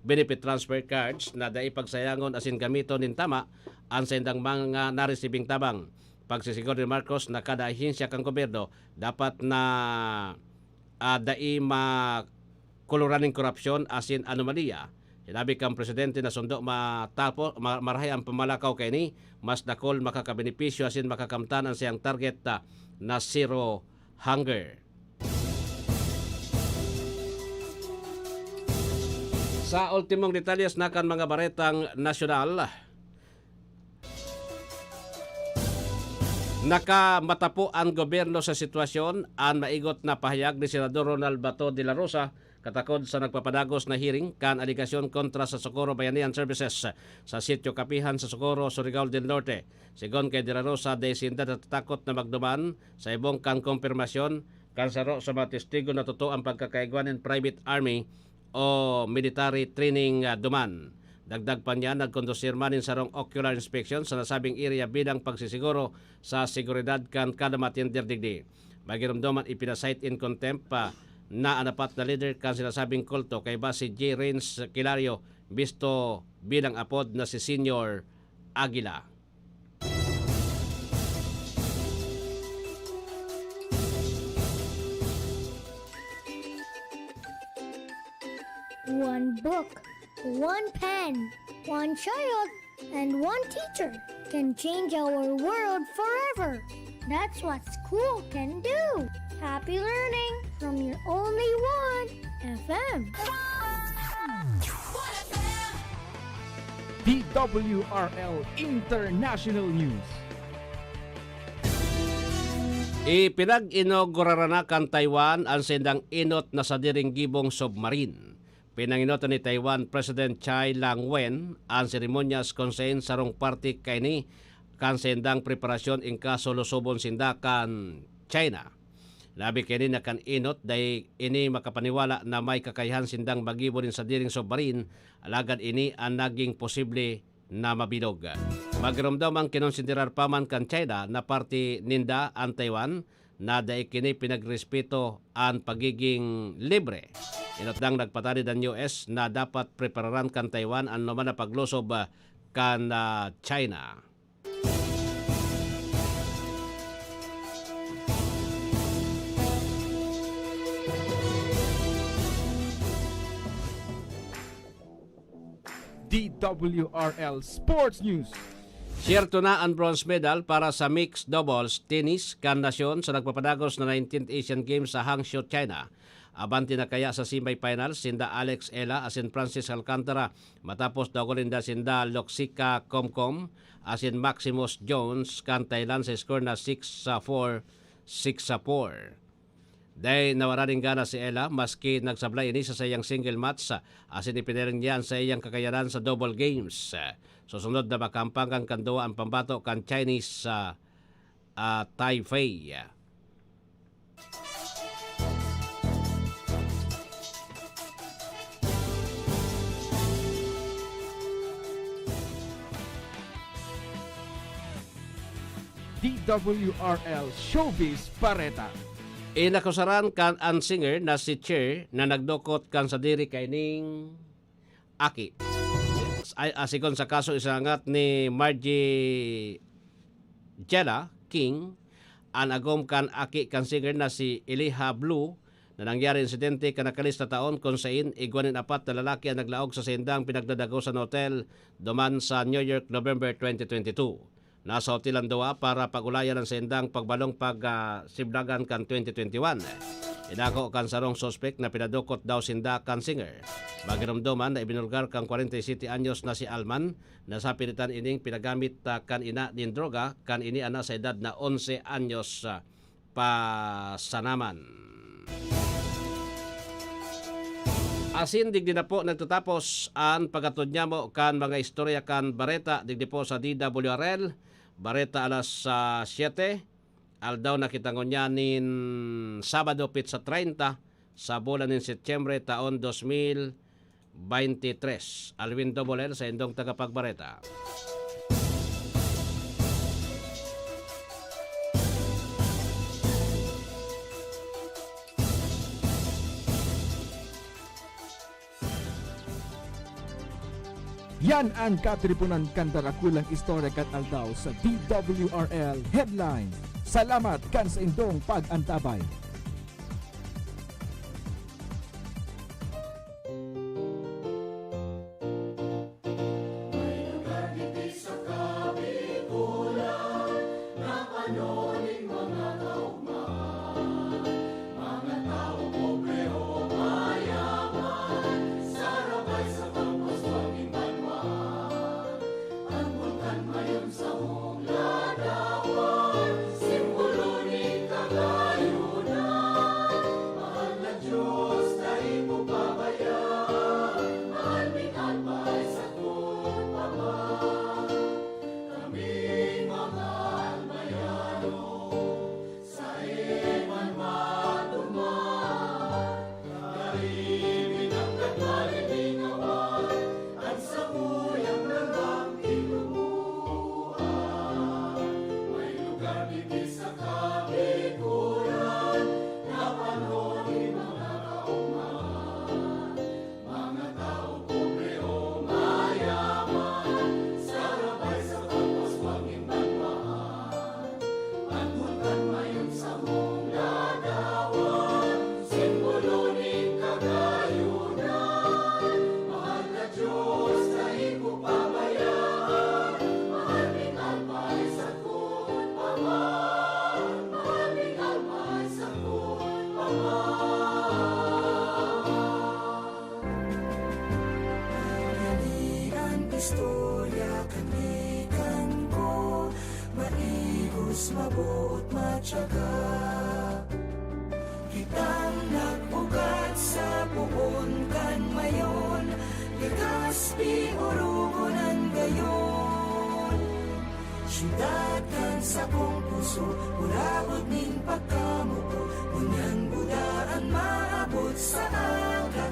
benefit transfer cards na dai pagsayangon asin gamiton nin tama ang sendang mga naresibing tabang. Pagsisiguro ni Marcos na kada ahensya kang gobyerno dapat na dai makuluran ng korupsyon asin anomalya. Sinabi kang Presidente na sundo marahay ang pamalakaw kay ni mas dakol makakabenepisyo asin makakamtan ang siyang target na zero hunger. Sa ultimong detalyes na kan mga baretang nasyonal, nakamatapo ang gobyerno sa sitwasyon ang maigot na pahayag ni Senador Ronald Bato de la Rosa katakod sa nagpapadagos na hearing kan aligasyon kontra sa Socorro Bayanihan Services sa sitio Kapihan sa Socorro, Surigao del Norte. Sigon kay De La Rosa, desinda natatakot na magduman sa ibong kan konfirmasyon kan saro sa mga testigo na totoo ang pagkakaigwanin private army o military training duman. Dagdag pa niya, nagkondusir manin sarong ocular inspection sa nasabing area bilang pagsisiguro sa seguridad kan kadamatian dirdigdi. Magiramdaman ipinasight in contempt pa na anapat na leader kan sinasabing kulto kay ba si J. Rains Kilario bisto bilang apod na si Senior Aguila. One book, one pen, one child, and one teacher can change our world forever. That's what school can do. Happy learning from your only one FM. DWRL International News. Ipinag-inaugurara na kan Taiwan ang sendang inot na sa diring gibong submarine. Pinanginotan ni Taiwan President Tsai Ing-wen ang seremonyas konsein sarong party kaini kan sendang preparasyon in kaso lusubon sindakan China. Labi kini na kan inot day ini makapaniwala na may kakayahan sindang magibo din sa diring submarine, alagad ini ang naging posible na mabilog. Magramdam ang kinonsiderar paman kan China na parte ninda ang Taiwan na day kini pinagrespeto ang pagiging libre. Inotdang nagpatari ng US na dapat prepararan kan Taiwan ang naman na paglusob kan China. DWRL Sports News. Siyerto na ang bronze medal para sa mixed doubles tennis kan nasyon sa nagpapadagos na 19th Asian Games sa Hangzhou, China. Abanti na kaya sa semifinals sinda Alex Ella asin Francis Alcantara matapos daw rinda sinda Loxika Komkom asin Maximus Jones kan Thailand sa score na 6-4, 6-4. Dahil nawala rin gana si Ella maski nagsablay ini sa sayang single match asin ipiniring niyan sa iyang kakayanan sa double games. Susunod na makampang kan kanduwa ang pambato kan Chinese Taipei. DWRL Showbiz Pareta. Inakusaran kan ang singer na si Cher na nagdukot kan sa diri kay ning Aki. Asikon sa kaso isangat ni Margie Jella King an agom kan Aki kan singer na si Elijah Blue na nangyari insidente kanakalis na taon kung sain igwanin apat na lalaki ang naglaog sa sendang pinagdadago sa hotel duman sa New York November 2022. Nasa hotel ang duwa para pagulayan ang sendang pagbalong sibdagan kan 2021. Inako kan sarong suspect na pinadukot daw sinda kan singer. Magiramdoman na ibinulgar kang 47 anyos na si Alman na sa pilitan ining pinagamit kan ina din droga kan ini ana sa edad na 11 anyos pa sanaman. Asin digdi na po nagtatapos ang pagkatod niya mo kan mga istorya kan Bareta digdi po sa DWRL. Bareta alas 7. Aldaw na kitangon niya nin Sabado pitsa 30 sa bulan ng Setyembre taon 2023. Alwin Dobolel sa indong tagapagbareta. Yan ang katripunan kandarakulang istorya kat aldaw sa DWRL Headline. Salamat kan sa indong pag-antabay. Simbolo ni kagayunan. Legazpi, Orogonan gayon. Siyudad kan sa kong puso, urabot ning pagkamuko, kunyan budaan maabot sa aga,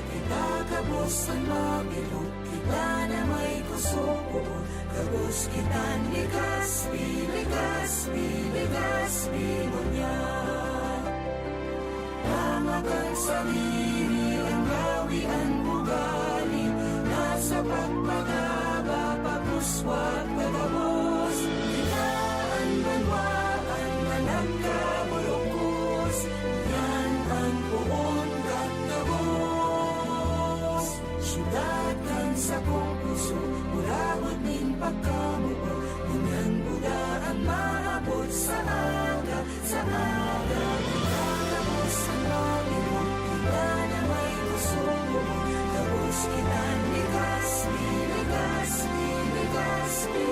kita kabos ang mapilot, kita na may kusong uod, kabos kita Legazpi, Legazpi, Legazpi, ngunyan. Tamakan sarili ang gawian ugali, nasa pagpagaba, papuswat, pagabos, kitaan banwaan, managkaburukos, yan ang puon gagabos. Siyudad kan sa kong puso, urabot ning pagkamuo, ngunyan budaan maabot sa aga, kakabos ang mapilot, kita na may kusong kabos kita Legazpi, Legazpi, Legazpi.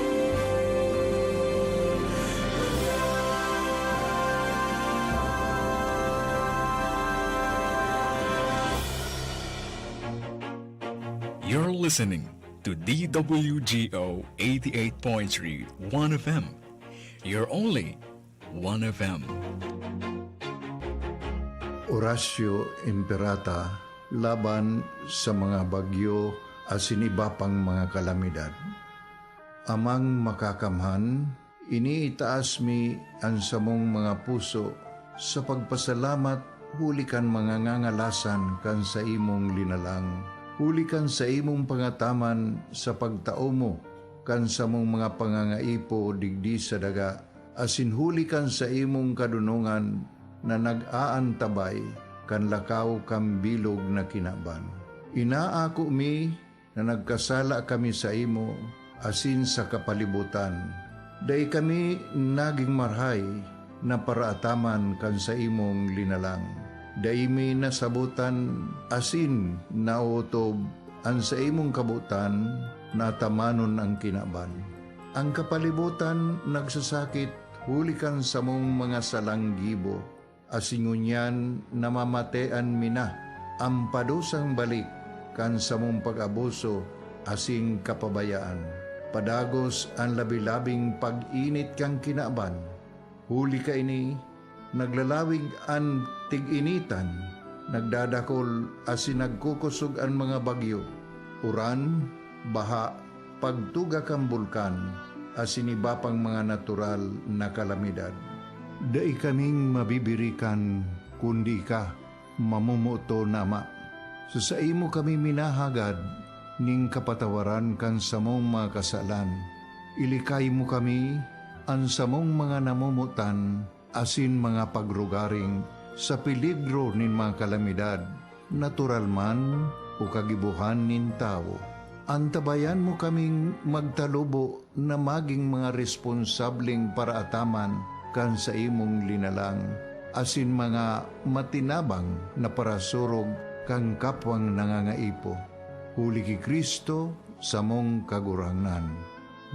You're listening to DWGO 88.3 1FM. You're only 1FM. Orasyo Imperata laban sa mga bagyo at siniba pang mga kalamidad. Amang makakamhan, iniitaas mi ang samong mga puso sa pagpasalamat, hulikan mga ngangalasan kan sa imong linalang. Hulikan sa imong pangataman sa pagtao mo, kan sa mong mga pangangaipo digdi sa daga, asin hulikan sa imong kadunungan na nag-aantabay, kan lakaw kam bilog na kinaban. Inaako mi na nagkasala kami sa imo, asin sa kapalibutan. Day kami naging marhay na paraataman kan sa imong linalang. Daimi nasabutan asin nautob ang sa imong kabutan na tamanon ang kinaban. Ang kapalibutan nagsasakit, hulikan sa mong mga salanggibo, asingunyan namamatean mina, ang padusang balik kan sa mong pag-abuso, asing kapabayaan. Padagos ang labi-labing pag-init kang kinaban, huli ka ini, naglalawig ang tig-initan, nagdadakol asin nagkukusog ang mga bagyo, uran, baha, pagtuga kang bulkan, asin iba pang mga natural na kalamidad. Dai kaming mabibirikan, kundi ka, mamumuto nama. Sa imo kami minahagad, ning kapatawaran kan samong mga kasalan. Ilikay mo kami, ang samong mga namumutan, asin mga pagrugaring sa peligro nin mga kalamidad, natural man o kagibuhan nin tao. Antabayan mo kaming magtalubo na maging mga responsableng paraataman kan sa imong linalang, asin mga matinabang na parasurog kang kapwang nangangaipo. Huli ki Kristo sa mong kagurangnan.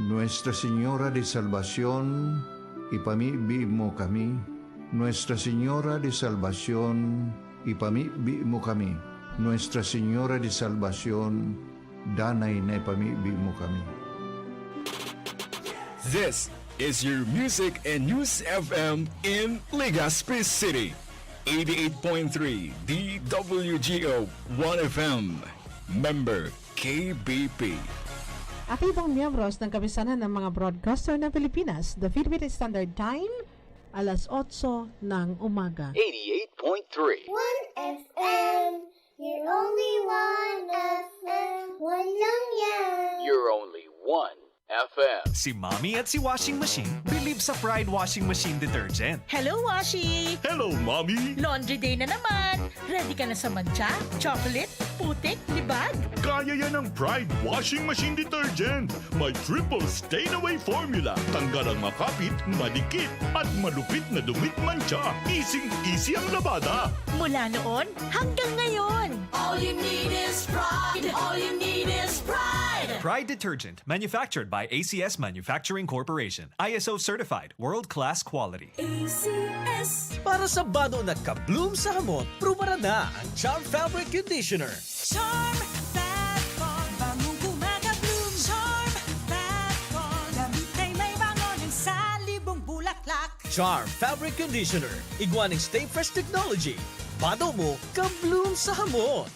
Nuestra Señora de Salvación, ipamibi mo kami. Nuestra Señora de Salvación, ipamibi mo kami. Nuestra Señora de Salvación, danay na ipamibi mo kami. This is your Music and News FM in Legazpi City. 88.3 DWGO 1FM. Member KBP. Aktibong miyembros ng kapisanan ng mga broadcaster ng Pilipinas, the Philippine Standard Time, alas 8 ng umaga. 88.3 1FM, you're only 1FM, one lang yan. You're only 1FM. Si Mommy at si Washing Machine believe sa Pride Washing Machine Detergent. Hello, Washi! Hello, Mommy! Laundry day na naman. Ready ka na sa mancha, chocolate, putik, libag? Kaya yan ang Pride Washing Machine Detergent. May triple stain-away formula. Tanggal ang makapit, madikit, at malupit na dumit mancha. Easy ang labada. Mula noon hanggang ngayon. All you need is pride. All you need is pride. Pride Detergent, manufactured by ACS Manufacturing Corporation. ISO certified, world-class quality. ACS. Para sa bado na kabloom sa hamon, prubara na ang Charm Fabric Conditioner. Charm Fabric Charm Fabric Conditioner. Iguaning Stay Fresh Technology. Bado mo, ka-bloom sa hamon.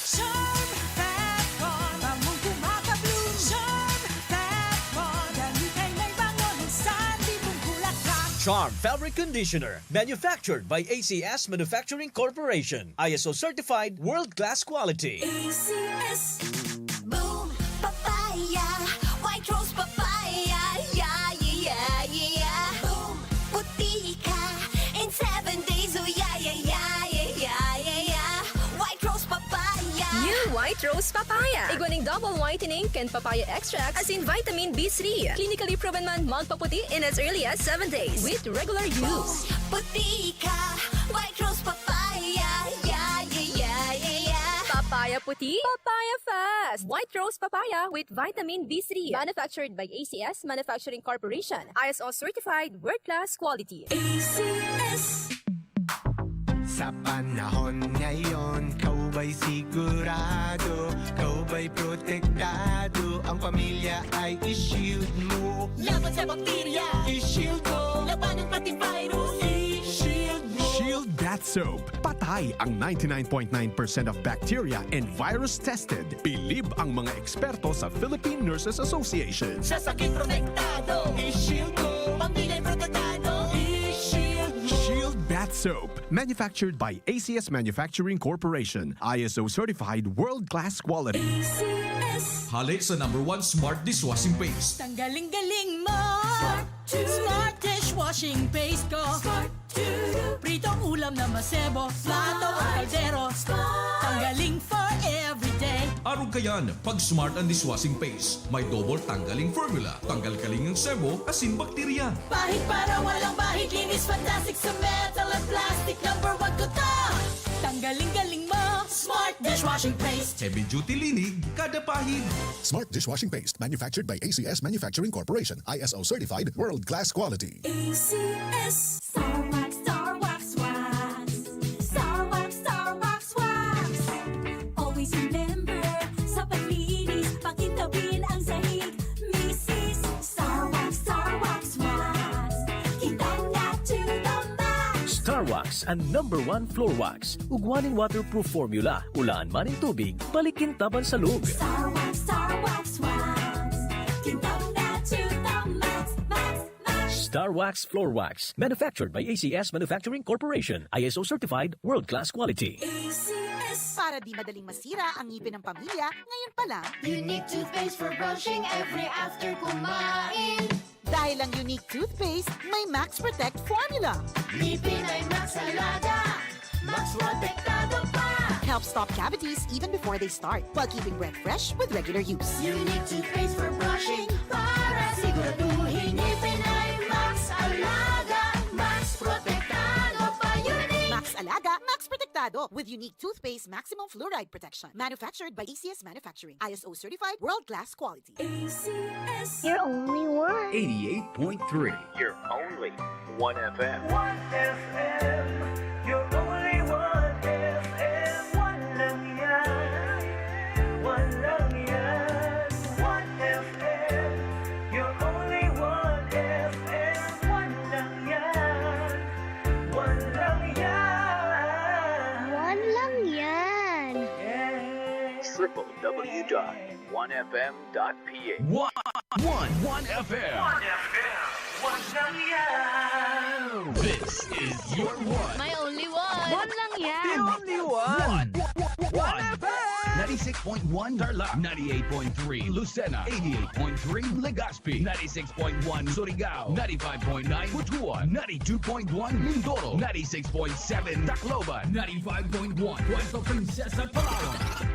Charm Fat-On, among kumaka-bloom. Charm Fat-On, dahil kay may bangon sa libong bulaklak. Charm Fabric Conditioner. Manufactured by ACS Manufacturing Corporation. ISO certified world-class quality. ACS. Boom, papaya. White rose papaya. Yeah, yeah, yeah. Boom, puti ka. In 7 days, oh yeah, yeah, yeah, yeah, yeah, yeah. White rose papaya. New White Rose Papaya. Iguaning double whitening and papaya extract as in vitamin B3. Clinically proven man magpaputi in as early as 7 days with regular use. Puti ka. White rose papaya. Yeah, yeah, yeah, yeah, yeah. Papaya puti, papaya fast. White Rose Papaya with vitamin B3. Manufactured by ACS Manufacturing Corporation. ISO certified world-class quality. ACS. Sa panahon ngayon, kau ba'y sigurado? Kau ba'y protektado? Ang pamilya ay i-shield mo. Laban sa bakterya, I-shield ko. laban ng pati virus, i-shield mo. Shield Bath Soap. Patay ang 99.9% of bacteria and virus tested. Bilib ang mga eksperto sa Philippine Nurses Association. Sa sakit protektado, I-shield ko. pamilya protektado, i-shield mo. Shield Bath Soap. Manufactured by ACS Manufacturing Corporation. ISO certified world-class quality. ACS. Halik sa #1 Smart Dishwashing Paste. Tanggaling-galing mo. Smart dishwashing paste ko. Pritong ulam na masebo, plato o kaldero. Tanggaling for everyday. Araw kayan, pag Smart and Dishwashing Paste, may double tanggaling formula. Tanggal kaling ng sebo, asin bakterya. Bahid para walang bahid, linis fantastic sa metal at plastic. #1 ko to. Tanggaling-galing mo. Smart dishwashing paste. Heavy duty linig, kada pahid. Smart Dishwashing Paste, manufactured by ACS Manufacturing Corporation. ISO certified world-class quality. ACS. Star Wax, Star Wax, Wax. Star Wax, Star Wax, Wax. Always remember, sa paglinis, pakintabin ang sahig. Mrs. Star Wax, Star Wax, Wax. Kitang na to the max. Star Wax ang #1 floor wax. Ugwaning waterproof formula. Ulaan man in tubig, balikin taban sa lug. Star Wax, Star Wax, Wax. Kitang na to the max, max, max. Star Wax Floor Wax. Manufactured by ACS Manufacturing Corporation. ISO certified world-class quality. ACS. Para di madaling masira ang ngipin ng pamilya, ngayon pa lang, Unique toothpaste for brushing every after kumain. dahil ang unique toothpaste, may Max Protect formula. Ngipin ay Max Alaga, Max Protektado pa. Helps stop cavities even before they start, while keeping breath fresh with regular use. Unique toothpaste for brushing para siguraduhin ngipin ay Max Alaga, Max Protektado pa. Unique. Max Alaga, Max Protectado with unique toothpaste maximum fluoride protection. Manufactured by ACS Manufacturing. ISO certified world-class quality. ACS. You're only one. 88.3. Your only 1FM. 1FM, you're only 1FM. One lang yan, one lang yan. 1FM, you're only 1FM. One lang yan, one lang yan. One lang yan. www.1fm.ph. 1FM. 1FM, one lang yan. This is your one. My only one. One lang yan. only one. 96.1 Tarlac, 98.3 Lucena, 88.3 Legazpi, 96.1 Surigao, 95.9 Butuan, 92.1 Mindoro, 96.7 Tacloban, 95.1 Puerto Princesa, Palawan.